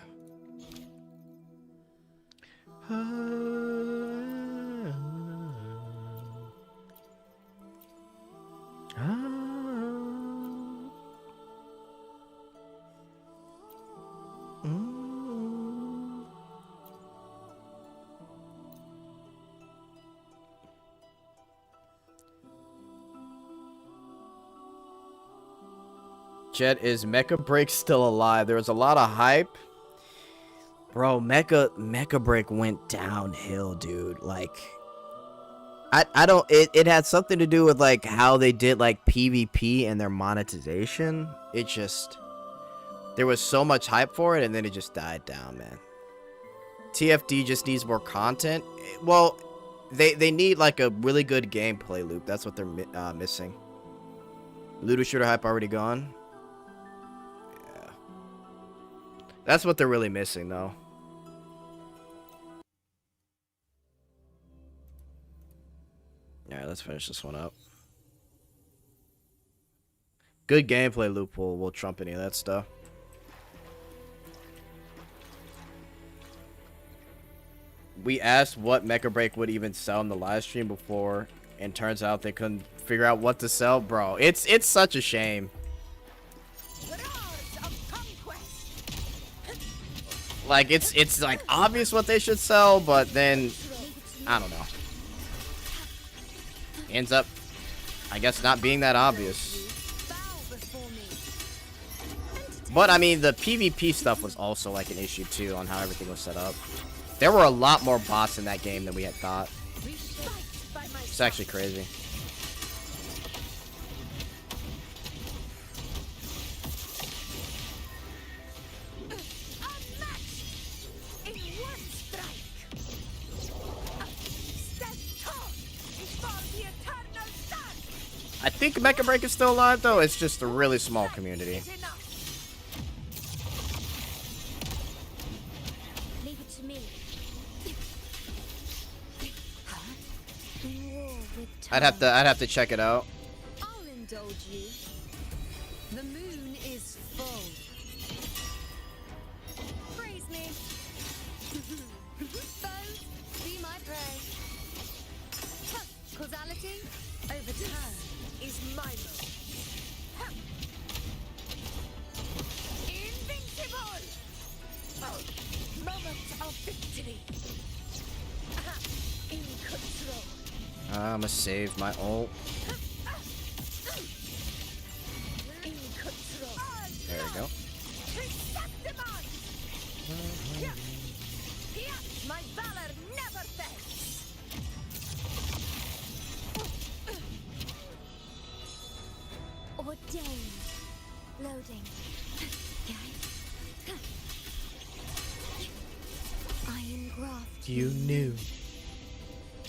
Jet, is Mecha Break still alive? There was a lot of hype. Bro, Mecha Break went downhill, dude. Like, I don't, it had something to do with like how they did like PvP and their monetization. It just, there was so much hype for it and then it just died down, man. TFD just needs more content. Well, they need like a really good gameplay loop. That's what they're missing. Looter shooter hype already gone. Yeah. That's what they're really missing though. Alright, let's finish this one up. Good gameplay loop will trump any of that stuff. We asked what Mecha Break would even sell in the live stream before, and turns out they couldn't figure out what to sell, bro. It's such a shame. Like it's like obvious what they should sell, but then I don't know. Ends up, I guess, not being that obvious. But I mean, the PvP stuff was also like an issue too on how everything was set up. There were a lot more bots in that game than we had thought. It's actually crazy. I think Mecha Break is still alive though. It's just a really small community. Leave it to me. I'd have to check it out. I'll indulge you. The moon is full. Praise me. Foes, be my prey. Causality, overturn is my move. Invincible! Moment of victory. In control. I'ma save my ult. In control. There we go. My valor never fails. Ordained. Loading. Iron graft. You knew.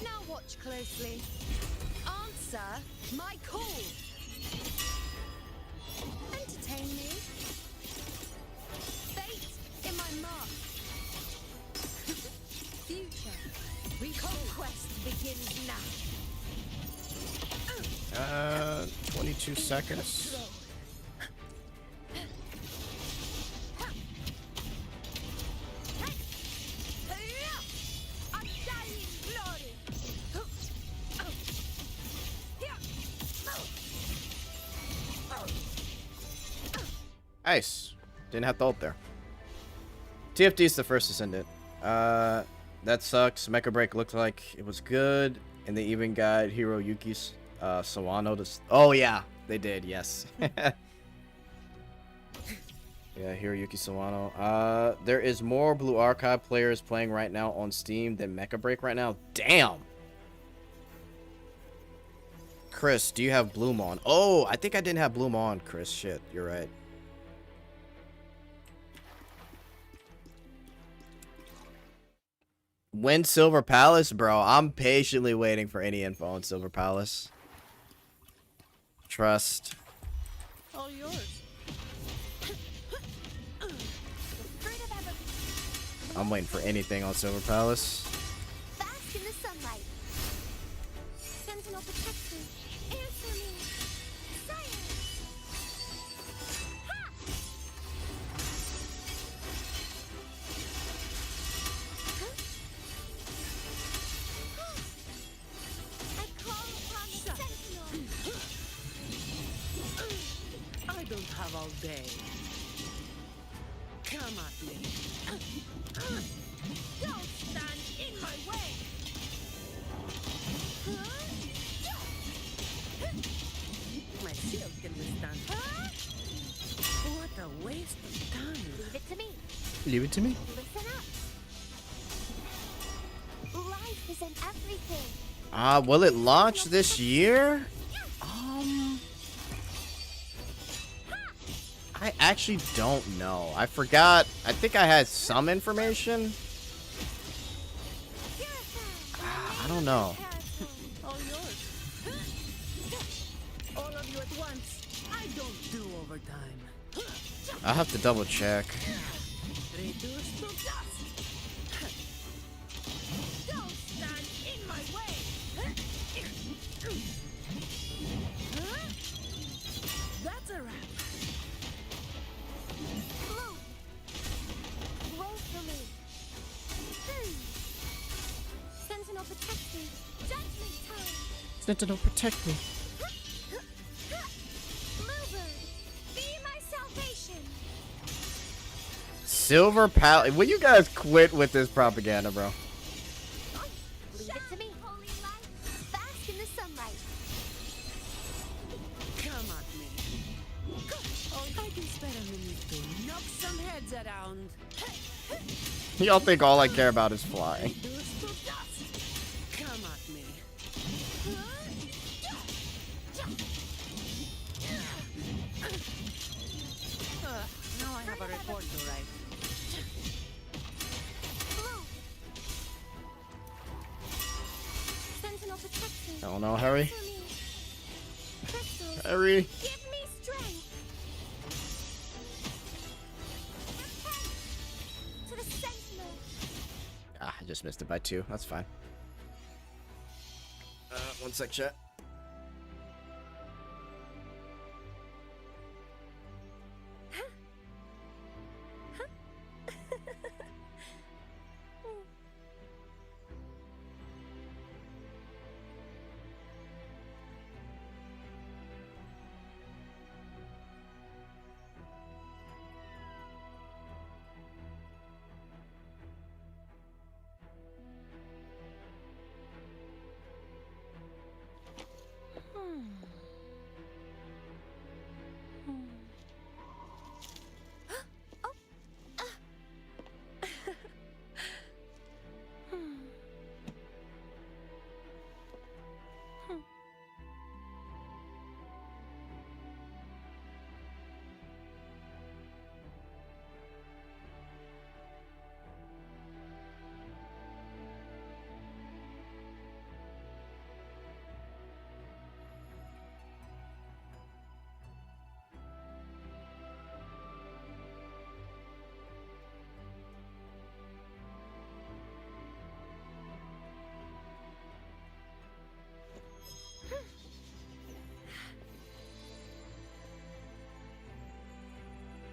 Now watch closely. Answer my call. Entertain me. Fate in my mark. Future. Reconquest begins now. 22 seconds. Nice. Didn't have to ult there. TFD is the first Ascendant. That sucks. Mecha Break looked like it was good. And they even got Hero Yuki's Sawano to... Oh, yeah. They did, yes. Yeah, Hiroyuki Sawano. There is more Blue Archive players playing right now on Steam than Mecha Break right now. Damn! Chris, do you have Bloom on? Oh, I think I didn't have Bloom on, Chris. Shit, you're right. When Silver Palace? Bro, I'm patiently waiting for any info on Silver Palace. Trust. All yours. I'm waiting for anything on Silver Palace. Bask in the sunlight. Sentinel protects me. Answer me. Silence. Ha! Huh? I call upon the sentinel. I don't have all day. Come at me. Don't stand in my way. My shield can withstand. What a waste of time. Leave it to me. Leave it to me. Listen up. Life is in everything. Will it launch this year? I actually don't know. I forgot. I think I had some information. I don't know. All yours. All of you at once. I don't do overtime. I'll have to double check. Reduce to dust. Don't stand in my way. That's a wrap. Blue. Roll for me. Sentinel protect me. Judgment time. Sentinel, protect me. Bluebird, be my salvation. Silver Palace. Will you guys quit with this propaganda, bro? Leave it to me. Holy light, bask in the sunlight. Come at me. Oh, I can spare a minute to knock some heads around. Y'all think all I care about is flying. Reduce to dust. Come at me. Now I have a report to write. Blue. Sentinel protect me. I don't know, hurry. For me. Crystals, Hurry. give me strength. Repent to the sentinel. I just missed it by 2. That's fine. One sec, chat.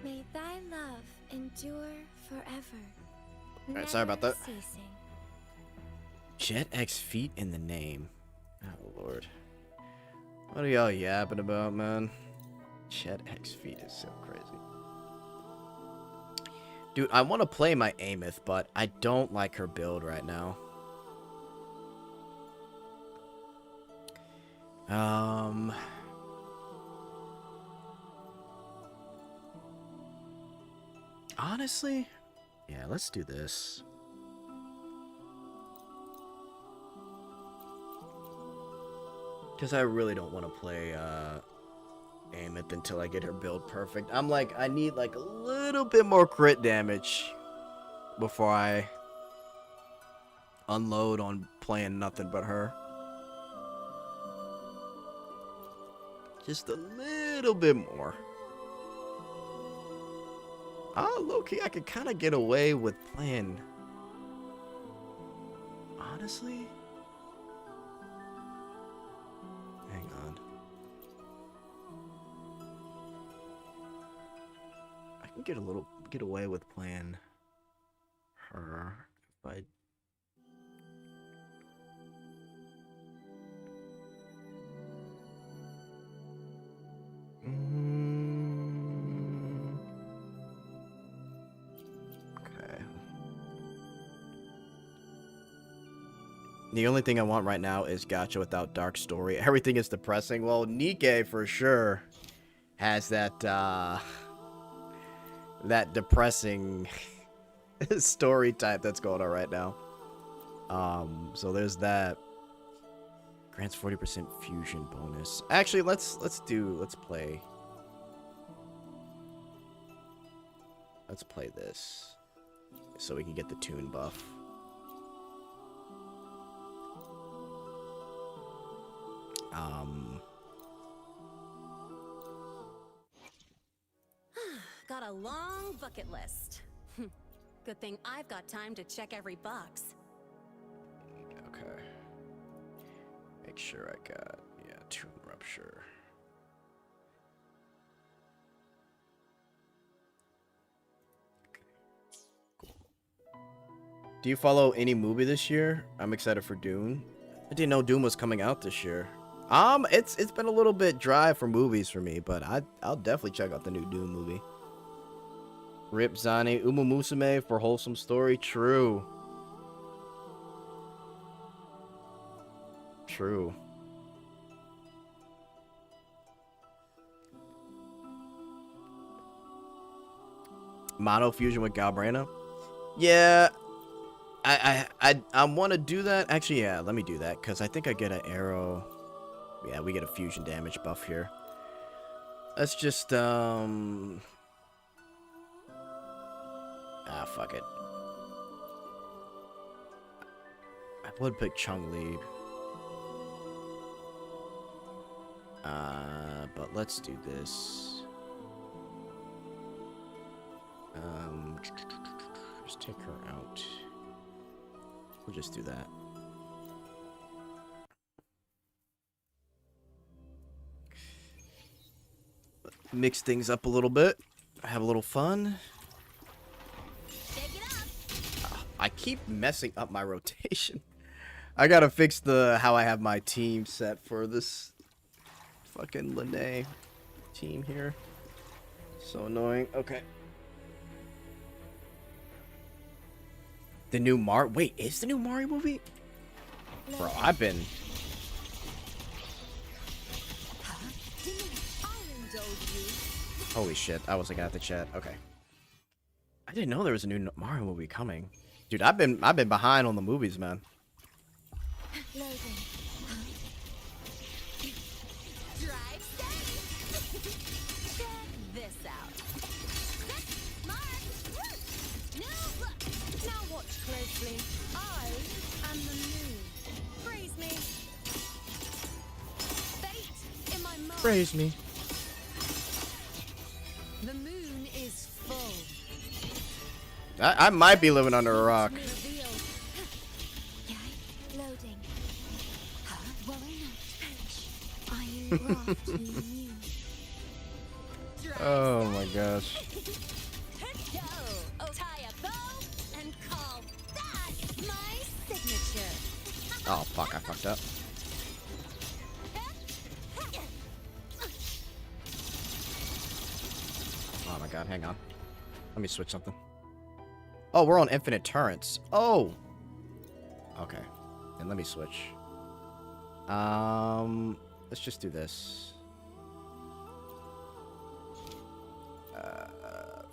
May thy love endure forever. Alright, sorry about that. Never ceasing. Jet X feet in the name. Oh, Lord. What are y'all yapping about, man? Jet X feet is so crazy. Dude, I want to play my Amith, but I don't like her build right now. Honestly, yeah, let's do this. Because I really don't want to play Amith until I get her build perfect. I'm like, I need like a little bit more crit damage before I unload on playing nothing but her. Just a little bit more. Oh, low-key, I could kind of get away with playing. Honestly? Hang on. I can get away with playing her if I... Okay. The only thing I want right now is gacha without dark story. Everything is depressing. Well, Nikke for sure has that that depressing story type that's going on right now. So there's that. Grants 40% fusion bonus. Actually, let's play. Let's play this so we can get the tune buff. Got a long bucket list. Good thing I've got time to check every box. Okay. Make sure I got, yeah, tune rupture. Okay. Cool. Do you follow any movie this year? I'm excited for Dune. I didn't know Dune was coming out this year. It's been a little bit dry for movies for me, but I'll definitely check out the new Dune movie. Rip Zani, Uma Musume for wholesome story. True. True. Mono fusion with Galbrana. Yeah, I want to do that. Actually, yeah, let me do that because I think I get an arrow. Yeah, we get a fusion damage buff here. Let's just fuck it. I would pick Chun-Li. But let's do this. Just take her out. We'll just do that. Mix things up a little bit. Have a little fun. I keep messing up my rotation. I gotta fix how I have my team set for this fucking Lene team here. So annoying. Okay. The new Wait, is the new Mario movie? Bro, I've been... Holy shit, I was looking at the chat. Okay. I didn't know there was a new Mario movie coming. Dude, I've been behind on the movies, man. Loading. Drive safe. Check this out. Set, mark, now look. Now watch closely. I am the moon. Praise me. Fate in my mind. Praise me. The moon is full. I might be living under a rock. Loading. Worry not. I am graft to you. Oh my gosh. Go. Oh, tie a bow and call that my signature. Oh fuck, I fucked up. Oh my god, hang on. Let me switch something. Oh, we're on infinite turrets. Oh. Okay. Then let me switch. Let's just do this.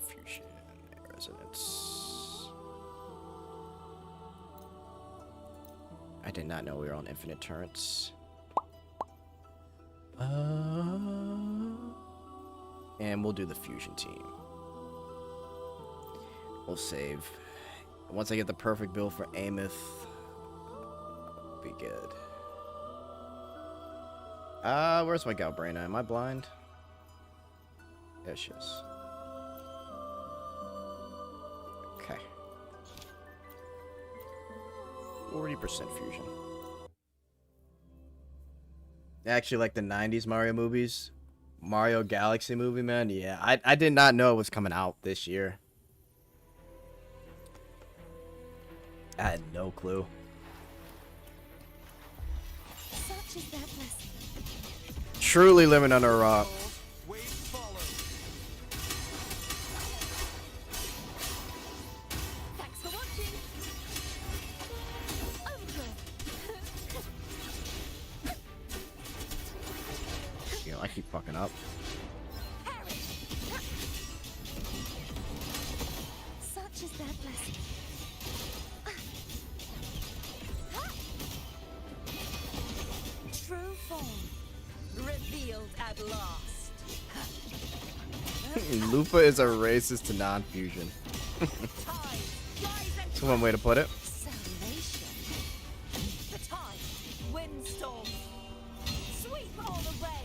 Fusion resonance. I did not know we were on infinite turrets. And we'll do the fusion team. We'll save. Once I get the perfect build for Ameth, be good. Where's my Galbraina? Am I blind? There she is. Okay. 40% fusion. Actually, like the 90s Mario movies. Mario Galaxy movie, man. Yeah, I did not know it was coming out this year. I had no clue. Such is that blessing. Truly living under a rock. Waves follow. Thanks for watching. Overkill. You know, I keep fucking up. Such is that blessing. True form revealed at last. Lupa is a racist to non-fusion. Tide, rise and That's one way to put it. salvation. The tide, windstorm, sweep all the way.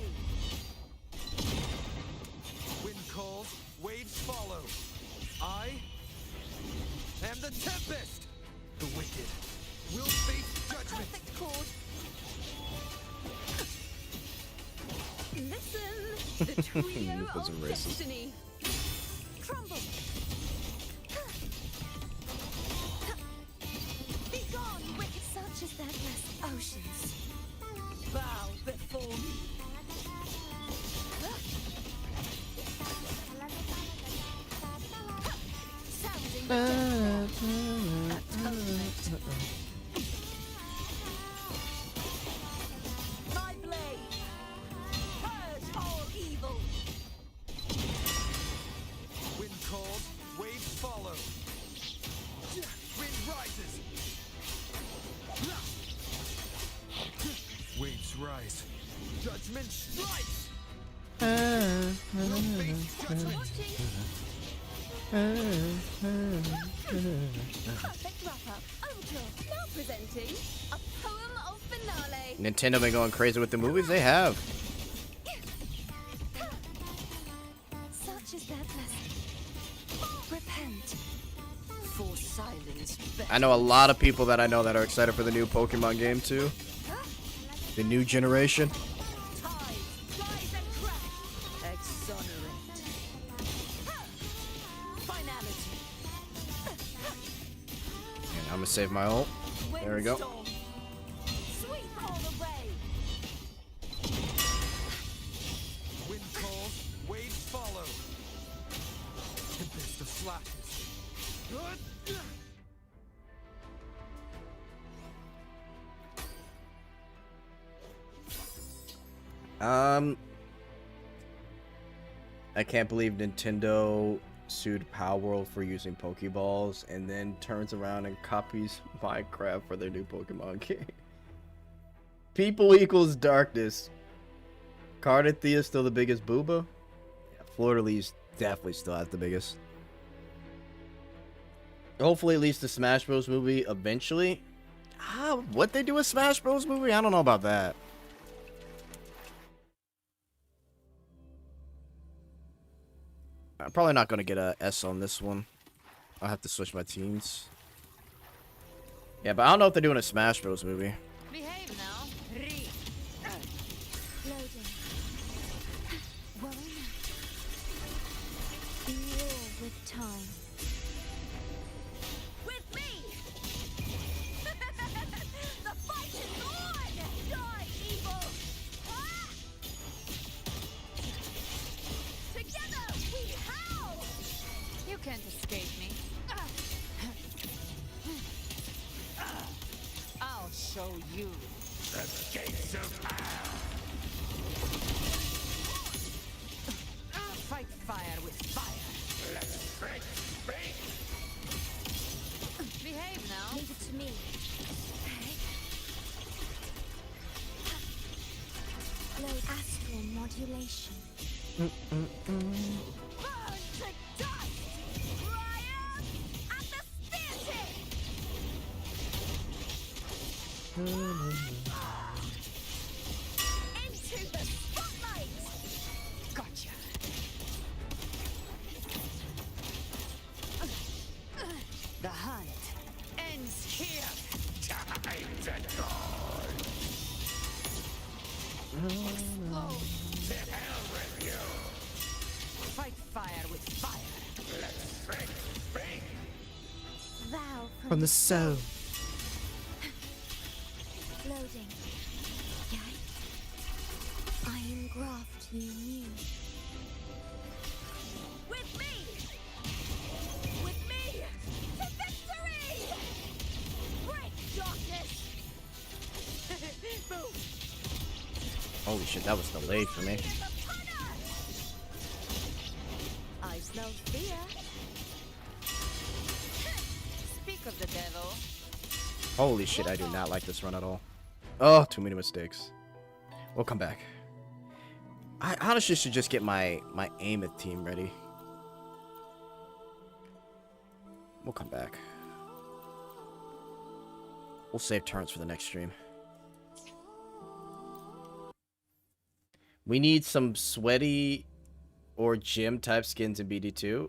Wind calls, waves follow. I am the tempest. The wicked will face judgment. Perfect chord. Listen, the trio Lupa's a of racist. destiny. Crumble. Be gone, wicked. Such is that blessing. Oceans, bow before me. Sounding atonement. My blade, purge all evil. Wind calls, waves follow. Wind rises. Waves rise. Judgment strikes. Will face judgment. Perfect wrap-up. Overkill. Now presenting a poem of finale. Nintendo been going crazy with the movies. They have. Such is that blessing. Repent. For silence. I know a lot of people that I know that are excited for the new Pokemon game too. The new generation. Tide, rise and crash. Exonerate. Finality. And I'm gonna save my ult. There we go. Windstorm. Sweep all the way. Wind calls, waves follow. Tempest of slashes. I can't believe Nintendo sued Palworld for using Pokeballs and then turns around and copies Minecraft for their new Pokemon game. People equals darkness. Cardathea is still the biggest booba. Yeah, Florida Lee's definitely still has the biggest. Hopefully at least the Smash Bros movie eventually. What they do with Smash Bros movie? I don't know about that. I'm probably not going to get a S on this one. I'll have to switch my teams. Yeah, but I don't know if they're doing a Smash Bros movie. Behave now. Loading. Worry not. Be all with time. With me. The fight is on. Die, evil. Ah! Together we howl. You can't escape me. show you. Fight fire with fire. Behave now. Leave it to me. Load astral modulation. Burn to dust! Triumph at the theater! Into the spotlight! Gotcha. The hunt ends here. Explode. Fight fire with fire. Vow From the soul. Loading. Yay. I engraft you new. With me! With me! To victory! Break darkness! Boom. Holy shit, that was delayed for me. Fear the punter! I smell fear. Speak of the devil. Holy shit, I do not like this run at all. Oh, too many mistakes. We'll come back. I honestly should just get my aim-it team ready. We'll come back. We'll save turns for the next stream. We need some sweaty or gym type skins in BD2.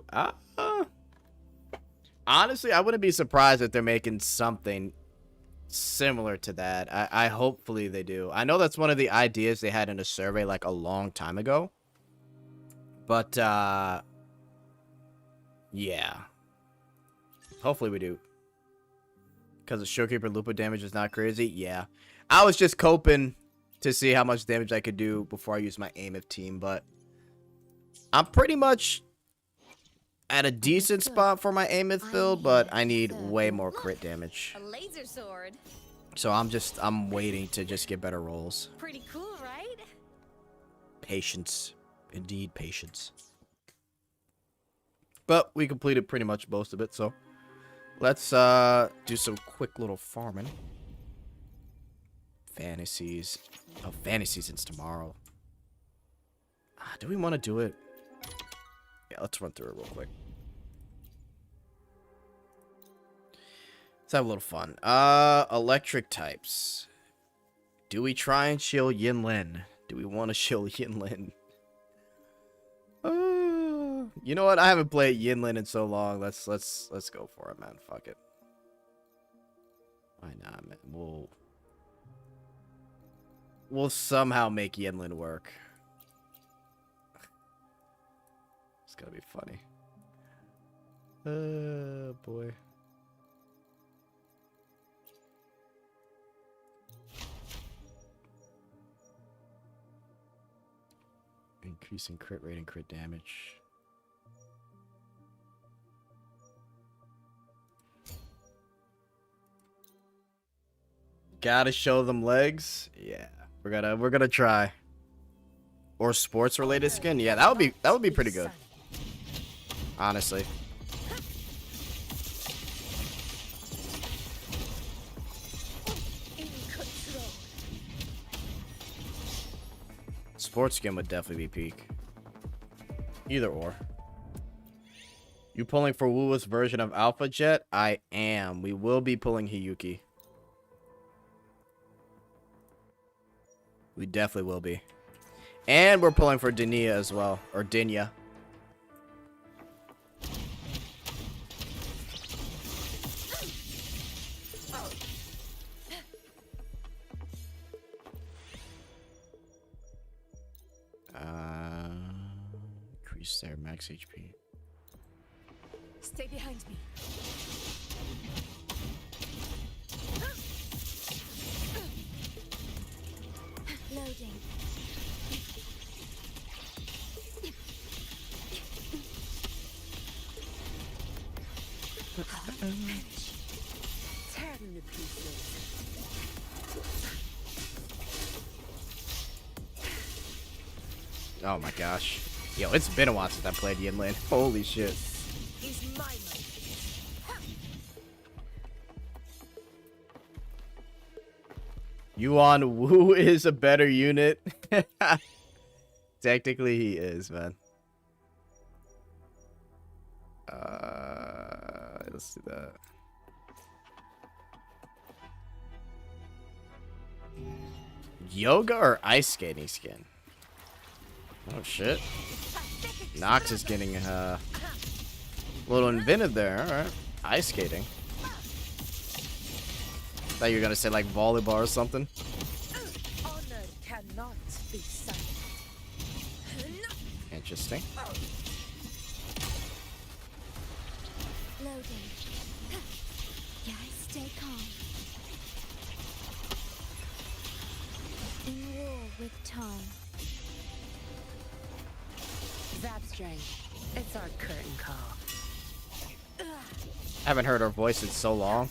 Honestly, I wouldn't be surprised if they're making something similar to that. I hopefully they do. I know that's one of the ideas they had in a survey like a long time ago. But yeah. Hopefully we do. Because the Showkeeper Lupa damage is not crazy. Yeah. I was just coping to see how much damage I could do before I use my aim-if team, but I'm pretty much at a decent spot for my aim-if build, but I need way more crit damage. A laser sword. So I'm waiting to just get better rolls. Pretty cool, right? Patience. Indeed, patience. But we completed pretty much most of it, so let's do some quick little farming. Fantasies. Oh, fantasy season's tomorrow. Do we want to do it? Yeah, let's run through it real quick. Let's have a little fun. Electric types. Do we try and shill Yinlin? Do we want to shill Yinlin? You know what? I haven't played Yinlin in so long. Let's go for it, man. Fuck it. Why not, man? We'll somehow make Yinlin work. It's gonna be funny. Boy. Increasing crit rate and crit damage. Gotta show them legs. Yeah, we're gonna try. Or sports related skin. Yeah, that would be pretty good. Honestly. Sports skin would definitely be peak. Either or. You pulling for Wuwa's version of Alpha Jet? I am. We will be pulling Hiyuki. We definitely will be. And we're pulling for Dinya as well. Or Dinya. Increase their max HP. Stay behind me. Loading. Tear them to pieces. Oh my gosh. Yo, it's been a while since I played Yinlin. Holy shit. Is my moment. Yuan Wu is a better unit. Technically, he is, man. Let's do that. Yoga or ice skating skin? Oh shit. Nox is getting a little inventive there. Alright. Ice skating. Thought you were gonna say like volleyball or something. Honor cannot be silent. Interesting. Loading. Yeah, stay calm. In war with time. Zapstring. It's our curtain call. I haven't heard her voice in so long.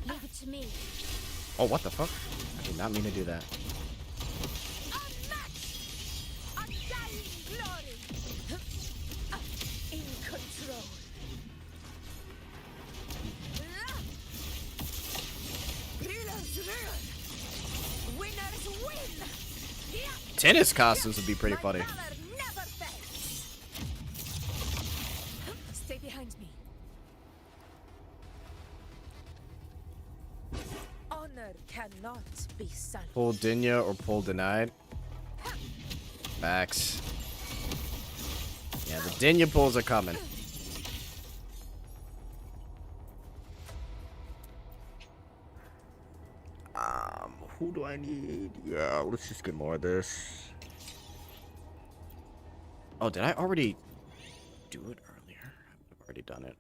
Leave it to me. Oh, what the fuck? I did not mean to do that. Undying glory. In control. Thrillers rule. Winners win. Tennis costumes would be pretty My funny. valor never fails. Stay behind me. Honor cannot be silent. Pull Dinya or pull denied. Facts. Yeah, the Dinya pulls are coming. Who do I need? Yeah, let's just get more of this. Oh, did I already do it earlier? I've already done it.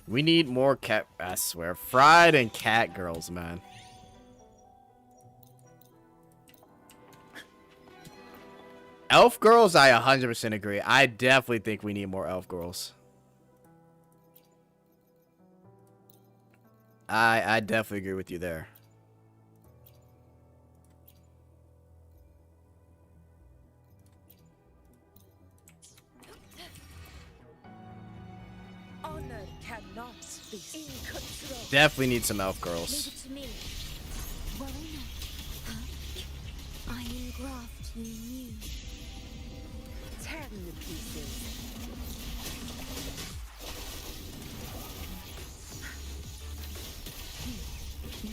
We need more cat. I swear, fried and cat girls, man. Elf girls, I 100% agree. I definitely think we need more elf girls. I definitely agree with you there. Honor cannot be in control. Definitely need some elf Leave girls. it to me. Worry not. Huh? I engraft you new. Tear them to pieces.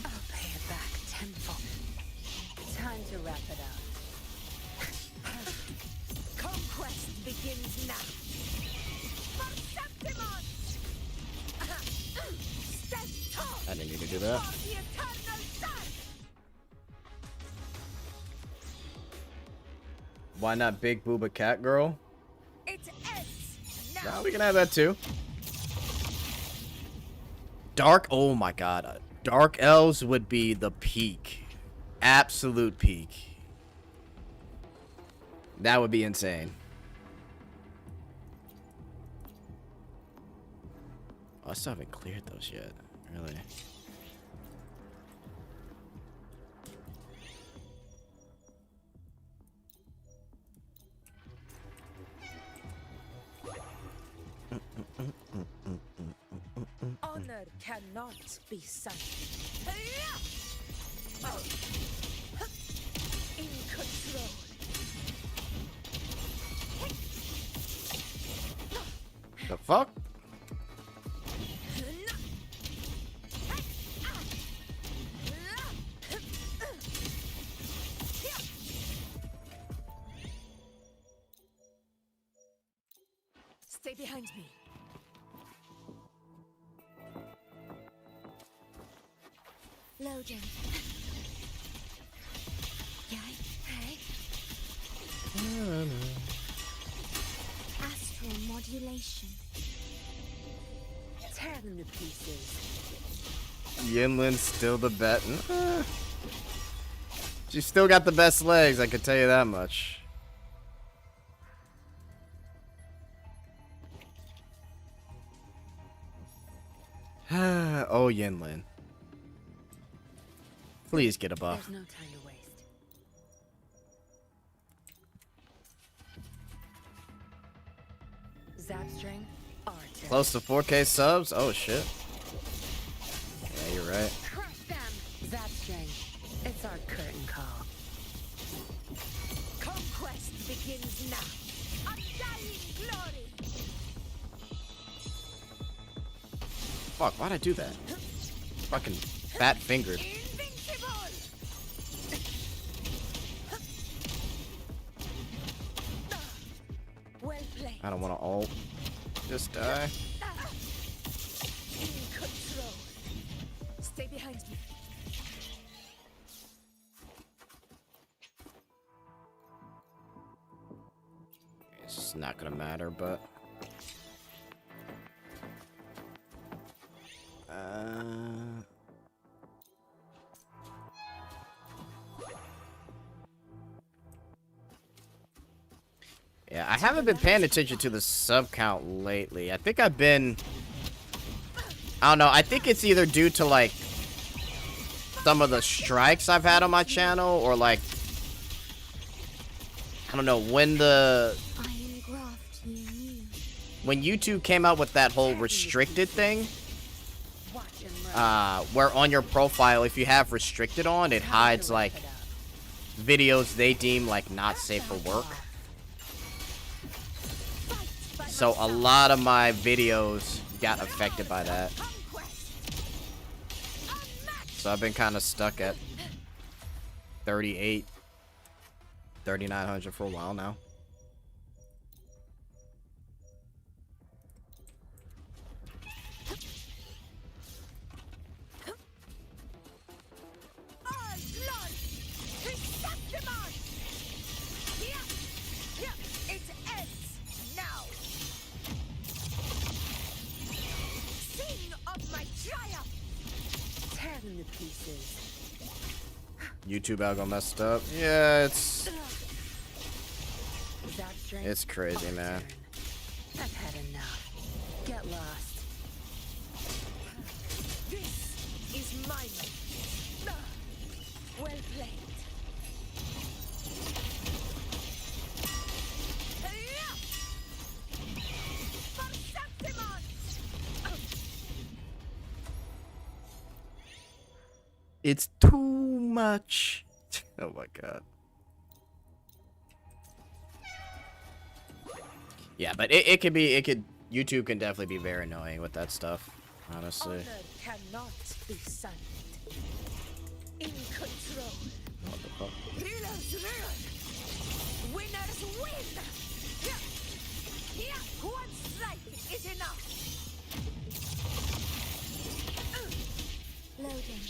I'll pay it back tenfold. Time to wrap it up. Conquest begins now. Perceptimon! Stand tall I didn't need to do that. for the eternal sun! Why not big booba cat girl? It ends now. No, we can have that too. Dark, oh my god. Dark elves would be the peak. Absolute peak. That would be insane. Oh, I still haven't cleared those yet. Really? Honor cannot be silent. In control. The fuck? Stay behind me. Loading. Yeah, hey. Astral modulation. Tear them to pieces. Yinlin's still the bet. She's still got the best legs, I can tell you that much. Oh, Yinlin. Please get a buff. There's no time to waste. Zap string, R2. Close to 4K subs? Oh, shit. Yeah, you're right. Crush them! Zap string, it's our curtain call. Conquest begins now. Undying glory. Fuck, why'd I do that? Fucking fat fingers. Invincible. Well played. I don't want to ult. Just die. In control. Stay behind me. It's not gonna matter, but... Yeah, I haven't been paying attention to the sub count lately. I think I've been... I don't know, I think it's either due to, like, some of the strikes I've had on my channel, or, like... I don't know, when the... Iron graft you knew. When YouTube came out with that whole restricted thing, Watch and run. where on your profile, if you have restricted on, it hides, like, videos they deem, like, not safe for work. So a lot of my videos got affected by that. So I've been kind of stuck at 3,900 for a while now. Tearing the pieces. YouTube algo messed up. Yeah, it's Zap string, it's crazy, man. turn. I've had enough. Get lost. This is my moment. Well played. It's too much. Oh my god. Yeah, but it could be, YouTube can definitely be very annoying with that stuff, honestly. Honor cannot be silent. In control. What the fuck? Healers rule. Winners win. Yeah. Yeah. One strike is enough. Loading.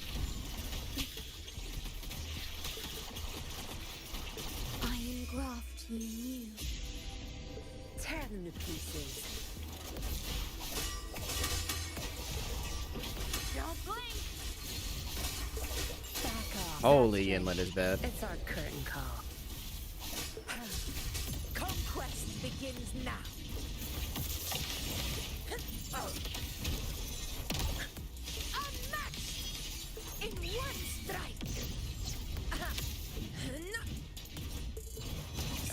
Iron graft you knew. Tearing the pieces. Don't blink. Back off. Holy Zap string. inlet is bad. It's our curtain call. Conquest begins now. Unmatched in one strike.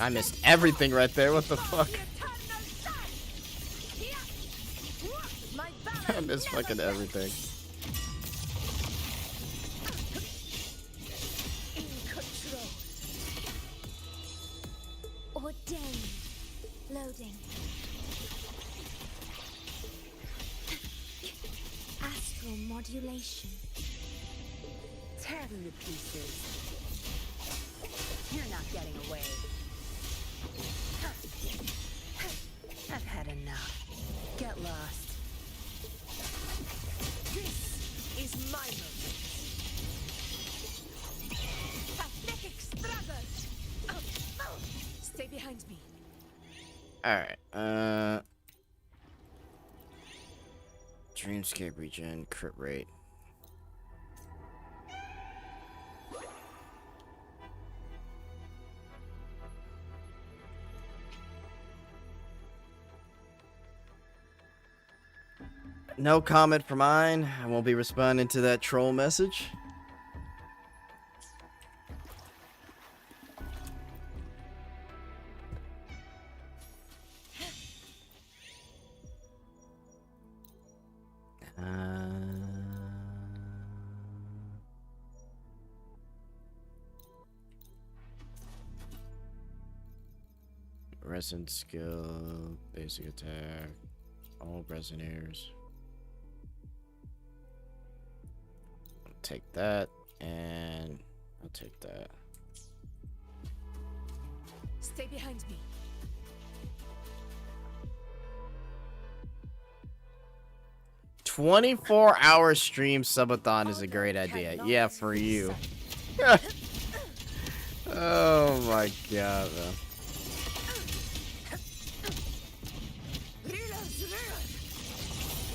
I missed everything right there. What the fuck? The eternal sun. Yeah. My I balance missed never fucking breaks. everything. In control. Ordained. Loading. Astral modulation. Tearing the pieces. You're not getting away. I've had enough. Get lost. This is my moment. Pathetic struggle. Stay behind me. Alright, Dreamscape regen, crit rate. No comment for mine. I won't be responding to that troll message. Resin skill, basic attack, all resonators. I'll take that, and I'll take that. Stay behind me. 24-hour stream subathon is a great idea. Yeah, for you. Oh my god, man.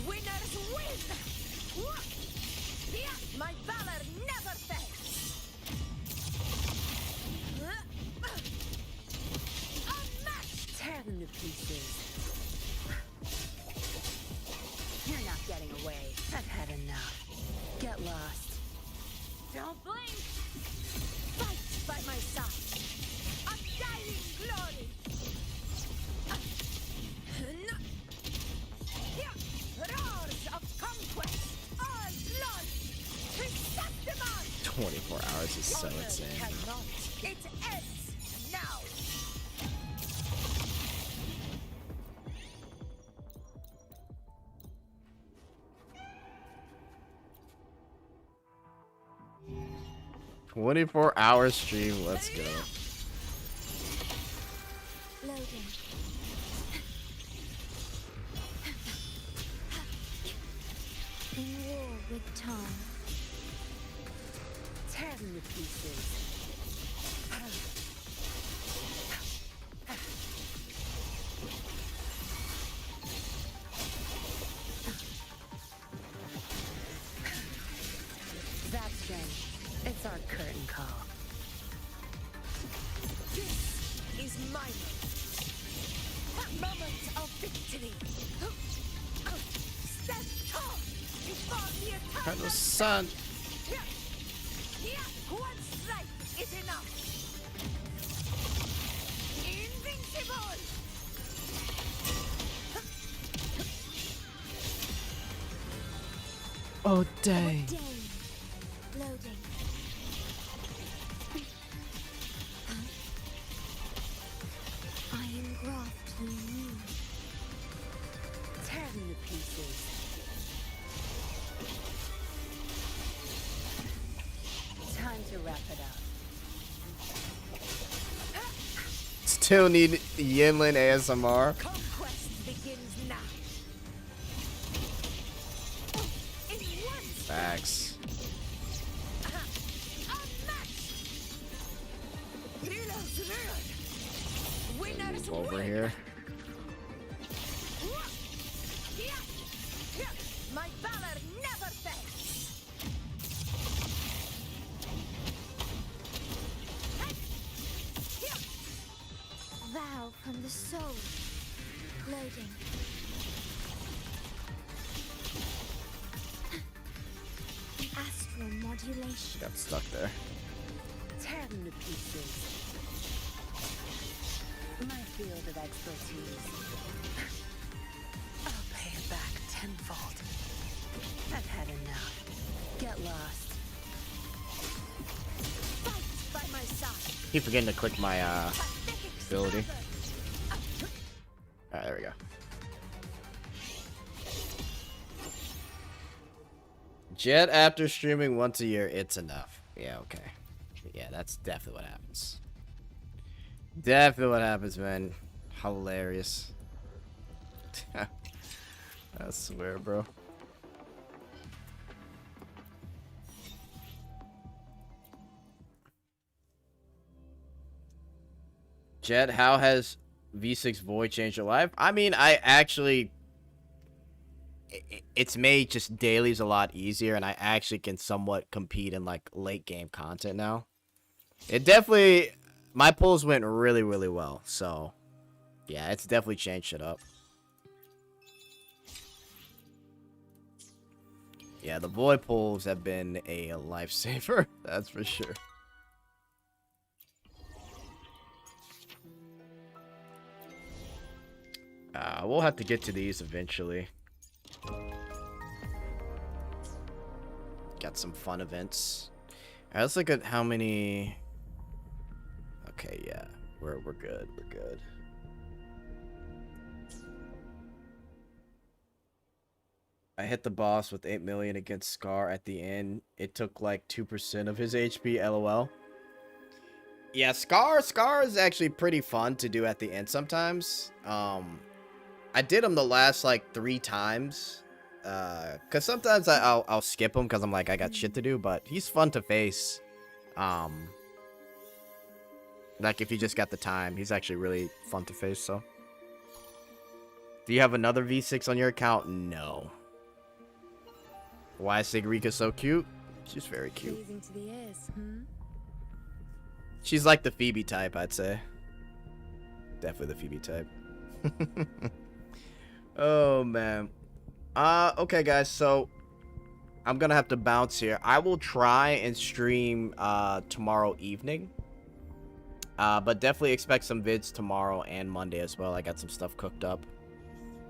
Winners win! My valor never fails! A match! Tear them to pieces. You're not getting away. I've had enough. Get lost. Don't blink! Fight by my side! Undying glory! Roars of conquest! All glory! Receptimon! 24 hours is so insane. Cannot. It ends now! 24-hour stream, let's go. Loading. In war with time. Tear them to pieces. That's strange. It's our curtain call. This is my moment of victory! Stand tall before the Hello, eternal son. One strike is enough! Invincible! Oh, dang. Day. Loading. I engraft you new. Tear them to pieces. Time to wrap it up. Still need Yinlin ASMR. Conquest begins now! In one Facts. Winners Over win. here. My valor never fails. Vow from the soul. Loading. Astral modulation. Got stuck there. Tear them to pieces. My field of expertise. I'll pay it back tenfold. I've had enough. Get lost. Fight by my side. Keep forgetting to click my Pathetic ability. slaughter. Alright, there we go. Jet after streaming once a year, it's enough. Yeah, okay. Yeah, that's definitely what happens. Definitely what happens, man. Hilarious. I swear, bro. Jet, how has V6 Void changed your life? I mean, I actually... It's made just dailies a lot easier, and I actually can somewhat compete in, like, late game content now. It definitely... My pulls went really, really well, so... Yeah, it's definitely changed it up. Yeah, the void pools have been a lifesaver. That's for sure. We'll have to get to these eventually. Got some fun events. Alright, let's look at how many. Okay, yeah, we're good. We're good. I hit the boss with 8 million against Scar at the end. It took like 2% of his HP. LOL. Yeah, Scar is actually pretty fun to do at the end sometimes. I did him the last like 3 times. Cause sometimes I'll skip him because I'm like I got shit to do, but he's fun to face. Like if you just got the time, he's actually really fun to face. So, do you have another V6 on your account? No. Why is Sigrika's so cute? She's very cute. Pleasing to the ears, She's like the Phoebe type, I'd say. Definitely the Phoebe type. Oh man. Okay guys, so I'm gonna have to bounce here. I will try and stream tomorrow evening. But definitely expect some vids tomorrow and Monday as well. I got some stuff cooked up.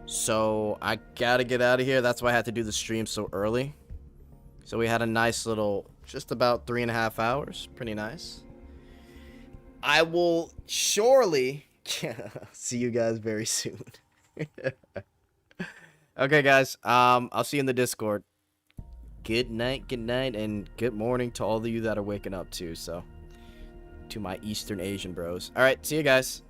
So I gotta get out of here. That's why I had to do the stream so early. So we had a nice little, just about 3.5 hours. Pretty nice. I will surely see you guys very soon. Okay, guys. I'll see you in the Discord. Good night, and good morning to all of you that are waking up too. So, to my Eastern Asian bros. All right, see you guys.